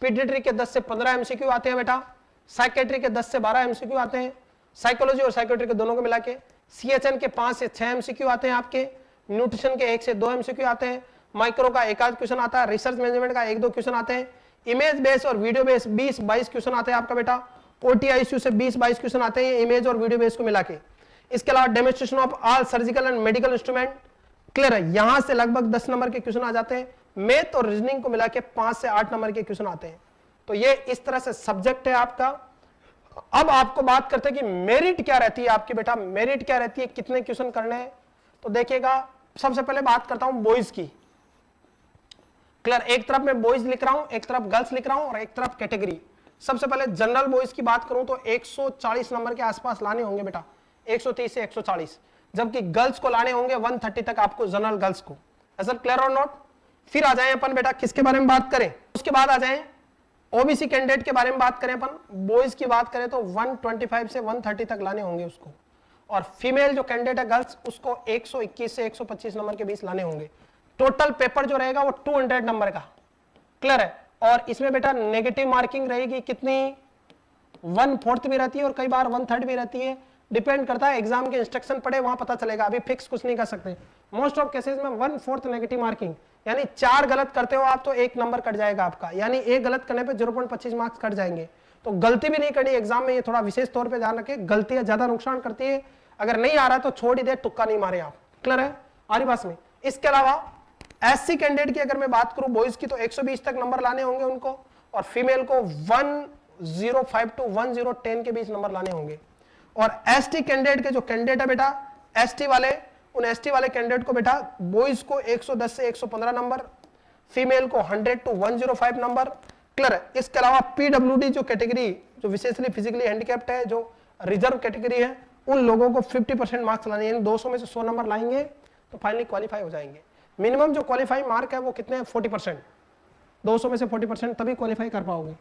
पीडियाट्रिक के 10 से 15 एमसीक्यू आते हैं बेटा, साइकेट्री के 10 से 12 एमसीक्यू आते हैं, साइकोलॉजी और साइकेट्री के दोनों को मिला के, सीएचएन के 5 से 6 एमसीक्यू आते हैं आपके, न्यूट्रिशन के 1 से 2 एमसीक्यू आते हैं, माइक्रो का 1 आध क्वेश्चन आता है, रिसर्च मैनेजमेंट का 1-2 क्वेश्चन आते हैं, इमेज बेस और वीडियो बेस 20-22 क्वेश्चन आते हैं आपका बेटा, ओटी आईसीयू से 20-22 क्वेश्चन आते हैं इमेज और वीडियो बेस को मिला के। इसके अलावा demonstration of all surgical and medical instrument, clear है? यहां से लगभग 10 नंबर के क्वेश्चन आ जाते हैं, मैथ और रीजनिंग को मिला के 5 से 8 नंबर के क्वेश्चन आते हैं। तो ये इस तरह से सब्जेक्ट है आपका। अब आपको बात करते हैं कि मेरिट क्या रहती है आपकी बेटा, मेरिट क्या रहती है, कितने क्वेश्चन करने हैं। तो देखिएगा, सबसे पहले बात करता हूं बॉयज की। क्लियर? एक तरफ मैं बॉयज लिख रहा हूं, एक तरफ गर्ल्स लिख रहा हूं और एक तरफ कैटेगरी। सबसे पहले जनरल बॉयज की बात करूं तो 140 नंबर के आसपास लाने होंगे बेटा, 130 से 140, जबकि गर्ल्स को लाने होंगे 130 तक आपको, जनरल गर्ल्स को। ऐसा क्लियर और नोट? फिर आ जाए अपन बेटा किसके बारे में बात करें, उसके बाद आ जाए ओबीसी कैंडिडेट के बारे में बात करें अपन। बॉयज की बात करें तो 125 से 130 तक लाने होंगे उसको, और फीमेल जो कैंडिडेट है गर्ल्स, उसको 121 से 125 नंबर के बीच लाने होंगे। टोटल पेपर जो रहेगा वो 200 नंबर का। क्लियर है? और इसमें बेटा नेगेटिव मार्किंग रहेगी कितनी, 1/4 भी रहती है और कई बार 1/3 भी रहती है, डिपेंड करता है एग्जाम के इंस्ट्रक्शन पढ़े वहां पता चलेगा, अभी फिक्स कुछ नहीं कर सकते। मोस्ट ऑफ केसेस में 1/4 नेगेटिव मार्किंग, यानी 4 गलत करते हो आप तो 1 नंबर कट जाएगा आपका, यानी 1 गलत करने पे 0.25 मार्क्स कट जाएंगे। तो गलती भी नहीं करनी एग्जाम में, ये थोड़ा विशेष तौर पे ध्यान रखें, गलतियां ज्यादा नुकसान करती है। अगर नहीं आ रहा तो छोड़ ही दे, तुक्का नहीं मारे आप। क्लियर है? आ रही बात में? इसके अलावा एससी कैंडिडेट की अगर मैं बात करूं बॉयज की, तो 120 तक नंबर लाने होंगे उनको, और फीमेल को 105 टू 1010 के बीच नंबर लाने होंगे। और एसटी कैंडिडेट के जो कैंडिडेट है बेटा, एसटी वाले, उन एसटी वाले कैंडिडेट को बेटा बॉयज को 110 से 115 नंबर, फीमेल को 100 टू 105 नंबर। क्लियर है? इसके अलावा पीडब्ल्यूडी जो कैटेगरी, जो विशेषली फिजिकली हैंडिकैप्ड है, जो रिजर्व कैटेगरी है, उन लोगों को 50% मार्क्स लाने, यानी 200 में से 100 नंबर लाएंगे तो फाइनली क्वालिफाई हो जाएंगे। मिनिमम जो क्वालिफाइंग मार्क है वो कितने हैं, 40%, 200 में से 40%, तभी क्वालिफाई कर पाओगे।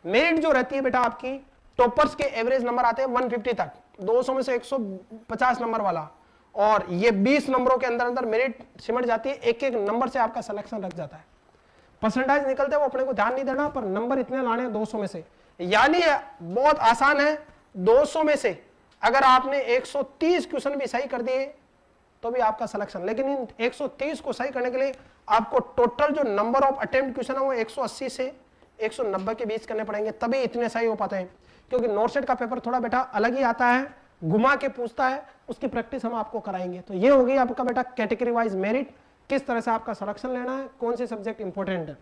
मेरिट जो रहती है बेटा आपकी, टॉपर्स के एवरेज नंबर आते हैं 150 तक, 200 में से 150 नंबर वाला, और ये 20 नंबरों के अंदर अंदर मेरिट सिमट जाती है, एक एक नंबर से आपका सिलेक्शन रख जाता है। परसेंटेज निकलते हैं वो अपने को ध्यान नहीं देना, पर नंबर इतने लाने हैं 200 में से, यानी बहुत आसान है। 200 में से अगर आपने 130 क्वेश्चन भी सही कर दिए तो भी आपका सिलेक्शन, लेकिन इन 130 को सही करने के लिए आपको टोटल जो नंबर ऑफ अटेम्प्ट क्वेश्चन है वो 180 से 190 के बीच करने पड़ेंगे, तभी इतने सही हो पाते हैं। क्योंकि नोटसेट का पेपर थोड़ा बेटा अलग ही आता है, घुमा के पूछता है, उसकी प्रैक्टिस हम आपको कराएंगे। तो ये हो गई आपका बेटा कैटेगरी वाइज मेरिट, किस तरह से आपका सिलेक्शन लेना है, कौन से सब्जेक्ट इंपॉर्टेंट है।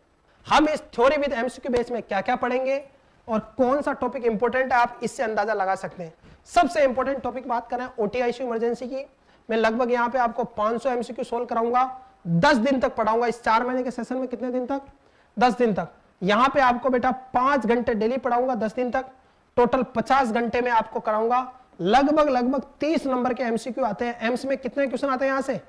हम इस थ्योरी विद एमसीक्यू बेस में क्या क्या पढ़ेंगे और कौन सा टॉपिक इंपॉर्टेंट है, आप इससे अंदाजा लगा सकते हैं। सबसे इंपॉर्टेंट टॉपिक बात करें ओटीआईसीयू इमरजेंसी की, मैं लगभग यहाँ पे आपको 500 एमसीक्यू सोल्व कराऊंगा, 10 दिन तक पढ़ाऊंगा। इस 4 महीने के सेशन में कितने दिन तक, 10 दिन तक। यहाँ पे आपको बेटा 5 घंटे डेली पढ़ाऊंगा 10 दिन तक, टोटल 50 घंटे में आपको कराऊंगा। लगभग 30 नंबर के एमसीक्यू आते हैं। एम्स में कितने क्वेश्चन आते हैं यहाँ से,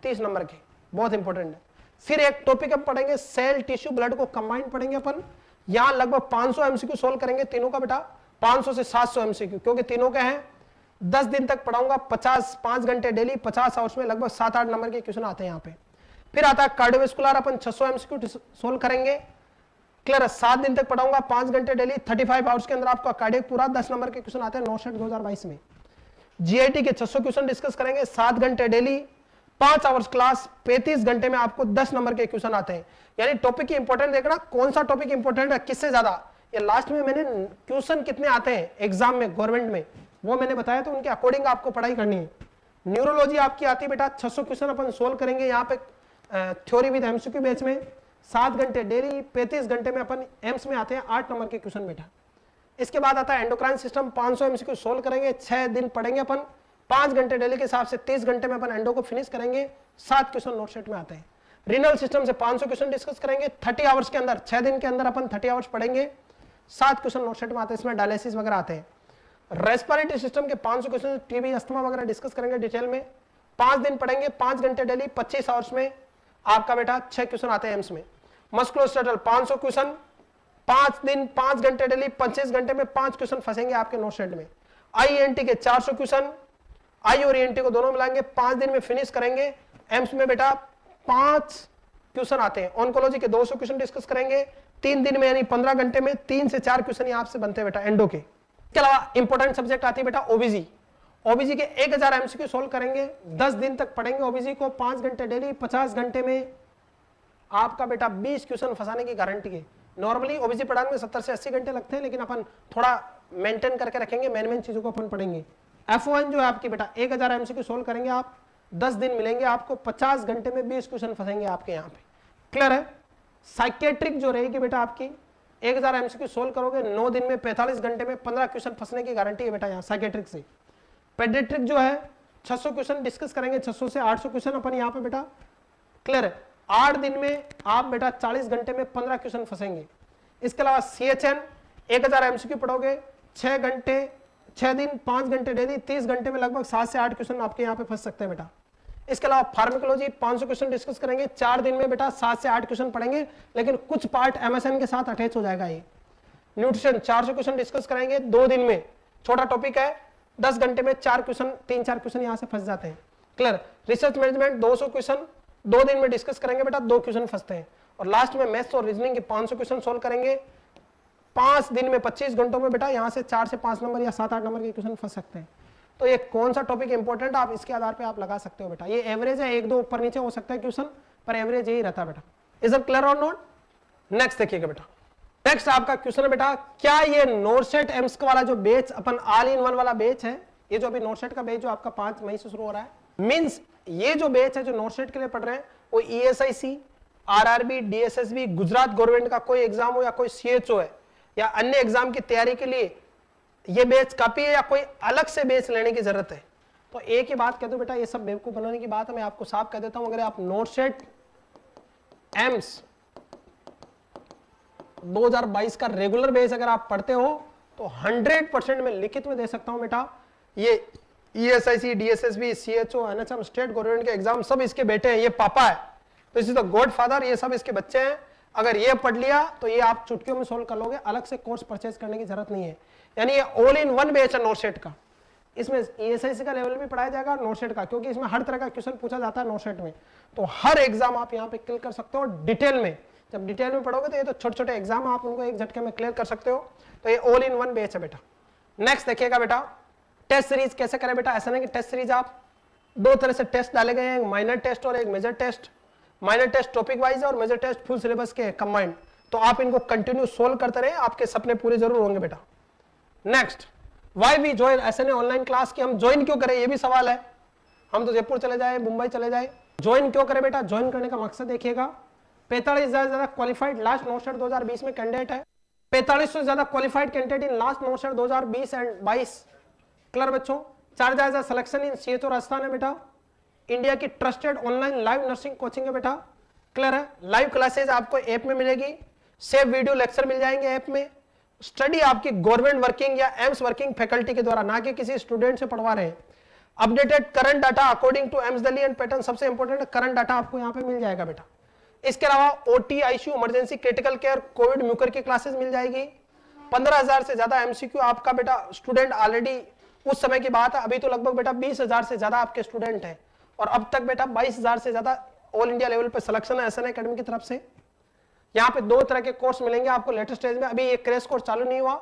30 नंबर के, बहुत इंपॉर्टेंट है। फिर एक टॉपिक हम पढ़ेंगे सेल टिश्यू ब्लड को कंबाइंड पढ़ेंगे अपन, यहाँ लगभग 500 एमसीक्यू सोल्व करेंगे तीनों का बेटा, 500 से 700 एमसीक्यू, क्योंकि तीनों के हैं। 10 दिन तक पढ़ाऊंगा, 5 घंटे डेली, 50 आवर्स में लगभग 7-8 नंबर के क्वेश्चन आते हैं यहाँ पे। फिर आता है कार्डियोवैस्कुलर, अपन 600 एमसीक्यू सोल्व करेंगे। क्लियर है? 7 दिन तक पढ़ाऊंगा, 5 घंटे डेली, 35 आवर्स के अंदर आपका कार्डियक पूरा 10 नंबर के क्वेश्चन आते हैं नोटसेट 2022 में। जीआईटी के 600 क्वेश्चन डिस्कस करेंगे, 7 घंटे डेली, 5 आवर्स क्लास, 35 घंटे में आपको 10 नंबर के क्वेश्चन आते हैं। यानी टॉपिक की इंपॉर्टेंट देखना, कौन सा टॉपिक इंपॉर्टेंट है, किससे ज्यादा। ये लास्ट में मैंने क्वेश्चन कितने आते हैं एग्जाम में गवर्नमेंट में वो मैंने बताया, तो उनके अकॉर्डिंग आपको पढ़ाई करनी है। न्यूरोलॉजी आपकी आती है बेटा, 600 क्वेश्चन अपन सोल्व करेंगे यहाँ पे थ्योरी विद एमसीक्यू बेस में, 7 घंटे डेली, 35 घंटे में अपन एम्स में आते हैं 8 नंबर के क्वेश्चन बेटा। इसके बाद आता है एंडोक्राइन सिस्टम, 500 एमसीक्यू सोल्व करेंगे, 6 दिन पढ़ेंगे अपन, 5 घंटे डेली के हिसाब से 30 घंटे में अपन एंडो को फिनिश करेंगे, 7 क्वेश्चन नोटसेट में आते हैं। रीनल सिस्टम से 500 क्वेश्चन डिस्कस करेंगे, 30 आवर्स के अंदर, 6 दिन के अंदर अपन 30 आवर्स पढ़ेंगे, 7 क्वेश्चन नोटसेट में आते हैं, इसमें डायलिसिस वगैरह आते हैं। रेस्पिरेटरी सिस्टम के 500 क्वेश्चन, टीबी अस्थमा वगैरह डिस्कस करेंगे डिटेल में, 5 दिन पढ़ेंगे, 5 घंटे डेली, 25 आवर्स में आपका बेटा 6 क्वेश्चन आते हैं एम्स में। मस्कुलोस्केलेटल 500 क्वेश्चन, 5 दिन, 5 घंटे डेली, 25 घंटे में 5 क्वेश्चन फंसेंगे आपके नोटसेट में। आईएनटी के 400 क्वेश्चन, आई और ईएनटी को दोनों मिलाएंगे, 5 दिन में फिनिश करेंगे। एम्स में बेटा 5 क्वेश्चन आते हैं। ऑन्कोलॉजी के 200 क्वेश्चन डिस्कस करेंगे 3 दिन में, यानी 15 घंटे में 3 से 4 क्वेश्चन यहाँ से बनते हैं बेटा एंडो के। इसके अलावा इंपॉर्टेंट सब्जेक्ट आती है बेटा ओबीजी। ओबीजी के 1000 एमसीक्यू सोल्व करेंगे, 10 दिन तक पढ़ेंगे ओबीजी को, 5 घंटे डेली, 50 घंटे में आपका बेटा 20 क्वेश्चन फंसाने की गारंटी है। नॉर्मली ओबीजी पढ़ाने में 70 से 80 घंटे लगते हैं, लेकिन अपन थोड़ा मेंटेन करके रखेंगे, मेन चीजों को अपन पढ़ेंगे। F1 जो है आपकी बेटा 1000 एमसीक्यू सोल्व करेंगे आप, 10 दिन मिलेंगे आपको, 50 घंटे में 20 क्वेश्चन फंसेंगे आपके यहाँ पे। क्लियर है? साइकेट्रिक जो रहेगी बेटा आपकी 1000 एमसीक्यू सोल्व करोगे 9 दिन में, 45 घंटे में 15 क्वेश्चन फंसने की गारंटी है बेटा यहाँ साइकेट्रिक से। पेडियाट्रिक जो है 600 क्वेश्चन डिस्कस करेंगे, 600 से 800 क्वेश्चन अपन यहाँ पे बेटा। क्लियर है? 8 दिन में आप बेटा 40 घंटे में 15 क्वेश्चन फंसेंगे। इसके अलावा CHN 1000 एमसीक्यू पढ़ोगे 6 घंटे 6 दिन 5 घंटे डेली, 30 घंटे में लगभग 7 से 8 क्वेश्चन आपके यहाँ पे फंस सकते हैं बेटा। इसके अलावा फार्माकोलॉजी 500 क्वेश्चन डिस्कस करेंगे, 4 दिन में बेटा 7 से 8 क्वेश्चन पढ़ेंगे, लेकिन कुछ पार्ट MSN के साथ अटैच हो जाएगा ये। न्यूट्रिशन 400 क्वेश्चन डिस्कस करेंगे 2 दिन में, छोटा टॉपिक है, 10 घंटे में 4 क्वेश्चन 3-4 क्वेश्चन यहाँ से फंस जाते हैं। क्लियर? रिसर्च मैनेजमेंट 200 क्वेश्चन 2 दिन में डिस्कस करेंगे बेटा, 2 क्वेश्चन फंसते हैं। और लास्ट में मैथ्स और रीजनिंग के 500 क्वेश्चन सोल्व करेंगे 5 दिन में, 25 घंटों में बेटा, यहाँ से 4 से 5 नंबर या 7-8 नंबर के क्वेश्चन फंस सकते हैं। तो ये कौन सा टॉपिक इंपॉर्टेंट आप इसके आधार पे आप लगा सकते हो बेटा। ये एवरेज है, 1-2 ऊपर नीचे हो सकता है क्वेश्चन, पर एवरेज यही रहता है बेटा। इज इट क्लियर और नॉट? नेक्स्ट देखिएगा बेटा, नेक्स्ट आपका क्वेश्चन है बेटा, क्या ये नोरसेट एम्स वाला जो batch upon all in one वाला बैच है, ये जो अभी नोरसेट का बैच जो आपका 5 मई से शुरू हो रहा है, मींस ये जो बैच है जो नोरसेट के लिए पढ़ रहे हैं वो ESIC, RRB, DSSB, Gujarat government का कोई एग्जाम हो या कोई CHO है या अन्य एग्जाम की तैयारी के लिए ये बैच काफी है या कोई अलग से बैच लेने की जरूरत है? तो एक ही बात कह दो बेटा, ये सब बेवकूफ बनाने की बात है, मैं आपको साफ कह देता हूं। अगर आप नोरसेट एम्स 2022 का रेगुलर बैच अगर आप पढ़ते हो तो 100% में लिखित में दे सकता हूं बेटा, ये ESIC, DSSB, CHO, NHM, state government के एग्जाम सब इसके बेटे हैं, ये पापा है, तो इसी तो गॉड फादर, ये सब इसके बच्चे हैं। अगर ये पढ़ लिया तो ये आप चुटकियों में सोल्व कर लोगे, अलग से कोर्स परचेज करने की जरूरत नहीं है। यानी ये ऑल इन वन बैच है नोरसेट का। इसमें ESIC का लेवल भी पढ़ाया जाएगा नोरसेट का, क्योंकि इसमें हर तरह का क्वेश्चन पूछा जाता है नोरसेट में, तो हर एग्जाम आप यहाँ पे क्लियर कर सकते हो डिटेल में। जब डिटेल में पढ़ोगे तो ये तो छोटे छोटे एग्जाम आप उनको एक झटके में क्लियर कर सकते हो। तो ये ऑल इन वन बैच है बेटा। नेक्स्ट देखिएगा बेटा, टेस्ट सीरीज कैसे करें बेटा। ऐसा नहीं कि टेस्ट सीरीज आप 2 तरह से टेस्ट डाले गए हैं, एक माइनर टेस्ट और एक major test. Minor test topic wise है और मेजर टेस्ट फुल सिलेबस के कंबाइंड, तो आप इनको कंटिन्यू सोल्व करते रहे, आपके सपने पूरे जरूर होंगे बेटा। Next, why we join SNA online class की हम ज्वाइन क्यों करें, ये भी सवाल है। हम तो जयपुर चले जाए, मुंबई चले जाए, ज्वाइन क्यों करें बेटा। ज्वाइन करने का मकसद देखिएगा, 45,000 से ज्यादा क्वालिफाइड लास्ट नोरसेट 2020 में कैंडिडेट है, 4500 से ज्यादा qualified candidate in last NORCET 2020 and 22। Clear बच्चों? 4000 सिलेक्शन इन CHO राजस्थान है बेटा। इंडिया की trusted online live nursing coaching है बेटा। क्लियर है? लाइव क्लासेज आपको ऐप में मिलेगी, सेव वीडियो लेक्चर मिल जाएंगे ऐप में। स्टडी आपकी गवर्नमेंट वर्किंग या एम्स वर्किंग फैकल्टी के द्वारा, ना कि किसी स्टूडेंट से पढ़वा रहे हैं। Updated current data according to AIIMS Delhi and pattern, सबसे इंपॉर्टेंट करंट डाटा आपको यहाँ पे मिल जाएगा बेटा। इसके अलावा OT, ICU, emergency, critical care, Covid, Mucor की क्लासेस मिल जाएगी। 15,000 से ज्यादा MCQ आपका बेटा स्टूडेंट ऑलरेडी, उस समय की बात है, अभी तो लगभग बेटा 20,000 से ज्यादा आपके स्टूडेंट हैं, और अब तक बेटा 22,000 से ज्यादा ऑल इंडिया लेवल पे सिलेक्शन है SNA एकेडमी की तरफ से। यहाँ पे 2 तरह के कोर्स मिलेंगे आपको लेटेस्ट स्टेज में। अभी ये क्रैश कोर्स चालू नहीं हुआ,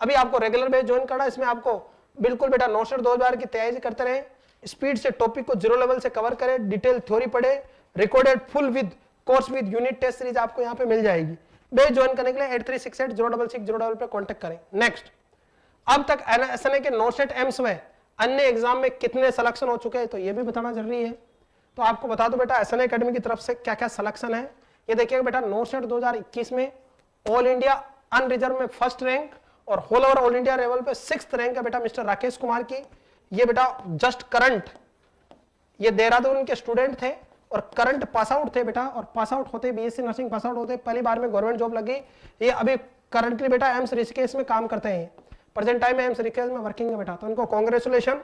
अभी आपको रेगुलर बैच ज्वाइन करना है। इसमें आपको बिल्कुल बेटा नोरसेट 2000 की तैयारी करते रहे, स्पीड से टॉपिक को 0 लेवल से कवर करें, डिटेल थ्योरी पढ़े, recorded full with course with unit test series आपको यहाँ पे मिल जाएगी। बैच ज्वाइन करने के लिए 8368066000 पे कॉन्टेक्ट करें। नेक्स्ट, अब तक SNA के नोरसेट एम्स में अन्य एग्जाम में कितने सिलेक्शन हो चुके हैं, तो ये भी बताना जरूरी है। तो आपको बता दो बेटा SNA एकेडमी की तरफ से क्या क्या सिलेक्शन है। ये देखिएगा बेटा, नोरसेट 2021 में ऑल इंडिया अनरिजर्व में फर्स्ट रैंक और whole over all India level पे 6th रैंक है बेटा मिस्टर राकेश कुमार की। ये बेटा जस्ट करंट, ये देहरादून के स्टूडेंट थे और करंट पास आउट थे बेटा, और पास आउट होते BSc नर्सिंग पास आउट होते पहली बार में गवर्नमेंट जॉब लगी। ये अभी करंटली बेटा एम्स ऋषिकेश में काम करते हैं, प्रेजेंट टाइम में एम्स ऋषिकेश में वर्किंग है बेटा, तो इनको कांग्रेचुलेशन।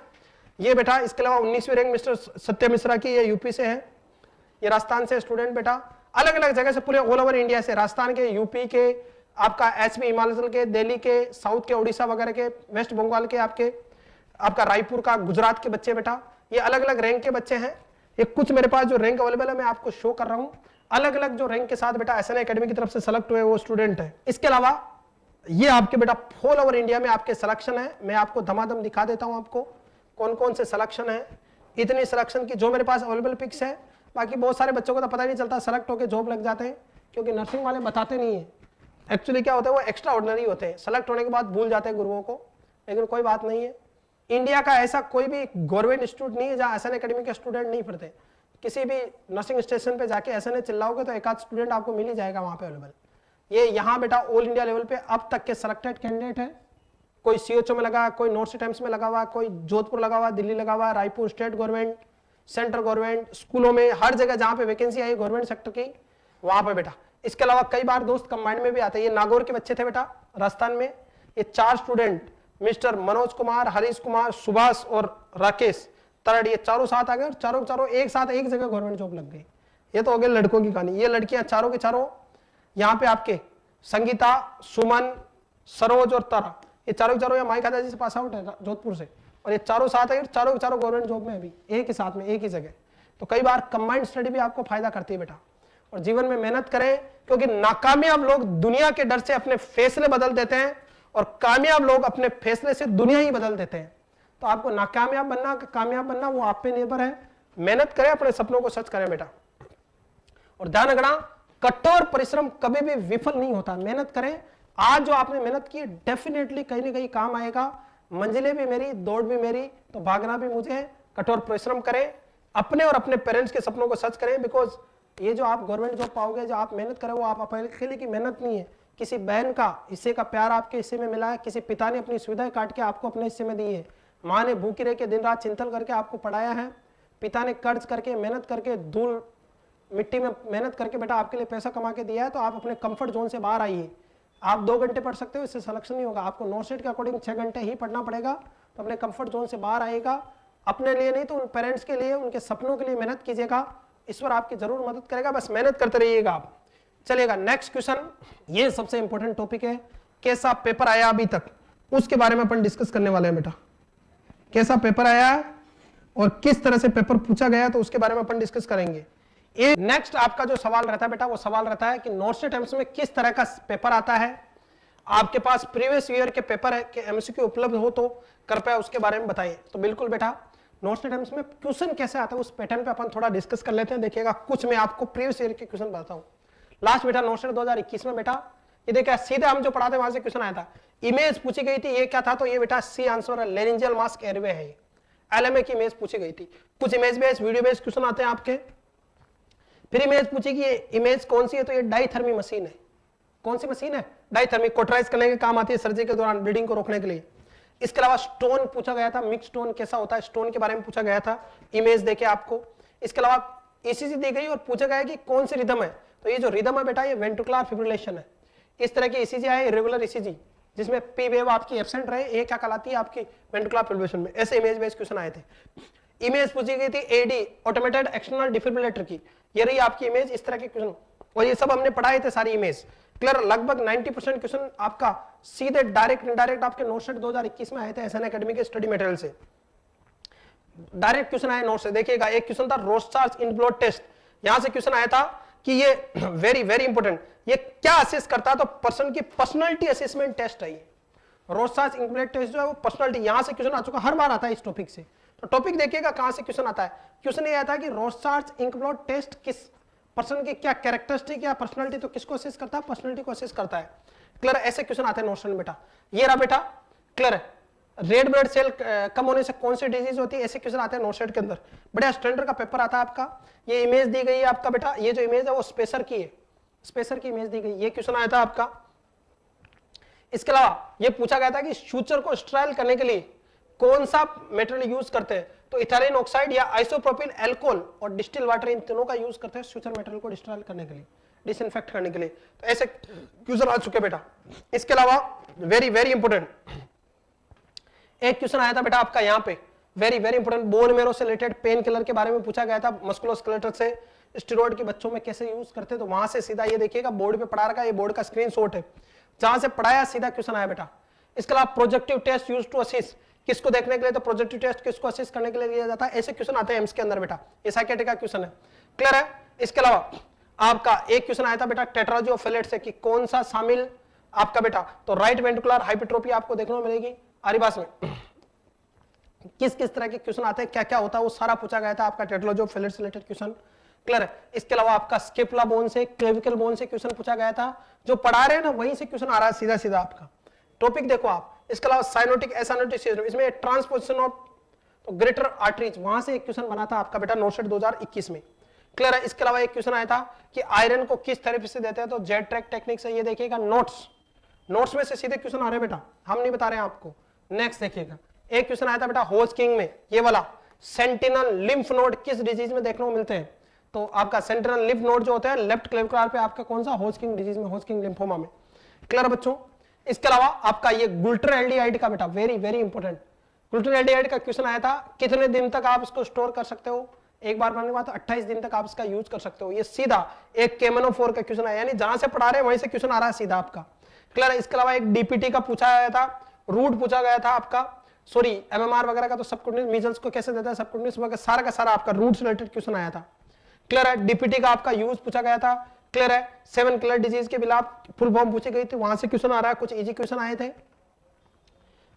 ये बेटा इसके अलावा 19वीं रैंक मिस्टर सत्य मिश्रा की, ये यूपी से है, ये राजस्थान से स्टूडेंट बेटा, अलग अलग जगह से पूरे ऑल ओवर इंडिया से, राजस्थान के, यूपी के, आपका HP हिमाचल के, दिल्ली के, साउथ के, उड़ीसा वगैरह के, वेस्ट बंगाल के, आपका रायपुर का, गुजरात के बच्चे बेटा, ये अलग अलग रैंक के बच्चे हैं। ये कुछ मेरे पास जो रैंक अवेलेबल है मैं आपको शो कर रहा हूं, अलग अलग जो रैंक के साथ बेटा SNA एकेडमी की तरफ से सेलेक्ट हुए वो स्टूडेंट है। इसके अलावा ये आपके बेटा ऑल ओवर इंडिया में आपके सिलेक्शन है, मैं आपको धमाधम दिखा देता हूं आपको कौन कौन से सिलेक्शन है। इतनी सिलेक्शन की जो मेरे पास अवेलेबल पिक्स है, बाकी बहुत सारे बच्चों को तो पता ही नहीं चलता, सेलेक्ट होकर जॉब लग जाते हैं, क्योंकि नर्सिंग वाले बताते नहीं है। एक्चुअली क्या होता है, वो एक्स्ट्रा ऑर्डिनरी होते हैं, सेलेक्ट होने के बाद भूल जाते हैं गुरुओं को, लेकिन कोई बात नहीं है, इंडिया का ऐसा कोई भी गवर्नमेंट इंस्टीट्यूट नहीं है जहां एसएन एकेडमी के स्टूडेंट नहीं पढ़ते। किसी भी नर्सिंग स्टेशन पे जाके एसएन चिल्लाओगे तो एक आध स्टूडेंट आपको मिल ही जाएगा वहां पे अवेलेबल। ये यहाँ बेटा ऑल इंडिया लेवल पे अब तक के सिलेक्टेड कैंडिडेट है। कोई सीएचओ में लगा, कोई नॉर्थ ईस्ट एम्स में लगा हुआ, कोई जोधपुर लगा हुआ, दिल्ली लगा हुआ, Raipur state government, central government, स्कूलों में, हर जगह जहां पे वैकेंसी आई गवर्नमेंट सेक्टर की वहां पे बेटा। इसके अलावा कई बार दोस्त कंबाइंड में भी आते हैं। ये नागौर के बच्चे थे बेटा राजस्थान में। ये 4 स्टूडेंट मिस्टर मनोज कुमार, हरीश कुमार, सुभाष और राकेश तरड, ये चारों साथ आ गए और चारों एक साथ एक जगह गवर्नमेंट जॉब लग गई। ये तो हो गए लड़कों की कहानी। ये लड़कियां चारों के चारों यहाँ पे आपके संगीता, सुमन, सरोज और तारा, ये चारों के चारों या माई खादा जी से पास आउट है जोधपुर से, और ये चारों साथ है, चारों के चारों गवर्नमेंट जॉब में अभी एक ही साथ में एक ही जगह। तो कई बार कंबाइंड स्टडी भी आपको फायदा करती है बेटा। और जीवन में मेहनत करें, क्योंकि नाकामयाब लोग दुनिया के डर से अपने फैसले बदल देते हैं और कामयाब लोग अपने फैसले से दुनिया ही बदल देते हैं। तो आपको नाकामयाब बनना कामयाब बनना वो आप पे निर्भर है। मेहनत करें, अपने सपनों को सच करें बेटा। और ध्यान रखना, कठोर परिश्रम कभी भी विफल नहीं होता। मेहनत करें, आज जो आपने मेहनत की डेफिनेटली कहीं ना कहीं काम आएगा। मंजिलें भी मेरी, दौड़ भी मेरी, तो भागना भी मुझे है। कठोर परिश्रम करें, अपने और अपने पेरेंट्स के सपनों को सच करें। बिकॉज ये जो आप गवर्नमेंट जॉब पाओगे, जो आप मेहनत करें, वो आप अकेले की मेहनत नहीं है। किसी बहन का हिस्से का प्यार आपके हिस्से में मिला है, किसी पिता ने अपनी सुविधाएं काट के आपको अपने हिस्से में दी है, माँ ने भूखी रह के दिन रात चिंतन करके आपको पढ़ाया है, पिता ने कर्ज करके मेहनत करके धूल मिट्टी में मेहनत करके बेटा आपके लिए पैसा कमा के दिया है। तो आप अपने कंफर्ट जोन से बाहर आइए। आप 2 घंटे पढ़ सकते हो, इससे सिलेक्शन नहीं होगा। आपको नॉर्थ स्टेट के अकॉर्डिंग 6 घंटे ही पढ़ना पड़ेगा। तो अपने कंफर्ट जोन से बाहर आएगा, अपने लिए नहीं तो उन पेरेंट्स के लिए, उनके सपनों के लिए मेहनत कीजिएगा। ईश्वर आपकी जरूर मदद करेगा, बस मेहनत करते रहिएगा आप। चलिएगा नेक्स्ट क्वेश्चन, ये सबसे इंपॉर्टेंट टॉपिक है। कैसा पेपर आया अभी तक, उसके बारे में अपन डिस्कस करने वाले हैं बेटा। कैसा पेपर आया और किस तरह से पेपर पूछा गया, तो उसके बारे में अपन डिस्कस करेंगे। नेक्स्ट आपका जो सवाल रहता है बेटा, वो सवाल रहता है कि नॉर्थ स्टेट एम्स में किस तरह का पेपर आता है। आपके पास प्रीवियस ईयर के पेपर है कि एमसीक्यू उपलब्ध हो तो कृपया उसके बारे में बताइए। तो बिल्कुल बेटा, नॉर्थ स्टेट एम्स में क्वेश्चन कैसे आता है उस पैटर्न पे अपन थोड़ा डिस्कस कर लेते हैं। देखिएगा कुछ मैं आपको प्रीवियस ईयर के क्वेश्चन बताता हूँ। लास्ट बेटा नॉर्थ स्टेट 2021 में बेटा ये देखिए सीधे हम जो पढ़ाते वहां से क्वेश्चन आया था। इमेज पूछी गई थी, ये क्या था, तो ये बेटा सी आंसर है, लेरिंजियल मास्क एयरवे है। एलएमए की इमेज पूछी गई थी। कुछ image based video based question आते हैं आपके। फिर इमेज पूछी कि ये इमेज कौन सी है, तो ये डाइथर्मी मशीन है। कौन सी मशीन है? डाइथर्मी, कोटराइज करने के काम आती है सर्जरी के दौरान ब्लीडिंग को रोकने के लिए। इसके अलावा स्टोन पूछा गया था, मिक्स स्टोन कैसा होता है, स्टोन के बारे में पूछा गया था, इमेज देके आपको। इसके अलावा ईसीजी दी गई और पूछा गया कि कौन सी रिदम है, तो ये जो रिदम है बेटा ये वेंट्रिकुलर फिब्रिलेशन है। इस तरह की ईसीजी है, इरेगुलर ईसीजी, जिसमें पी वेव आपकी एब्सेंट रहे, ये क्या कहलाती है आपकी वेंट्रिकुलर फिब्रिलेशन में। ऐसे इमेज बेस्ड क्वेश्चन आए थे। इमेज पूछी गई थी एडी, ऑटोमेटेड एक्सटर्नल डिफिब्रिलेटर की, ये रही आपकी इमेज। इस तरह के क्वेश्चन, और ये सब हमने पढ़ाए थे सारी इमेज। क्लियर, लगभग 90% क्वेश्चन आपका सीधे डायरेक्ट इनडायरेक्ट आपके नोट सेट 2021 में आए थे एसएन एकेडमी के स्टडी मटेरियल से। डायरेक्ट क्वेश्चन आए नोट से। देखिएगा एक क्वेश्चन था रोस्टार्च इन ब्लड टेस्ट, यहां से क्वेश्चन आया था कि ये वेरी वेरी इंपॉर्टेंट, ये क्या असेस करता है, तो पर्सन की पर्सनालिटी असेसमेंट टेस्ट है ये। रोस्टार्च इन ब्लड टेस्ट जो है वो पर्सनालिटी, यहां से क्वेश्चन आ चुका, हर बार आता है इस टॉपिक से। तो टॉपिक देखिएगा कहां से क्वेश्चन आता है। क्वेश्चन ये आता है कि रोस्टार्च इंक ब्लड टेस्ट किस पर्सन की क्या कैरेक्टरिस्टिक या पर्सनालिटी, तो किसको असेस करता है, पर्सनालिटी को असेस करता है। क्लियर, ऐसे क्वेश्चन आते हैं नोशन में बेटा। ये रहा बेटा, क्लियर है। रेड ब्लड सेल कम होने से कौन सी डिजीज होती है, ऐसे क्वेश्चन आते हैं नोट के अंदर। बढ़िया स्टैंडर्ड का पेपर आता है आपका। ये इमेज दी गई है आपका बेटा, ये जो इमेज है वो स्पेसर की है, स्पेसर की इमेज दी गई, ये क्वेश्चन आया था आपका। इसके अलावा ये पूछा गया था कि सूचर को स्टेराइल करने के लिए कौन सा मेटेरियल यूज करते हैं, तो इथाइलिन ऑक्साइड या आइसोप्रोपिल अल्कोहल और डिस्टिल वाटर, इन तीनों का यूज करते हैं सूचर मेटेरियल को स्टेराइल करने के लिए, डिसइंफेक्ट करने के लिए। तो ऐसे क्वेश्चन आ चुके बेटा। इसके अलावा वेरी वेरी इंपोर्टेंट एक क्वेश्चन आया था बेटा आपका यहाँ पे, very very important, bone marrow से रिलेटेड पेन किलर के बारे में पूछा गया था, मस्कुलोस्केलेटल से स्टेरॉइड के बच्चों में कैसे यूज करते हैं। तो वहां से सीधा ये देखिएगा बोर्ड पे पढ़ा रखा है, ये बोर्ड का स्क्रीनशॉट है, जहां से पढ़ाया सीधा क्वेश्चन आया बेटा। इसके अलावा projective test use to assist, किसको देखने के लिए, तो प्रोजेक्टिव टेस्ट किसको असिस्ट करने के लिए लिया जाता है, ऐसे क्वेश्चन आते हैं एम्स के अंदर बेटा। ये साइकियाट्री का क्वेश्चन है, क्लियर है। इसके अलावा आपका एक क्वेश्चन आया था बेटा टेट्राजी ऑफ फेलेट से, कि कौन सा शामिल आपका बेटा, तो राइट वेंट्रिकुलर हाइपरट्रोफी आपको देखने को मिलेगी आरिबास में। किस किस तरह के क्वेश्चन आते हैं, क्या क्या होता है, वो सारा पूछा गया था आपका टेट्राजी ऑफ फेलेट से रिलेटेड क्वेश्चन, क्लियर है। इसके अलावा आपका स्केपुला बोन से, क्लेविकल बोन से क्वेश्चन पूछा गया था, जो पढ़ा रहे हैं ना वहीं से क्वेश्चन आ रहा है सीधा सीधा आपका। टॉपिक देखो आप, इसके अलावा साइनोटिक एसाइनोटिक सिंड्रोम, इसमें ट्रांसपोजिशन ऑफ तो ग्रेटर आर्टरीज, वहां से एक क्वेश्चन बना था आपका बेटा नोटसेट 2021 में। क्लियर है। इसके अलावा एक क्वेश्चन आया था कि आयरन को किस थेरेपी से देते हैं, तो जेड ट्रैक टेक्निक से। ये देखिएगा नोट्स में से सीधे क्वेश्चन आ रहे हैं बेटा, हम नहीं बता रहे हैं आपको। नेक्स्ट देखिएगा, एक क्वेश्चन आया था बेटा होजकिंग में, ये वाला सेंटिनल लिम्फ नोड किस डिजीज में देखने को मिलते हैं, तो आपका सेंटिनल लिम्फ नोड जो होता है लेफ्ट क्लेविकुलर पे आपका कौन सा, होजकिंग डिजीज में, होजकिंग लिम्फोमा में। क्लियर बच्चों। इसके अलावा आपका ये गुल्टर एल्डिहाइड का बेटा वेरी वेरी इंपॉर्टेंट, गुल्टर एल्डिहाइड का क्वेश्चन आया था, कितने दिन तक आप इसको स्टोर कर सकते हो, एक बार बनने के बाद 28 दिन तक आप इसका यूज कर सकते हो। ये सीधा एक केमोनोफोर का क्वेश्चन आया, यानी जहां से पढ़ा रहे हैं वहीं से क्वेश्चन आ रहा है सीधा आपका। क्लियर है। इसके अलावा एक डीपीटी का पूछा गया था, रूट पूछा गया था आपका, सॉरी एमएमआर वगैरह का, तो सबकुटेनियस मीजल्स को कैसे देता है, सबकुटेनियस वगैरह सारा का सारा आपका रूट से रिलेटेड क्वेश्चन आया था। क्लियर है। डीपीटी का आपका यूज पूछा गया था। क्लियर है। 7 किलर डिजीज के बिना फुल फॉर्म पूछी गई थी, वहां से क्वेश्चन आ रहा है, कुछ इजी क्वेश्चन आए थे।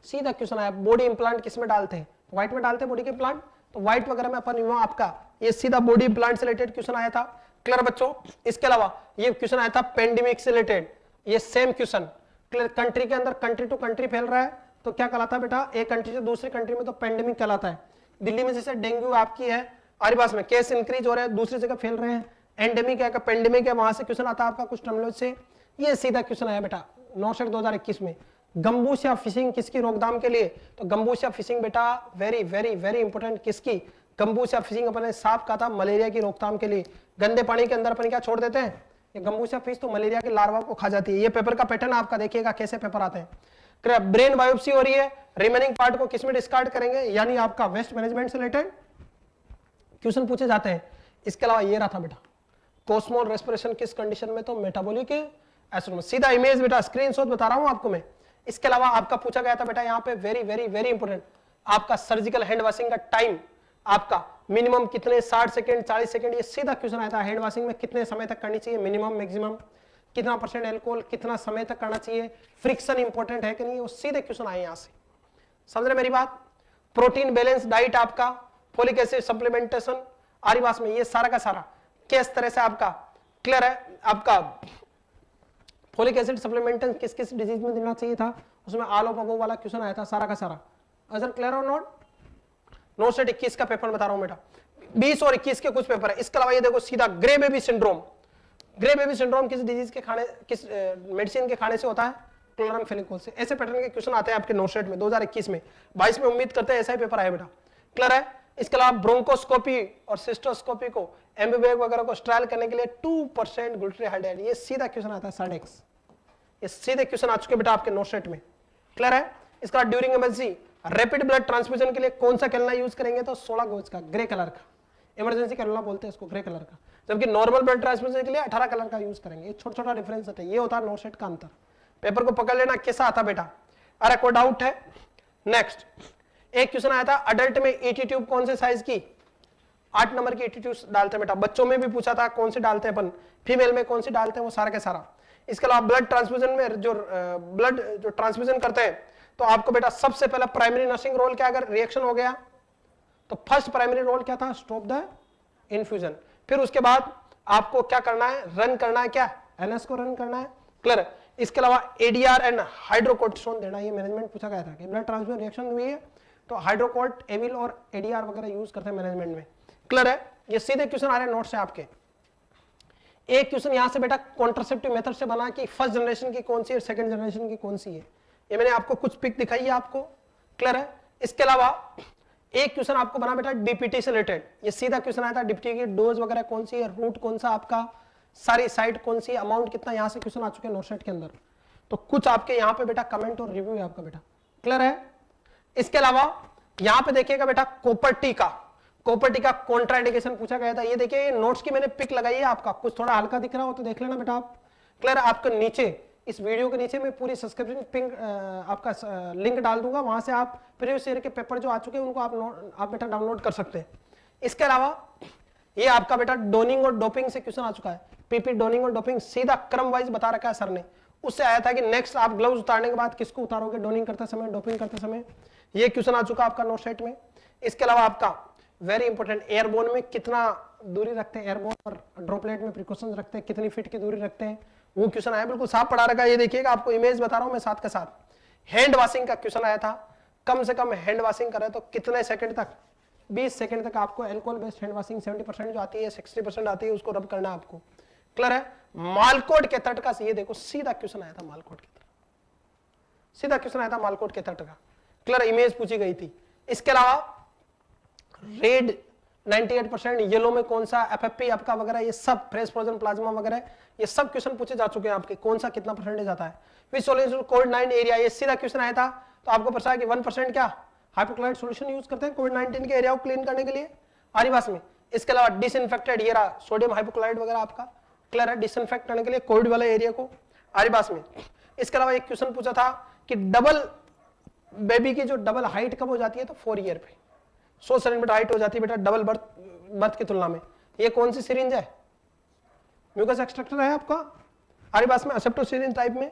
सीधा क्वेश्चन आया, बॉडी इंप्लांट किस में डालते हैं, व्हाइट में डालते हैं बॉडी के इम्प्लांट, तो व्हाइट वगैरह में अपन आपका ये सीधा बॉडी इम्प्लांट से रिलेटेड क्वेश्चन आया था। क्लियर बच्चों। इसके अलावा ये क्वेश्चन आया था पेंडेमिक से रिलेटेड, ये सेम क्वेश्चन। क्लियर। कंट्री के अंदर कंट्री टू कंट्री फैल रहा है तो क्या कहलाता है बेटा, एक कंट्री से दूसरी कंट्री में तो पेंडेमिक कहलाता है। दिल्ली में जैसे डेंगू आपकी है, आरीबास में केस इंक्रीज हो रहे हैं, दूसरी जगह फैल रहे हैं, एंडेमिक है, पेंडेमिक है, वहां से क्वेश्चन आता है आपका कुछ टर्मिनोलॉजी से। ये सीधा क्वेश्चन आया बेटा नोटसेट 2021 में। गंबूसिया फिशिंग किसकी रोकथाम के लिए, तो गंबूसिया फिशिंग बेटा वेरी वेरी वेरी इंपॉर्टेंट, किसकी, गंबूसिया फिशिंग अपने सांप का था मलेरिया की रोकथाम के लिए। गंदे पानी के अंदर अपन क्या छोड़ देते हैं, ये गंबूसिया फिश तो मलेरिया के लार्वा को खा जाती है। ये पेपर का पैटर्न आपका देखिएगा कैसे पेपर आते हैं। ब्रेन बायोप्सी हो रही है, रिमेनिंग पार्ट को किसमें डिस्कार्ड करेंगे, यानी आपका वेस्ट मैनेजमेंट से रिलेटेड क्वेश्चन पूछे जाते हैं। इसके अलावा ये रहा था बेटा कोस्मोल रेस्पिरेशन किस कंडीशन में, तो मेटाबॉलिक एसिड में। सीधा इमेज बेटा स्क्रीनशॉट बता रहा हूं आपको मैं। इसके अलावा आपका पूछा गया था बेटा यहाँ पे वेरी वेरी वेरी इंपॉर्टेंट, आपका सर्जिकल हैंड वॉशिंग का टाइम आपका मिनिमम कितने, 60 सेकंड 40 सेकंड, ये सीधा क्वेश्चन आया था। हैंड वॉशिंग में कितने समय तक करनी चाहिए, मिनिमम मैक्सिमम, कितना परसेंट एल्कोहल, कितना समय तक करना चाहिए, फ्रिक्शन इंपॉर्टेंट है कि नहीं, वो सीधे क्वेश्चन आए यहाँ से। समझ रहे मेरी बात। प्रोटीन बैलेंस डाइट आपका, फोलिक एसिड सप्लीमेंटेशन, आरीबास में ये सारा का सारा किस तरह से आपका क्लियर है। आपका फोलिक एसिड सप्लीमेंटेशन किस किस डिजीज में देना चाहिए था, उसमें आलो पगो वाला क्वेश्चन आया था सारा का सारा। अगर क्लियर हो नोट, नोटसेट 21 का पेपर बता रहा हूं बेटा, 20 और 21 के कुछ पेपर है। इसके अलावा ये देखो सीधा grey baby syndrome, grey baby syndrome किस डिजीज के खाने, किस मेडिसिन के खाने से होता है, क्लोरामफेनिकोल से। ऐसे पैटर्न के क्वेश्चन आते हैं आपके नोटसेट में 2021 में। 22 में उम्मीद करते हैं ऐसा ही पेपर आए बेटा। क्लियर है। इसके अलावा ब्रोंकोस्कोपी और सिस्टोस्कोपी को, एम्बीबैग वगैरह को स्ट्रायल करने के लिए 2% ग्लूटाथायोन, ये सीधा क्वेश्चन आता है साडेक्स, ये सीधे क्वेश्चन आ चुके बेटा आपके नोटसेट में। क्लियर है। इसका during emergency rapid blood transfusion के लिए कौन सा कैलुला यूज करेंगे, तो 16 गोज का, ग्रे कलर का, इमरजेंसी कैलुला बोलते हैं इसको, ग्रे कलर का, जबकि नॉर्मल ब्लड ट्रांसफ्यूजन के लिए 18 कलर का यूज करेंगे। छोटा छोटा डिफरेंस है, ये होता है नोटसेट का अंतर। पेपर को पकड़ लेना कैसा आता बेटा, अरे कोई डाउट है। नेक्स्ट एक क्वेश्चन आया था, अडल्ट में ईटी ट्यूब कौन से साइज की, 8 नंबर की ईटी ट्यूब डालते हैं बेटा। बच्चों में भी पूछा था कौन से डालते हैं अपन, फीमेल में कौन से डालते हैं, वो सारा के सारा। इसके अलावा ब्लड ट्रांसफ्यूजन में जो ब्लड जो ट्रांसफ्यूजन करते हैं, तो आपको बेटा सबसे पहला प्राइमरी नर्सिंग रोल क्या, अगर रिएक्शन हो गया तो फर्स्ट प्राइमरी रोल क्या था, स्टॉप द इन्फ्यूजन। फिर उसके बाद आपको क्या करना है, रन करना है, क्या एनएस को रन करना है। क्लियर। इसके अलावा एडीआर एंड हाइड्रोकोर्टिसोन देना, ये मैनेजमेंट पूछा गया था कि ब्लड ट्रांसफ्यूजन रिएक्शन हुई है तो हाइड्रोकोर्ट, एविल और एडीआर वगैरह यूज करते हैं मैनेजमेंट में। क्लियर है। ये सीधे क्वेश्चन आ रहे हैं नोट से आपके। एक क्वेश्चन यहां से बेटा कॉन्ट्रासेप्टिव मेथड से बना कि फर्स्ट जनरेशन की कौन सी है, सेकंड जनरेशन की कौन सी है, ये मैंने आपको कुछ पिक दिखाई है आपको। क्लियर है। इसके अलावा एक क्वेश्चन आपको बना बेटा डीपीटी से रिलेटेड, ये सीधा क्वेश्चन आया था, डीपीटी की डोज वगैरह कौन सी है, रूट कौन सा आपका, सारी साइट कौन सी, अमाउंट कितना, यहां से क्वेश्चन आ चुके हैं नोटसेट के अंदर। तो कुछ आपके यहाँ पे बेटा कमेंट और रिव्यू है आपका बेटा। क्लियर है। इसके अलावा यहाँ पे देखिएगा बेटा कॉपर टी का कॉन्ट्राइंडिकेशन पूछा गया था। ये देखिए नोट्स की मैंने पिक लगाई है आपका, कुछ थोड़ा हल्का दिख रहा हो तो देख लेना बेटा आप। क्लियर है। आपके नीचे इस वीडियो के नीचे मैं पूरी सब्सक्रिप्शन पिंक आपका लिंक डाल दूंगा, वहां से आप प्रीवियस ईयर के पेपर जो आ चुके हैं उनको आप बेटा डाउनलोड कर सकते हैं। इसके अलावा ये आपका बेटा डोनिंग और डोपिंग से क्वेश्चन आ चुका है, पीपी डोनिंग और डोपिंग सीधा क्रम वाइज बता रखा है सर ने। उससे आया था कि नेक्स्ट आप ग्लव्स उतारने के बाद किसको उतारोगे, डोनिंग करते समय, डोपिंग करते समय, ये क्वेश्चन आ चुका आपका नोट सेट में। इसके अलावा आपका वेरी इंपॉर्टेंट एयरबोन में कितना दूरी रखते हैं, एयरबोन और ड्रॉपलेट में प्रिकॉशन रखते हैं, कितनी फीट की दूरी रखते हैं, वो क्वेश्चन आया, बिल्कुल साफ पढ़ा रखा है। ये देखिएगा आपको इमेज बता रहा हूं मैं साथ के साथ, हैंड वॉशिंग का क्वेश्चन आया था, कम से कम हैंड वॉशिंग करें तो कितने सेकंड तक, 20 सेकंड तक आपको अल्कोहल बेस्ड हैंड वॉशिंग 70% जो आती है 60% आती है उसको रब करना है आपको। क्लियर है। मालकोट के तट का ये देखो सीधा क्वेश्चन आया था, मालकोट के तट सीधा क्वेश्चन आया था मालकोट के तट का। क्लियर, इमेज पूछी गई थी। इसके अलावा रेड 98%, येलो में कौन सा एफएफपी आपका वगैरह, ये सब फ्रेश फ्रोजन प्लाज्मा वगैरह ये सब क्वेश्चन पूछे जा चुके हैं आपके, कौन सा कितना परसेंटेज आता है। विच सॉल्यूशन कोविड-19 एरिया, ये सीधा क्वेश्चन आया था, तो आपको पता है कि 1% क्या हाइपोक्लोराइड सॉल्यूशन यूज करते हैं कोविड-19 के एरिया को क्लीन करने के लिए आरिवास में। इसके अलावा डिसइंफेक्टेड, ये रहा सोडियम हाइपोक्लोराइड वगैरह आपका, क्लियर है, डिसइंफेक्ट करने के लिए कोविड वाले एरिया को आरिवास में। इसके अलावा एक क्वेश्चन पूछा था कि डबल बेबी की जो डबल हाइट कब हो जाती है, तो 4 ईयर पे 100 सेंटीमीटर हाइट हो जाती है बेटा डबल बर्थ की तुलना में। ये कौन सी सिरिंज है, म्यूकस एक्सट्रैक्टर है आपका आरिवास में, असेप्टो सिरिंज टाइप में।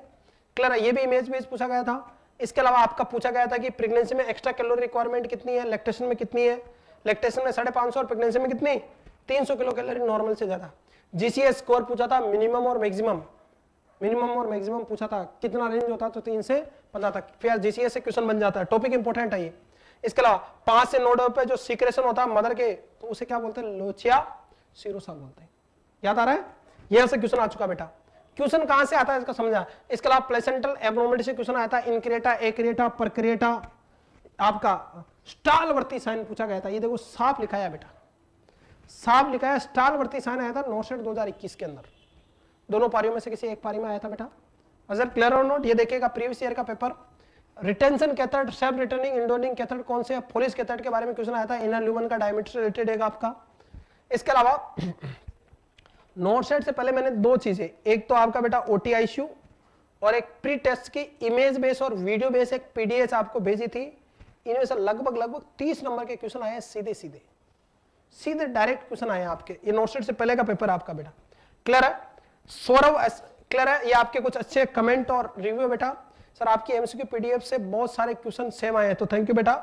क्लियर है, ये भी इमेज बेस पूछा गया था। इसके अलावा आपका पूछा गया था कि प्रेगनेंसी में एक्स्ट्रा कैलोरी रिक्वायरमेंट कितनी है, लैक्टेशन में कितनी है, लैक्टेशन में 550 और प्रेगनेंसी में कितनी 300 किलो कैलोरी नॉर्मल से ज्यादा। जीसीएस स्कोर पूछा था मिनिमम और मैक्सिमम, मिनिमम और मैक्सिमम पूछा था, कितना रेंज होता है, तो 3 से 15 तक। फिर जीसीएस से क्वेश्चन बन जाता है, टॉपिक इंपॉर्टेंट है ये। इसके अलावा 5 से 9 पे जो सीक्रेशन होता है मदर के, तो उसे क्या बोलते हैं, लोचिया सिरोसा बोलते हैं। याद आ रहा है, यहां से क्वेश्चन आ चुका बेटा। क्वेश्चन कहां से आता है इसका समझा। इसके अलावा प्लेसेंटल एब्नॉर्मलिटी से क्वेश्चन आया था, इनक्रिएटा, एक्रिएटा, परक्रिएटा, आपका स्टालवर्ती साइन पूछा गया था। ये देखो साफ लिखा है बेटा, साफ लिखा है, स्टालवर्ती साइन आया था नोटसेट 2021 के अंदर, दोनों पारियों में से किसी एक पारी में आया था बेटा। अगर क्लियर और नोट, ये देखिएगा प्रीवियस ईयर का पेपर, रिटेंशन कैथेड, सेल्फ रिटर्निंग इंडोनिंग कैथेड कौन से, फोलिस कैथेड के बारे में क्वेश्चन आया था, इनर ल्यूमन का डायमीटर रिलेटेड है आपका। इसके अलावा नोट सेट से पहले मैंने 2 चीजें, एक तो आपका बेटा ओटीआईसीयू और एक प्री टेस्ट की इमेज बेस और वीडियो बेस एक पीडीएफ आपको भेजी थी। इनमें से लगभग 30 नंबर के क्वेश्चन आए, सीधे डायरेक्ट क्वेश्चन आए आपके, ये नोट सेट से पहले का पेपर आपका बेटा। क्लियर है सौरभ, क्लियर है, ये आपके कुछ अच्छे कमेंट और रिव्यू बेटा। सर आपकी एमसीक्यू पीडीएफ से बहुत सारे क्वेश्चन सेम आए हैं, तो थैंक यू बेटा।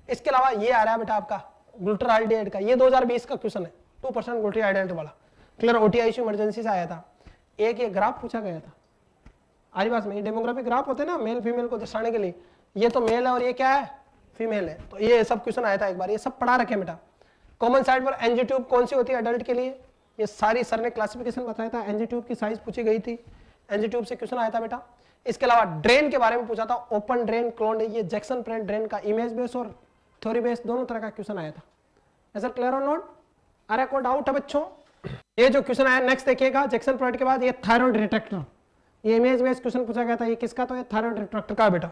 इसके अलावा ये आ रहा है बेटा आपका ग्लूटाराल्डिहाइड का, ये 2020 का क्वेश्चन है, 2% ग्लूटाराल्डिहाइड वाला। क्लियर, ओटीआईसीयू इमरजेंसी से आया था। एक ये ग्राफ पूछा गया था आरिवास में, ये डेमोग्राफिक ग्राफ होते हैं ना मेल फीमेल को दर्शाने के लिए, ये तो मेल है और ये क्या है, फीमेल है, तो ये सब क्वेश्चन आया था एक बार, ये सब पढ़ा रखे बेटा। कॉमन साइड पर एनजी ट्यूब कौन सी होती है अडल्ट के लिए, ये सारी सर ने क्लासिफिकेशन बताया था। एनजी ट्यूब की साइज पूछी गई थी, एनजी ट्यूब से क्वेश्चन आया था बेटा। इसके अलावा ड्रेन के बारे में पूछा था, ओपन ड्रेन, क्लोज्ड, ये जैक्सन प्रेट ड्रेन का इमेज बेस और थ्योरी बेस दोनों तरह का क्वेश्चन आया था। ऐसा क्लियर और नोट, अरे कोई डाउट है बच्चों। ये जो क्वेश्चन आया नेक्स्ट देखिएगा, जैक्सन प्रेट के बाद ये थायराइड रिट्रैक्टर, ये इमेज बेस क्वेश्चन पूछा गया था, ये किसका, तो ये थायराइड रिट्रैक्टर का बेटा।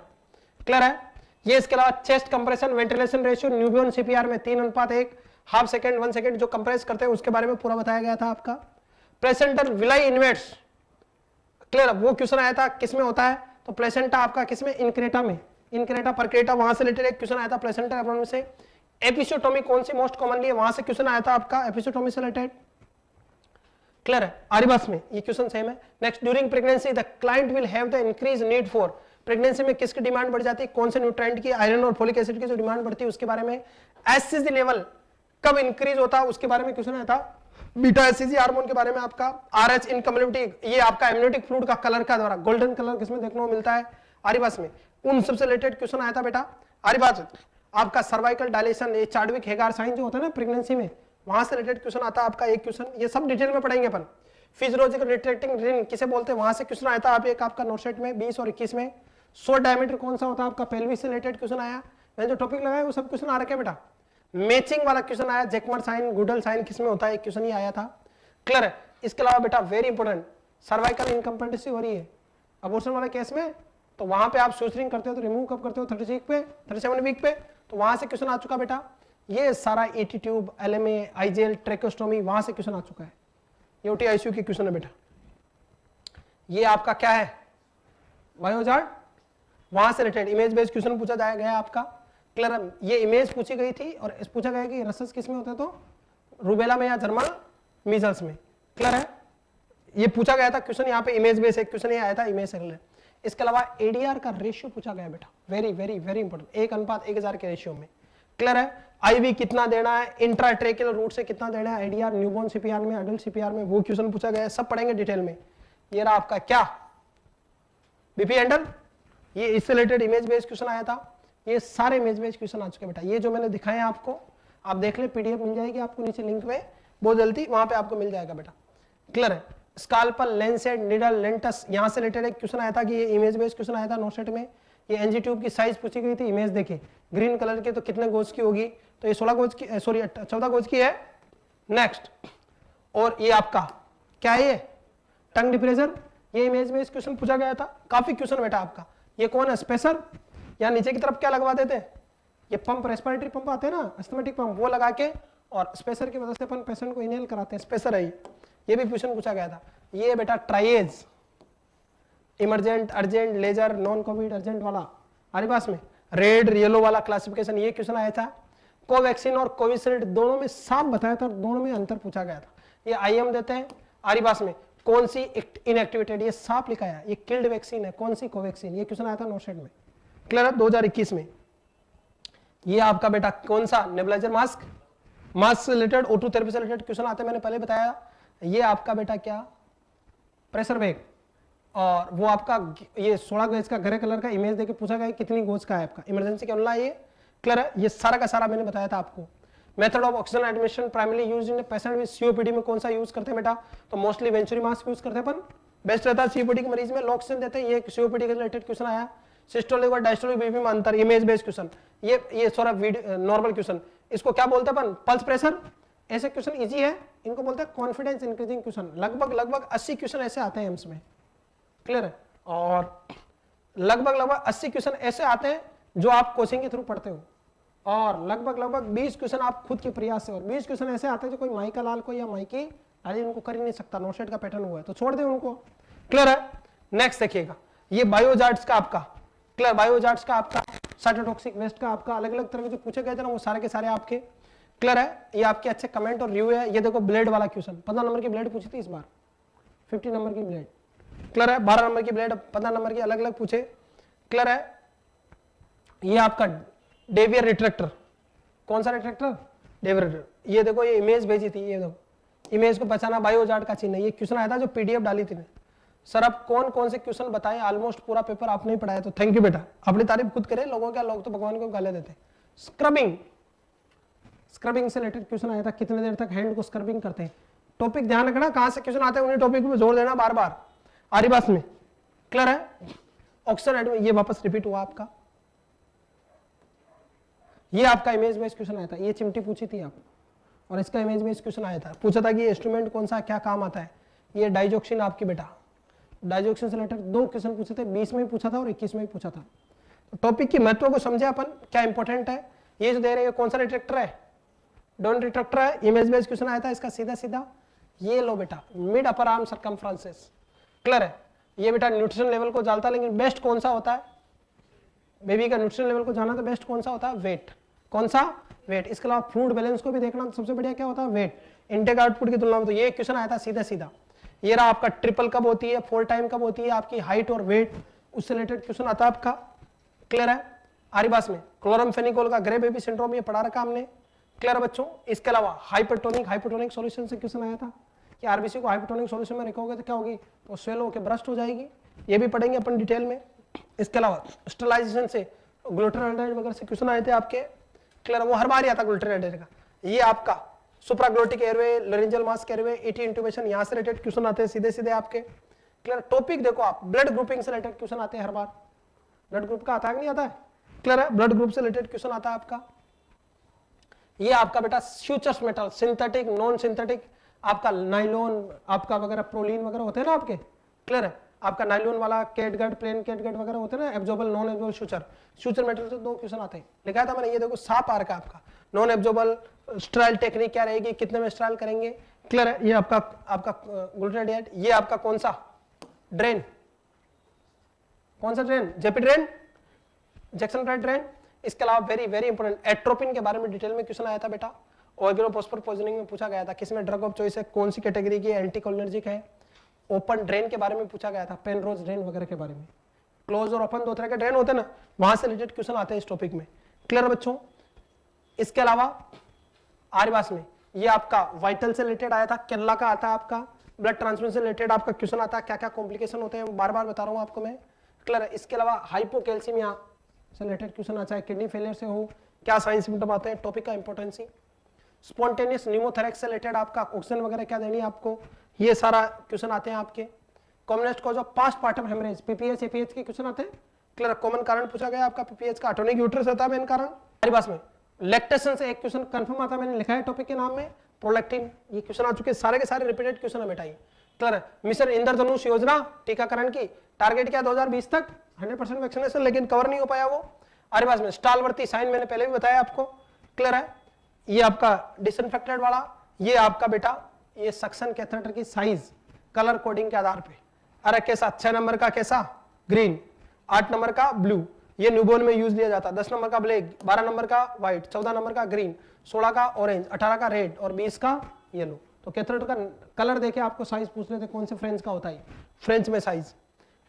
क्लियर है। ये इसके अलावा chest compression ventilation ratio newborn CPR में 3:1, हाफ सेकंड 1 सेकंड जो कंप्रेस करते हैं उसके बारे में पूरा बताया गया था आपका। प्लेसेंटल विलाई इन्वेट्स, क्लियर, वो क्वेश्चन आया था, किसमें होता है, तो प्लेसेंटा आपका किसमें, इनक्रेटा में, इनक्रेटा परक्रेटा, वहां से रिलेटेड एक क्वेश्चन आया था प्लेसेंटा एब्डोमेन से। एपिसोटोमी कौन सी मोस्ट कॉमनली है, वहां से क्वेश्चन आया था आपका एपिसोटोमी से रिलेटेड। क्लियर है, आरिवास में ये क्वेश्चन सेम है। Next, during pregnancy the client will have the increase need for, pregnancy में किसकी डिमांड बढ़ जाती है, कौन से न्यूट्रिएंट की, आयरन और फोलिक एसिड की जो डिमांड बढ़ती है उसके बारे में। एससीजी लेवल कब इंक्रीज होता है उसके बारे में क्वेश्चन आया था। बीटा एससीजी हार्मोन के बारे में आपका। आरएच इनकम्युनिटी, ये आपका एमनियोटिक फ्लूइड का कलर का द्वारा गोल्डन कलर किसमें देखने को मिलता है, आरिवास में, उन सबसे रिलेटेड क्वेश्चन आया था बेटा आरिवास। आपका सर्वाइकल डायलेशन, ये चार्डविक हेगार साइन जो होता है ना प्रेगनेंसी में, वहां से रिलेटेड क्वेश्चन आता है आपका एक क्वेश्चन, ये सब डिटेल में पढ़ेंगे अपन। फिजियोलॉजिकल रिट्रैक्टिंग रिंग किसे बोलते हैं, वहां से क्वेश्चन आया था आप एक आपका नोटसेट में 20 और 21 में। शॉर्ट डायमीटर कौन सा होता है आपका, पेल्विस से रिलेटेड क्वेश्चन आया। मैंने जो टॉपिक लगाया वो सब क्वेश्चन आ रखे बेटा। मैचिंग वाला क्वेश्चन आया, जैकमर साइन, गुडल साइन किसमें होता है, एक क्वेश्चन ही आया था। क्लियर है। इसके अलावा बेटा वेरी इंपॉर्टेंट, सर्वाइकल इनकम्पेटेंसी हो रही है अबॉर्शन वाले केस में, तो वहां पे आप सूचरिंग करते हो तो रिमूव कब करते हो, 37 वीक पे, तो वहां से क्वेश्चन आ चुका बेटा। ये सारा eighty tube, LMA, eye gel, tracheostomy, वहां से क्वेश्चन आ चुका है। ये ओटीआईसीयू की क्वेश्चन है बेटा। ये आपका क्या है, बायोजार्ड, वहां से रिलेटेड इमेज बेस्ड क्वेश्चन पूछा जाया गया आपका। क्लियर, ये इमेज पूछी गई थी और पूछा गया कि रसस किस में होता है, तो रूबेला में या जर्मन मीजल्स में। क्लियर है, ये पूछा गया था क्वेश्चन, यहाँ पे इमेज बेस्ड एक क्वेश्चन ये आया था इमेज से रिलेटेड। इसके अलावा एडीआर का रेशियो पूछा गया बेटा, वेरी वेरी वेरी इंपॉर्टेंट, 1:1000 के रेशियो में। क्लियर है, आईवी कितना देना है, इंट्राट्रेकियल रूट से कितना देना है, आईडीआर न्यूबॉर्न सीपीआर में, अडल्ट सीपीआर में, वो क्वेश्चन पूछा गया है, सब पढ़ेंगे डिटेल में। ये रहा आपका क्या, बीपी हैंडल, ये इससे रिलेटेड इमेज बेस्ड क्वेश्चन आया था, ये सारे इमेज बेस्ड क्वेश्चन आ चुके बेटा। ये जो मैंने दिखाए आपको, आप देख ले, पीडीएफ मिल जाएगी आपको नीचे लिंक में, बहुत जल्दी वहां पे आपको मिल जाएगा बेटा। क्लियर है? स्काल्पल, लेंसेट, निडल, लेंटस, यहां से रिलेटेड एक क्वेश्चन आया था कि ये इमेज बेस्ड क्वेश्चन आया था नोसेट में। ये एनजी ट्यूब की साइज पूछी गई थी, इमेज देखिए ग्रीन कलर की, तो कितने गोज की होगी, तो ये 16 गोज की, सॉरी 14 गोज की है। नेक्स्ट, और ये आपका क्या है, ये टंग डिप्रेशर, ये इमेज बेस्ड क्वेश्चन पूछा गया था, काफी क्वेश्चन बेटा आपका। ये कौन है, स्पेसर, या नीचे की तरफ क्या लगवा देते हैं, ये पंप, रेस्पिरेटरी पंप आते हैं ना, एस्थमेटिक पंप, वो लगा के और स्पेसर की मदद से अपन पेशेंट को इनहेल कराते हैं, स्पेसर है ये भी क्वेश्चन पूछा गया था। ये बेटा triage, emergent, urgent, lesser, non covid, urgent वाला हमारे पास में, रेड येलो वाला क्लासिफिकेशन, ये क्वेश्चन आया था। कोवैक्सीन और कोविशील्ड दोनों में साफ बताया था, दोनों में अंतर पूछा गया था। ये आईएम देते हैं हमारे पास में, कौन सी इनएक्टिवेटेड, ये साफ लिखा है, ये किल्ड वैक्सीन है, कौन सी कोवैक्सीन, ये क्वेश्चन आया था नोसेट में। क्लियर है? 2021 में। ये आपका बेटा कौन सा, नेबुलाइजर मास्क, मास्क से रिलेटेड, O2 थेरेपी से रिलेटेड क्वेश्चन आते हैं, मैंने पहले बताया। ये आपका बेटा क्या, प्रेशर बैग, और वो आपका ये 16 गोज का ग्रे कलर का इमेज देके पूछा गया कितनी गोज का है आपका, इमरजेंसी के ऑनलाइन। ये क्लियर है? ये सारा का सारा मैंने बताया था आपको। Method of oxygen admission primary use in patient with COPD में कौन सा यूज करते हैं बेटा, तो मोस्टली वेंचुरी मास्क यूज करते हैं अपन, बेस्ट रहता है सीओपीडी के मरीज में, लो ऑक्सीजन देते हैं। ये सीओपीडी के रिलेटेड क्वेश्चन आया। सिस्टोलिक और डायस्टोलिक बीपी में अंतर, इमेज बेस्ड क्वेश्चन। ये थोड़ा नॉर्मल क्वेश्चन, इसको क्या बोलते हैं अपन, पल्स प्रेशर, ऐसे क्वेश्चन इजी है, इनको बोलते हैं कॉन्फिडेंस इंक्रीजिंग क्वेश्चन। लगभग 80 क्वेश्चन ऐसे आते हैं एम्स में। क्लियर है? और लगभग 80 क्वेश्चन ऐसे आते हैं जो आप कोचिंग के थ्रू पढ़ते हो, और लगभग 20 क्वेश्चन आप खुद के प्रयास से, और 20 क्वेश्चन ऐसे आते हैं जो कोई माई का लाल को या माई की अरे उनको कर ही नहीं सकता, नोसेट का पैटर्न हुआ है तो छोड़ दे उनको। क्लियर है? नेक्स्ट देखिएगा, ये बायोजार्ट्स का आपका, क्लियर, बायोजार्ट्स का आपका, साइटोटॉक्सिक वेस्ट का आपका, अलग अलग तरह के जो पूछे गए थे ना वो सारे के सारे आपके। क्लियर है? ये आपके अच्छे कमेंट और रिव्यू है। ये देखो ब्लेड वाला क्वेश्चन, 15 नंबर की ब्लेड पूछी थी इस बार, 50 नंबर की ब्लेड। क्लियर है? 12 नंबर की ब्लेड, 15 नंबर की, अलग अलग पूछे। क्लियर है? ये आपका डेवियर रिट्रैक्टर, कौन सा रिट्रैक्टर, डेवियर रिट्रैक्टर। ये देखो, ये इमेज भेजी थी, ये देखो इमेज को पहचाना, बायोजार्ट का चिन्ह, ये क्वेश्चन आया था जो पीडीएफ डाली थी। सर आप कौन कौन से क्वेश्चन बताएं, ऑलमोस्ट पूरा पेपर आपने ही पढ़ाया, तो थैंक यू बेटा, अपनी तारीफ खुद करें, लोगों क्या, लोग तो भगवान को गाले देते। स्क्रबिंग, स्क्रबिंग से रिलेटेड क्वेश्चन आया था, कितने देर तक हैंड को स्क्रबिंग करते हैं, टॉपिक ध्यान रखना, कहां से क्वेश्चन आते हैं उन्हीं टॉपिक में जोर देना बार बार, आरी बात में। क्लियर है? ऑक्सीजन एडमिशन, ये वापस रिपीट हुआ आपका। ये आपका इमेज बेस्ड क्वेश्चन आया था, ये चिमटी पूछी थी आप, और इसका इमेज बेस्ड क्वेश्चन आया था, पूछा था कि ये इंस्ट्रूमेंट कौन सा, क्या काम आता है। ये डाइजोक्सिन आपकी बेटा, डाइजोक्सिन से रिलेटेड 2 क्वेश्चन पूछे थे, 20 में भी पूछा था और 21 में भी पूछा था। तो टॉपिक की महत्व को समझे अपन, क्या इंपॉर्टेंट है। ये जो दे रहे हैं कौन सा रिट्रैक्टर है, डोन रिट्रैक्टर है, इमेज बेस्ड क्वेश्चन आया था इसका सीधा सीधा। ये लो बेटा, mid upper arm circumferences. Clear है? ये बेटा न्यूट्रिशन लेवल को जानता, लेकिन बेस्ट कौन सा होता है, बेबी का न्यूट्रिशन लेवल को जाना तो बेस्ट कौन सा होता है, वेट, कौन सा, वेट। इसके अलावा फ्लूइड बैलेंस को भी देखना, तो सबसे बढ़िया क्या होता है, वेट, इनटेक आउटपुट की तुलना में। तो ये क्वेश्चन आया था सीधा सीधा। ये रहा आपका ट्रिपल कब होती है, 4 टाइम कब होती है, आपकी हाइट और वेट, उससे रिलेटेड क्वेश्चन आता है आपका। क्लियर है? आरिबास में क्लोरमफेनिकोल का ग्रे बेबी सिंड्रोम ये पढ़ा रखा हमने। क्लियर बच्चों? इसके अलावा हाइपरटोनिक सॉल्यूशन से क्वेश्चन आया था कि आरबीसी को हाइपरटोनिक सॉल्यूशन में रखोगे तो क्या होगी, तो स्वेलो होकर ब्रस्ट हो जाएगी, ये भी पढ़ेंगे अपन डिटेल में। इसके अलावा स्टरलाइजेशन से ग्लूटाराइड वगैरह से क्वेश्चन आए थे आपके। क्लियर? वो हर बार ही आता ग्लूटाराइड का। ये आपका supraglottic airway, laryngeal mask airway, ET intubation, यहां से रिलेटेड क्वेश्चन आते हैं सीधे सीधे आपके। क्लियर? टॉपिक देखो आप, ब्लड ग्रुपिंग से रिलेटेड क्वेश्चन आते हैं हर बार, ब्लड ग्रुप का आता है कि नहीं आता है। क्लियर है? ब्लड ग्रुप से रिलेटेड क्वेश्चन आता है आपका। ये आपका बेटा futures metal, synthetic, non synthetic, आपका नाइलॉन, आपका वगैरह प्रोलीन वगैरह होते हैं ना आपके। क्लियर है? आपका नाइलॉन वाला कैटगट, प्लेन कैटगट वगैरह होते हैं ना, absorbable, non absorbable, future metal से 2 क्वेश्चन आते हैं। लिखा था मैंने, ये देखो साफ आ रखा है आपका, नॉन एब्जॉर्बल स्ट्राइल टेक्निक क्या रहेगी, कितने में स्ट्राइल करेंगे। क्लियर है? ये आपका ग्लूटाराइड, ये आपका कौन सा ड्रेन, कौन सा drain, JP drain, Jackson bright drain. इसके अलावा वेरी वेरी इंपॉर्टेंट एट्रोपिन के बारे में डिटेल में क्वेश्चन आया था बेटा, ऑर्गेनोफॉस्फेट पॉइजनिंग में पूछा गया था, किसमें ड्रग ऑफ चॉइस है, कौन सी कैटेगरी की, एंटीकोलिनर्जिक है। ओपन ड्रेन के बारे में पूछा गया था, पेनरोज ड्रेन वगैरह के बारे में। क्लोज और ओपन 2 तरह के ड्रेन होते हैं ना, वहां से रिलेटेड क्वेश्चन आते हैं इस टॉपिक में। क्लियर बच्चों? इसके अलावा आर्यवास में ये आपका वाइटल से रिलेटेड आया था, केरला का आता है आपका, ब्लड ट्रांसफ्यूजन से रिलेटेड आपका क्वेश्चन आता है, क्या क्या कॉम्प्लिकेशन होते हैं बार बार बता रहा हूं आपको मैं। क्लियर है। इसके अलावा हाइपोकैल्सीमिया से रिलेटेड क्वेश्चन आता है, किडनी फेलियर से हो क्या साइन सिम्टम आते हैं, टॉपिक का इंपॉर्टेंस ही। स्पॉन्टेनियस न्यूमोथोरैक्स से रिलेटेड आपका ऑक्सीजन वगैरह क्या देनी है आपको, ये सारा क्वेश्चन आते हैं आपके। Commonest cause of postpartum haemorrhage, PPH APH के क्वेश्चन आते हैं। क्लियर, कॉमन कारण पूछा गया आपका पीपीएच का, एटोनिक यूट्रस होता है मेन कारण। हमारी बात में लैक्टेशन से एक क्वेश्चन कंफर्म आता है, मैंने लिखा है टॉपिक के नाम में, प्रोलैक्टिन। ये क्वेश्चन आ चुके सारे के सारे रिपीटेड क्वेश्चन है बेटा ये। क्लियर, मिशन इंद्रधनुष योजना टीकाकरण की टारगेट क्या 2020 तक 100% वैक्सीनेशन, लेकिन कवर नहीं हो पाया वो। हमारे पास में स्टालवर्ती साइन मैंने पहले भी बताया आपको। क्लियर है, ये आपका डिसइंफेक्टेड वाला, ये आपका बेटा ये सक्शन कैथेटर की साइज कलर कोडिंग के आधार पे। अरे कैसा 6 नंबर का कैसा ग्रीन, 8 नंबर का ब्लू, ये न्यूबॉर्न में यूज लिया जाता है। 10 नंबर का ब्लैक, 12 नंबर का व्हाइट, 14 नंबर का ग्रीन, 16 का ऑरेंज, 18 का रेड और 20 का येलो। तो कैथेटर का कलर देके आपको साइज पूछ लेते कौन से फ्रेंच का होता है, फ्रेंच में साइज।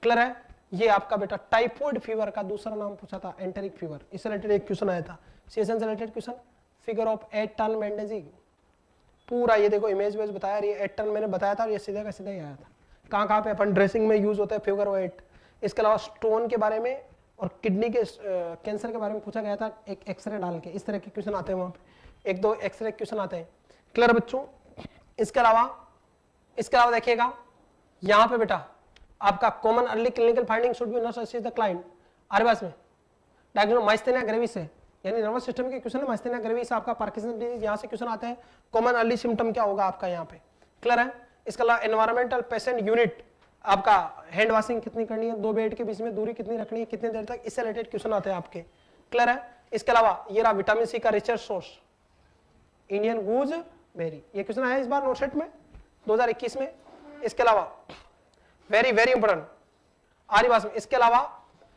क्लियर है, ये आपका बेटा टाइफाइड फीवर का दूसरा नाम पूछा था एंटेरिक फीवर, इससे रिलेटेड एक क्वेश्चन आया था। सीएसएन से related question, figure of 8 turn मैंडेजी, पूरा ये देखो इमेज वेज बताया, ये 8 टन मैंने बताया था और ये सीधा का सीधा ही आया था। कहाँ पे अपन ड्रेसिंग में यूज होता है फिगर 8। इसके अलावा स्टोन के बारे में और किडनी के कैंसर के बारे में पूछा गया था, एक एक्सरे डाल के। इस तरह के क्वेश्चन आते हैं वहां पे, 1-2 एक्सरे क्वेश्चन आते हैं। क्लियर बच्चों, इसके अलावा देखिएगा यहाँ पे बेटा आपका common early clinical finding should be nurse assist the client. आरबास में डायग्नोस माइस्थेनिया ग्रेविस है, यानी नर्वस सिस्टम के क्वेश्चन है। माइस्थेनिया ग्रेविस आपका पार्किंसन डिजीज, यहाँ से क्वेश्चन आते हैं। कॉमन अर्ली सिम्टम क्या होगा आपका यहाँ पे, क्लियर है। इसके अलावा एनवायरमेंटल पेशेंट यूनिट, आपका हैंड वॉशिंग कितनी करनी है, 2 बेड के बीच में दूरी कितनी रखनी है, कितनी देर तक, इससे रिलेटेड क्वेश्चन आते हैं आपके। क्लियर है। इसके अलावा ये रहा विटामिन सी का रिसर्च सोर्स इंडियन गूज बेरी, ये क्वेश्चन आया इस बार नोटसेट में 2021 में। इसके अलावा वेरी वेरी इंपोर्टेंट आरी बात में, इसके अलावा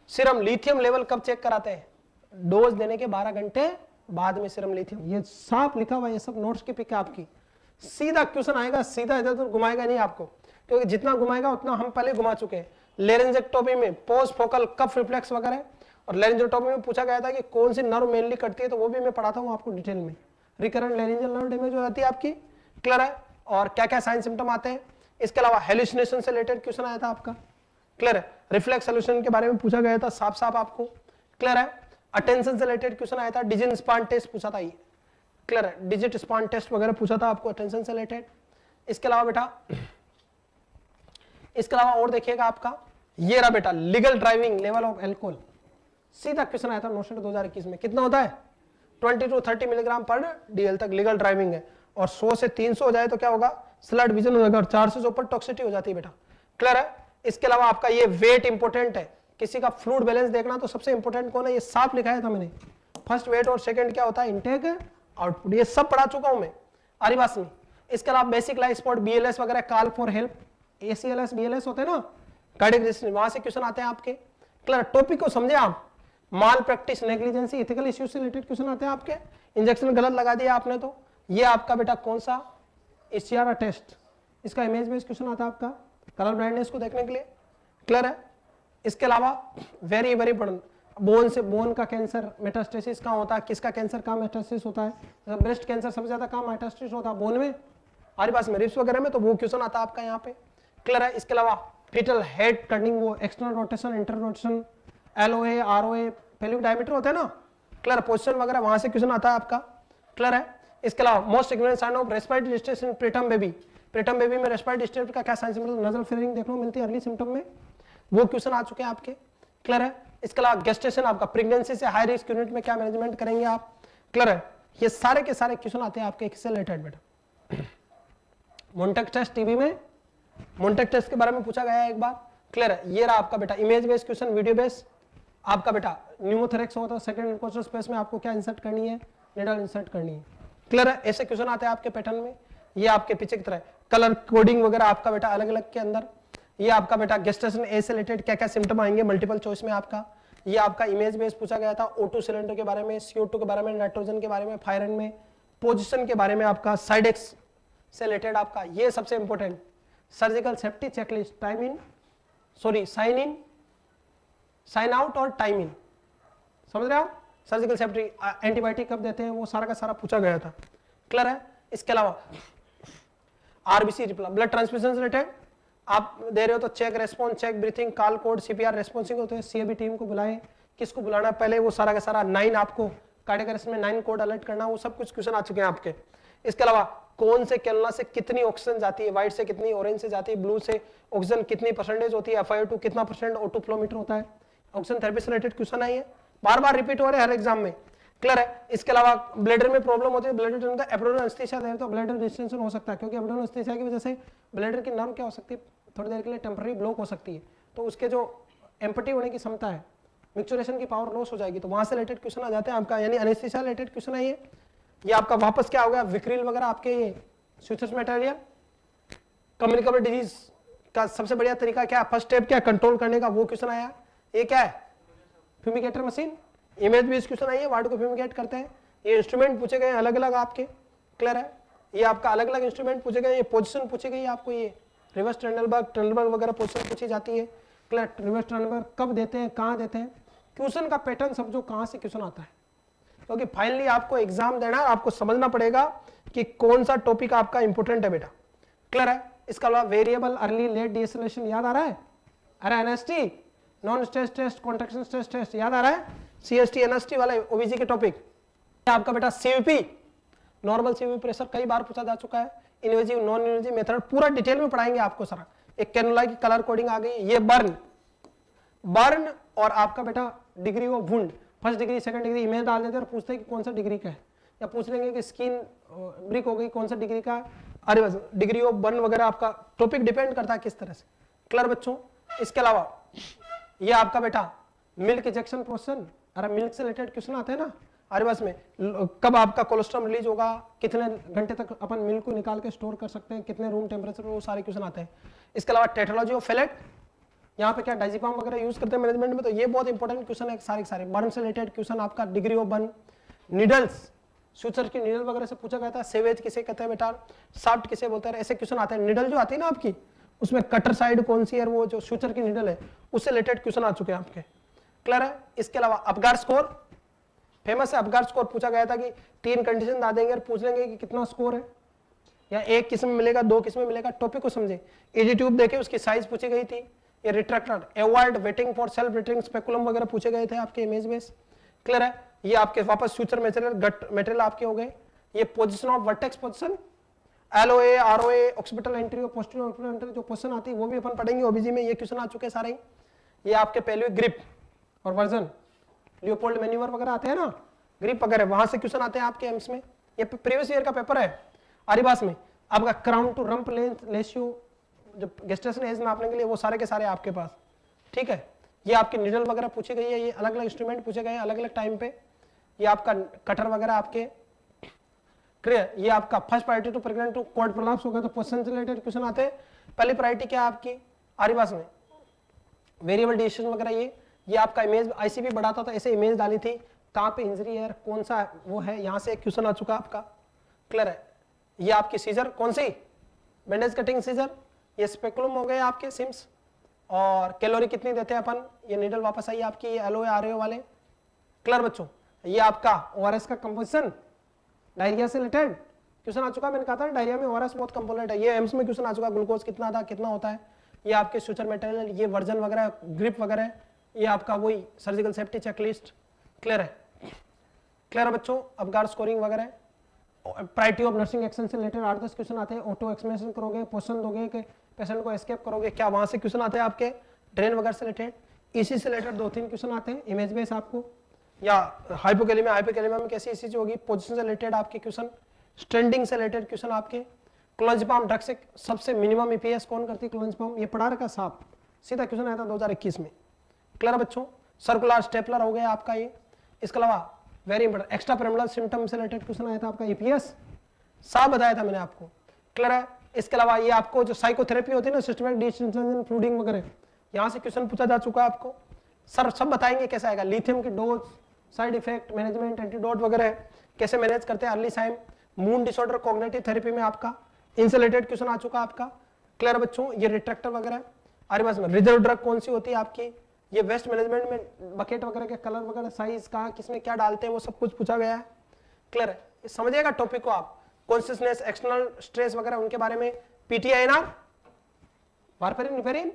सीरम लिथियम लेवल कब चेक कराते हैं, डोज देने के 12 घंटे बाद में सीरम लिथियम। ये साफ लिखा हुआ, ये सब नोट्स की पिक है आपकी। सीधा क्वेश्चन आएगा, सीधा इधर उधर घुमाएगा नहीं आपको, क्योंकि जितना घुमाएगा उतना हम पहले घुमा चुके हैं। लेरेंजेक्टोमी में पोस्ट फोकल कफ रिफ्लेक्स वगैरह, और लेरेंजेक्टोमी में पूछा गया था कि कौन सी नर्व मेनली कटती है, तो वो भी मैं पढ़ाता हूँ आपको डिटेल में। रिकरेंट लेरेंजियल नर्व डैमेज हो जाती है आपकी, क्लियर है। और क्या क्या साइन सिम्टम आते हैं। इसके अलावा हेलुसिनेशन से रिलेटेड क्वेश्चन आया था आपका, क्लियर है। रिफ्लेक्स हेलुसिनेशन के बारे में पूछा गया था साफ साफ आपको, क्लियर है। अटेंशन से रिलेटेड क्वेश्चन आया था, डिजिट स्पान टेस्ट पूछा था ये, क्लियर है। डिजिट स्पान टेस्ट वगैरह पूछा था आपको अटेंशन से रिलेटेड। इसके अलावा बेटा इसके अलावा और देखिएगा आपका ये रहा बेटा legal driving level of alcohol, सीधा क्वेश्चन आया था नोशेट 2021 में। कितना होता है 20 to 30 मिलीग्राम पर डीएल तक लीगल ड्राइविंग है, और 100 से 300 हो जाए तो क्या होगा, स्लड विजन हो जाएगा, और 400 से ऊपर टॉक्सिटी हो जाती है बेटा, क्लियर है। इसके अलावा आपका ये वेट इंपॉर्टेंट है, किसी का फ्लूइड बैलेंस देखना तो सबसे इंपॉर्टेंट कौन है, ये साफ लिखाया था मैंने। फर्स्ट वेट और सेकंड क्या होता है, इनटेक आउटपुट, ये सब पढ़ा चुका हूं मैं आरिवास में। इसके अलावा बेसिक लाइफ सपोर्ट बीएलएस वगैरह, कॉल फॉर हेल्प, एसीएलएस बीएलएस होते हैं ना, कार्डियक रेसिस्ट, वहां से क्वेश्चन आते हैं आपके, क्लियर। टॉपिक को समझे आप, माल प्रैक्टिस, नेग्लिजेंसी, इथिकल इश्यूज से रिलेटेड क्वेश्चन आते हैं आपके। इंजेक्शन गलत लगा दिया आपने तो ये आपका बेटा कौन सा एशियारा टेस्ट, इसका इमेज बेस्ड क्वेश्चन आता है आपका कलर ब्लाइंडनेस को देखने के लिए, क्लियर है। इसके अलावा वेरी वेरी इंपॉर्टेंट, बोन से बोन का कैंसर मेटास्टेसिस कहाँ होता है, किसका कैंसर कहाँ मेटास्टेसिस होता है, ब्रेस्ट कैंसर सबसे ज्यादा कहाँ मेटास्टेसिस होता है, बोन में, हमारे पास में रिप्स वगैरह में, तो वो क्वेश्चन आता है आपका यहाँ पे, क्लियर है। इसके अलावा फीटल हेड टर्निंग, वो external rotation, internal rotation, LOA ROA, pelvic diameter होता है ना, क्लियर, पोजीशन वगैरह वहां से क्वेश्चन आता है आपका, क्लियर है। इसके अलावा most ignorant sign of respiratory distress in preterm baby, preterm baby में रेस्पिरेटरी डिस्ट्रेस का क्या साइन सिम्टम, नजल फ्लेयरिंग देखने को मिलती है अर्ली सिम्टम में, वो क्वेश्चन आ चुके हैं आपके, क्लियर है। इसके अलावा गेस्टेशन आपका प्रेगनेंसी से हाई रिस्क यूनिट में क्या मैनेजमेंट करेंगे आप, क्लियर है। ये सारे के सारे क्वेश्चन आते हैं आपके किससे रिलेटेड बेटा, मोन्टेक टेस्ट टीबी में, मोन्टेक टेस्ट के बारे में पूछा गया है एक बार, क्लियर है। ये रहा आपका बेटा image based question, video based आपका बेटा न्यूमोथोरैक्स होता है, सेकंड इंटरकोस्टल स्पेस में आपको क्या इंसर्ट करनी है, निडल इंसर्ट करनी है, क्लियर है। ऐसे क्वेश्चन आते हैं आपके पैटर्न में। ये आपके पीछे की तरह कलर कोडिंग वगैरह आपका बेटा अलग अलग के अंदर, ये आपका बेटा गेस्टेशन ए से रिलेटेड क्या क्या सिम्टम आएंगे मल्टीपल चॉइस में आपका, ये आपका इमेज बेस्ड पूछा गया था, O2 सिलेंडर के बारे में, CO2 के बारे में, नाइट्रोजन के बारे में, फायर एंड में, पोजिशन के बारे में आपका, साइड एक्स से रिलेटेड आपका, ये सबसे important surgical safety checklist, time in sorry sign in, sign out और टाइम इन, समझ रहे आप, सर्जिकल सेफ्टी, एंटीबायोटिक कब देते हैं, वो सारा का सारा पूछा गया था, क्लियर है। इसके अलावा आरबीसी रिप्लाई, ब्लड ट्रांसफ्यूजन से रिलेटेड आप दे रहे हो तो check response, check breathing, call code, CPR responsing होते हैं। सीएबी टीम को बुलाए, किसको बुलाना पहले, वो सारा का सारा 9 आपको कार्डियक अरेस्ट में 9 कोड अलर्ट करना, वो सब कुछ क्वेश्चन आ चुके हैं आपके। इसके अलावा कौन से कैनुला से कितनी ऑक्सीजन जाती है, व्हाइट से कितनी, ऑरेंज से जाती है, ब्लू से ऑक्सीजन कितनी परसेंटेज होती है, FiO2 कितना परसेंट O2 फ्लोमीटर होता है, ऑक्सीजन थेरेपी से रिलेटेड क्वेश्चन आई है, बार बार रिपीट हो रहे हैं हर एग्जाम में, क्लियर है। इसके अलावा ब्लडर में प्रॉब्लम होती है, ब्लडर में एब्डोमिनल एनेस्थीसिया दे तो ब्लडर डिस्टेंशन हो सकता है, क्योंकि एब्डोमिनल एनेस्थीसिया की वजह से ब्लडर की नर्व क्या हो सकती है, थोड़ी देर के लिए टेम्पररी ब्लॉक हो सकती है, तो उसके जो एम्पटी होने की क्षमता है, मिक्सचुरेशन की पावर लॉस हो जाएगी, तो वहां से रिलेटेड क्वेश्चन आ जाते हैं आपका, यानी एनेस्थीसिया रिलेटेड क्वेश्चन है ये आपका वापस क्या हो गया, विक्रिल वगैरह आपके ये स्विचेस मटेरियल। कम्युनिकेबल डिजीज का सबसे बढ़िया तरीका क्या है, फर्स्ट स्टेप क्या कंट्रोल करने का, वो क्वेश्चन आया। ये क्या है, fumigator machine, image based question आई है, वार्ड को फ्यूमिगेट करते हैं। ये इंस्ट्रूमेंट पूछे गए अलग अलग आपके, क्लियर है, ये आपका अलग अलग इंस्ट्रूमेंट पूछे गए, ये पोजीशन पूछी गई आपको, ये रिवर्स ट्रेंडलबर्ग वगैरह पोजीशन पूछी जाती है, क्लियर। रिवर्स ट्रेंडलबर्ग कब देते हैं, कहाँ देते हैं, क्वेश्चन का पैटर्न समझो कहाँ से क्वेश्चन आता है, क्योंकि फाइनली आपको एग्जाम देना है, आपको समझना पड़ेगा कि कौन सा टॉपिक आपका इंपोर्टेंट है बेटा, क्लियर है। इसके अलावा वेरिएबल अर्ली लेट डिएसेलेरेशन याद आ रहा है, अरे NST non stress test, contraction stress test याद आ रहा है, सीएसटी एनएसटी वाला ओबीजी के टॉपिक। आपका बेटा सीवीपी, नॉर्मल सीवीपी प्रेशर कई बार पूछा जा चुका है, इन्वेजिव नॉन इन्वेजिव मेथड पूरा डिटेल में पढ़ाएंगे आपको सारा। एक कैनुला की कलर कोडिंग आ गई, ये बर्न और आपका बेटा degree of wound, first degree second degree image डाल देते हैं और पूछते हैं कि कौन सा डिग्री का है, या पूछ लेंगे कि स्किन ब्रिक हो गई कौन सा डिग्री का है, अरे बस डिग्री ऑफ बर्न वगैरह आपका टॉपिक डिपेंड करता है किस तरह से, क्लियर बच्चों। इसके अलावा ये आपका बेटा मिल्क इजेक्शन प्रोसेस, अरे मिल्क से रिलेटेड क्वेश्चन आते हैं ना, अरे बस में कब आपका कोलेस्ट्रॉल रिलीज होगा, कितने घंटे तक अपन मिल्क को निकाल के स्टोर कर सकते हैं, कितने रूम टेम्परेचर, वो सारे क्वेश्चन आते हैं। इसके अलावा टेट्रोलॉजी ऑफ फेलेट, यहाँ पे क्या डाइजिपाम वगैरह यूज करते हैं मैनेजमेंट में, तो ये बहुत इंपॉर्टेंट क्वेश्चन है सारे बर्न से रिलेटेड क्वेश्चन आपका, degree of burn, needles, suture की नीडल वगैरह से पूछा गया था, सेवेज किसे कहते हैं बेटा, शाफ्ट किसे बोलते हैं, ऐसे क्वेश्चन आते हैं। नीडल जो आती है ना आपकी, उसमें कटर साइड कौन सी है, वो जो सूचर की नीडल है उससे रिलेटेड क्वेश्चन आ चुके हैं आपके, क्लियर है। इसके अलावा अपगार स्कोर, फेमस है अपगार स्कोर, पूछा गया था कि 3 कंडीशन दा देंगे और पूछ लेंगे कि कितना स्कोर है, या एक किस्म में मिलेगा, 2 किस्म में मिलेगा, टॉपिक को समझे। इजी ट्यूब देखे, उसकी साइज पूछी गई थी। ये रिट्रैक्टर, अवॉइड वेटिंग फॉर सेल्फ रिट्रिंग स्पेकुलम वगैरह पूछे गए थे आपके इमेज बेस, क्लियर है। ये आपके वापस फ्यूचर मटेरियल, गट मटेरियल आपके हो गए। ये position of vertex position, LOA, ROA, occipital entry और पोस्टीरियर ऑक्सीपिटल एंट्री जो क्वेश्चन आती है वो भी अपन पढ़ेंगे ओबीजी में, ये क्वेश्चन आ चुके हैं सारे। ये आपके पहले ग्रिप और वर्जन, लियोपोल्ड मैन्यूवर वगैरह आते हैं ना, ग्रिप वगैरह, वहां से क्वेश्चन आते हैं आपके एम्स में। ये प्रीवियस ईयर का पेपर है आरिबास में। आपका crown to rump length ratio, जो गेस्टेशन एज नापने के लिए, वो सारे के सारे आपके पास, ठीक है। ये आपके निडल वगैरह पूछे गई है, ये अलग अलग इंस्ट्रूमेंट पूछे गए अलग अलग टाइम पे। ये आपका कटर वगैरह आपके, क्लियर। ये आपका first priority to pregnant to cord prolapse हो गया तो पोजीशन से रिलेटेड क्वेश्चन आते हैं। पहली प्रायोरिटी क्या है आपकी आरिबास में, वेरिएबल डिसीजन वगैरह। ये आपका इमेज आईसीपी बढ़ाता था, ऐसे इमेज डाली थी, कहाँ पे इंजरी है, कौन सा वो है, यहाँ से एक क्वेश्चन आ चुका आपका, क्लियर है। ये आपकी सीजर कौन सी, बैंडेज कटिंग सीजर। ये स्पेकुलम हो गए आपके सिम्स, और कैलोरी कितनी देते हैं अपन, ये नीडल वापस आई आपकी, ये एलओए आरओए वाले, क्लियर बच्चों। ये आपका ओआरएस का कंपोजिशन, डायरिया से रिलेटेड क्वेश्चन आ चुका, मैंने कहा था डायरिया में ओआरएस बहुत कंपोनेंट है, ये एम्स में क्वेश्चन आ चुका, ग्लूकोज कितना था, कितना होता है। ये आपके सूचर मटेरियल, ये वर्जन वगैरह, ग्रिप वगैरह, ये आपका वही सर्जिकल सेफ्टी चेकलिस्ट, क्लियर है, क्लियर है बच्चों। अपगार स्कोरिंग वगैरह, प्रायोरिटी ऑफ नर्सिंग एक्शन से रिलेटेड 8-10 क्वेश्चन आते हैं। ऑटो एक्सप्लेनेशन करोगे, पोजीशन दोगे कि पेशेंट को एस्केप करोगे, क्या वहां से क्वेश्चन आते हैं आपके। ड्रेन वगैरह से रिलेटेड, इसी से रिलेटेड 2-3 क्वेश्चन आते हैं। इमेज बेस आपको, या हाइपोकैलेमिया में कैसी इसी होगी, पोजीशन से रिलेटेड आपके क्वेश्चन, स्टैंडिंग से रिलेटेड क्वेश्चन आपके। क्लोंजपाम ड्रग से सबसे मिनिमम ईपीएस कौन करती है, क्लोंजपाम, ये पढ़ा रखा साफ, सीधा क्वेश्चन आया था 2021 में, क्लियर बच्चों। सर्कुलर स्टेपलर हो गया आपका ये। इसके अलावा very important extra pyramidal symptom से रिलेटेड क्वेश्चन आया था आपका ईपीएस, साफ बताया था मैंने आपको, क्लियर है। इसके अलावा ये आपको जो साइकोथेरेपी होती है ना, सिस्टमैटिक डिस्टेंशन फ्लूडिंग वगैरह, यहाँ से क्वेश्चन पूछा जा चुका है आपको, सर सब बताएंगे कैसे आएगा। लिथियम की dose, side effect management, antidote वगैरह कैसे मैनेज करते हैं, early sign, mood disorder, cognitive therapy में आपका इनसे रिलेटेड क्वेश्चन आ चुका आपका, क्लियर बच्चों। ये रिट्रैक्टर वगैरह, अरे बस रिजर्व ड्रग कौन सी होती है आपकी, ये वेस्ट मैनेजमेंट में बकेट वगैरह के कलर वगैरह, साइज कहाँ किसमें क्या डालते हैं, वो सब कुछ पूछा गया है, क्लियर है। समझिएगा टॉपिक को आप, कॉन्शियसनेस, एक्सटर्नल स्ट्रेस वगैरह उनके बारे में, पीटीआईएनआर वारफेरिन निफेरिन,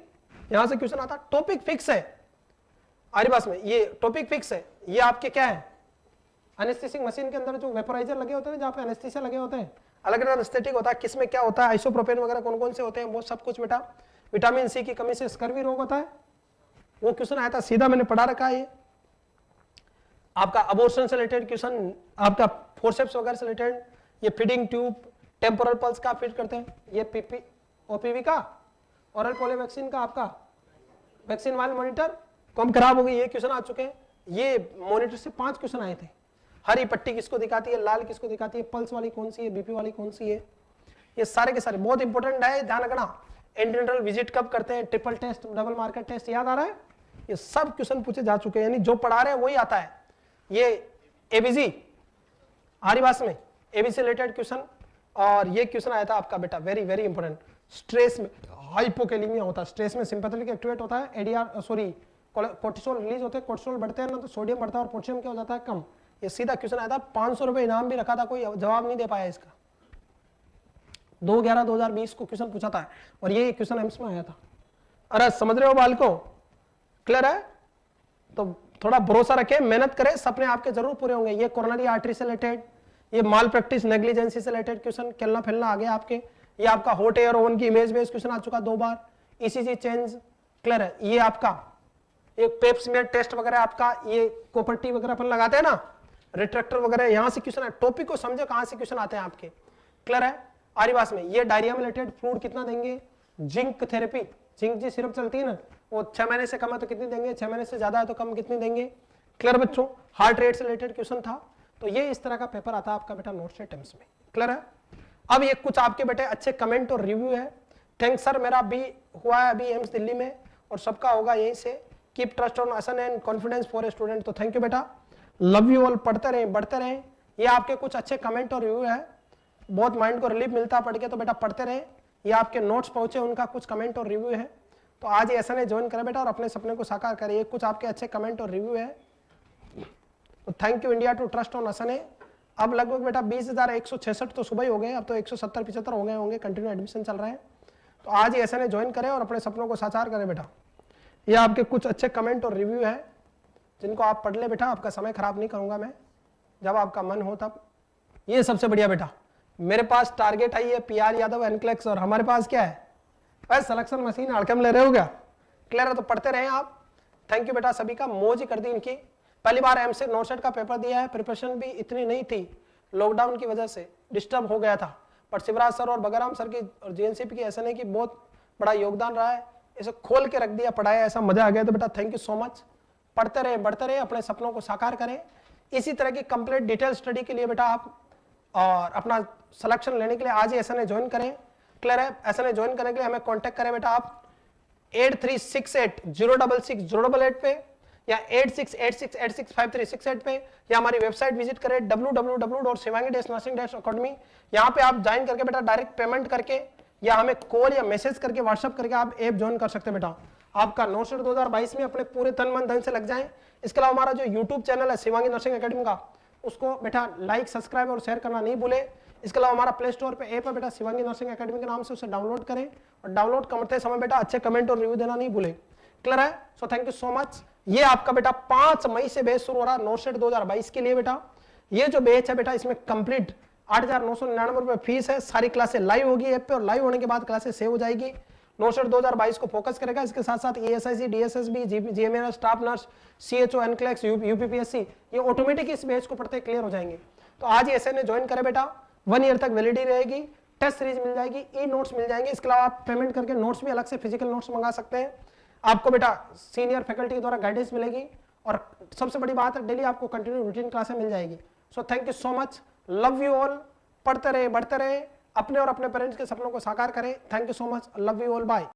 यहां से क्वेश्चन आता। टॉपिक फिक्स है हमारे पास में, ये टॉपिक फिक्स है। ये आपके क्या है, एनेस्थेसिक मशीन के अंदर जो वेपोराइजर लगे होते हैं, जहाँ पे एनेस्थेसिया लगे होते हैं, अलग अलग एनेस्थेटिक होता है, किसमें क्या होता है, आइसोप्रोपेन वगैरह कौन कौन से होते हैं, वो सब कुछ बेटा। विटामिन सी की कमी से स्कर्वी रोग होता है, वो क्वेश्चन आया था, सीधा मैंने पढ़ा रखा है। ये आपका अबॉर्शन से रिलेटेड क्वेश्चन, आपका फोर्सेप्स वगैरह से रिलेटेड, ये फीडिंग ट्यूब, टेम्पोरल पल्स का फिट करते हैं, ये पीपी ओपीवी का, ओरल पोलियो वैक्सीन का, आपका वैक्सीन वाले मॉनिटर कम खराब हो गई, ये क्वेश्चन आ चुके हैं। ये मॉनिटर से 5 क्वेश्चन आए थे। हरी पट्टी किसको दिखाती है, लाल किसको दिखाती है, पल्स वाली कौन सी है, बीपी वाली कौन सी है, ये सारे के सारे बहुत इंपॉर्टेंट है, ध्यान रखना। एंटीनेटल विजिट कब करते हैं, triple test, double marker test, याद आ रहा है, ये सब क्वेश्चन पूछे जा चुके हैं, यानी जो पढ़ा रहे हैं वही आता है। ये एबीसी हरी भाषा में एबीसी रिलेटेड क्वेश्चन, और ये क्वेश्चन आया था आपका बेटा वेरी वेरी इंपॉर्टेंट, स्ट्रेस में हाइपोकैलेमिया होता है, स्ट्रेस में सिंपैथेटिक एक्टिवेट होता है, एडीआर सॉरी कोर्टिसोल रिलीज होते हैं, कोर्टिसोल बढ़ते हैं ना तो सोडियम बढ़ता है और पोटेशियम क्या हो जाता है, कम। ये सीधा क्वेश्चन आया था, 500 रुपए इनाम भी रखा था, कोई जवाब नहीं दे पाया इसका। 2/11/2020 को क्वेश्चन पूछा था, और ये क्वेश्चन एम्स में आया था। अरे समझ रहे हो बालको, क्लियर है? तो थोड़ा भरोसा रखें, मेहनत करें, सपने आपके जरूर पूरे होंगे। ये कोरोनरी आर्टरी से रिलेटेड, ये माल प्रैक्टिस नेग्लिजेंसी से रिलेटेड क्वेश्चन, खेलना फैलना आ गया आपके। ये आपका हॉट एयर ओवन की इमेज बेस्ड क्वेश्चन आ चुका 2 बार, ईसीजी चेंज, क्लियर है? ये आपका एक पेप्समेयर टेस्ट वगैरह, आपका ये कॉपर वगैरह अपन लगाते हैं ना, रिट्रैक्टर वगैरह, यहां से क्वेश्चन है। टॉपिक को समझो कहां से क्वेश्चन आते हैं आपके, क्लियर है? आरिवास में ये डायरिया में रिलेटेड फ्लूइड कितना देंगे, जिंक थेरेपी, जिंक जी सिरप चलती है ना, वो 6 महीने से कम है तो कितनी देंगे, 6 महीने से ज्यादा है तो कम कितनी देंगे, क्लियर बच्चों? हार्ट रेट से रिलेटेड क्वेश्चन था। तो ये इस तरह का पेपर आता है आपका बेटा नोट्स एटम्स में, क्लियर है? अब ये कुछ आपके बेटे अच्छे कमेंट और रिव्यू है। थैंक्स सर, मेरा भी हुआ है अभी एम्स दिल्ली में, और सबका होगा यहीं से। कीप ट्रस्ट ऑन असन and confidence for a student. तो थैंक यू बेटा, लव यू ऑल, पढ़ते रहें बढ़ते रहें। ये आपके कुछ अच्छे कमेंट और रिव्यू है, बहुत माइंड को रिलीफ मिलता है पढ़ के, तो बेटा पढ़ते रहें। ये आपके नोट्स पहुंचे, उनका कुछ कमेंट और रिव्यू है, तो आज ये एसएनए ज्वाइन करें बेटा और अपने सपने को साकार करें। ये कुछ आपके अच्छे कमेंट और रिव्यू है। तो thank you India to trust on SNA. अब लगभग बेटा 20,166 तो सुबह ही हो गए, अब तो 170-75 हो गए होंगे, कंटिन्यू एडमिशन चल रहा है। तो आज ही एसएनए ज्वाइन करें और अपने सपनों को साकार करें बेटा। ये आपके कुछ अच्छे कमेंट और रिव्यू है, जिनको आप पढ़ ले बेटा, आपका समय खराब नहीं करूंगा मैं, जब आपका मन हो तब। ये सबसे बढ़िया बेटा, मेरे पास टारगेट आई है पीआर यादव एनक्लेक्स, और हमारे पास क्या है, बस सिलेक्शन मशीन हड़कम ले रहे हो क्या, क्लियर है? तो पढ़ते रहे आप। थैंक यू बेटा, सभी का मौज ही कर दी इनकी। पहली बार एम से नोटसेट का पेपर दिया है, प्रिपरेशन भी इतनी नहीं थी, लॉकडाउन की वजह से डिस्टर्ब हो गया था, पर शिवराज सर और बगराम सर की और जेएनसीपी की एसएनए की बहुत बड़ा योगदान रहा है। इसे खोल के रख दिया, पढ़ाया, ऐसा मजा आ गया। तो बेटा थैंक यू सो मच, पढ़ते रहे बढ़ते रहे, अपने सपनों को साकार करें। इसी तरह की कंप्लीट डिटेल स्टडी के लिए बेटा आप और अपना सिलेक्शन लेने के लिए आज ही एसएनए ज्वाइन करें, क्लियर है? एसएनए ज्वाइन करने के लिए हमें कांटेक्ट करें बेटा आप 8368066088 पे, या 8686865368 पे, या हमारी वेबसाइट विजिट करें www.shivangi-nursing-academy। यहाँ पे आप ज्वाइन करके बेटा डायरेक्ट पेमेंट करके, या हमें कॉल या मैसेज करके व्हाट्सएप करके आप ऐप ज्वाइन कर सकते हैं बेटा। आपका नोटसेट 2022 में अपने पूरे तन मन धन से लग जाएं। इसके अलावा हमारा जो यूट्यूब चैनल है शिवांगी नर्सिंग एकेडमी का, उसको बेटा लाइक सब्सक्राइब और शेयर करना नहीं भूले। इसके अलावा हमारा प्ले स्टोर पे ऐप है बेटा शिवांगी नर्सिंग एकेडमी के नाम से, उसे डाउनलोड करें, और डाउनलोड करते समय बेटा अच्छे कमेंट और रिव्यू देना नहीं भूले, क्लियर है? So thank you so much. ये आपका बेटा 5 मई से बैच शुरू हो रहा है नोटसेट 2022 के लिए बेटा। ये जो बैच है बेटा, इसमें कंप्लीट 8,999 रुपए फीस है। सारी क्लासें लाइव होगी ऐप पे, और लाइव होने के बाद क्लासें सेव हो जाएगी। नोटसेट 2022 को फोकस करेगा। इसके साथ साथ ESIC, DSSB, GMNS, staff nurse, CHO, NCLEX, UPPSC, ये ऑटोमेटिक इस बैच को पढ़ते क्लियर हो जाएंगे। तो आज ही एसएनए ज्वाइन करें बेटा, 1 ईयर तक वैलिडिटी रहेगी, टेस्ट सीरीज मिल जाएगी, ई नोट्स मिल जाएंगे। इसके अलावा आप पेमेंट करके नोट्स भी अलग से फिजिकल नोट्स मंगा सकते हैं। आपको बेटा सीनियर फैकल्टी के द्वारा गाइडेंस मिलेगी, और सबसे बड़ी बात है डेली आपको कंटिन्यू रूटीन क्लासें मिल जाएगी। So thank you so much, love you all, पढ़ते रहे बढ़ते रहे, अपने और अपने पेरेंट्स के सपनों को साकार करें। Thank you so much, love you all, bye.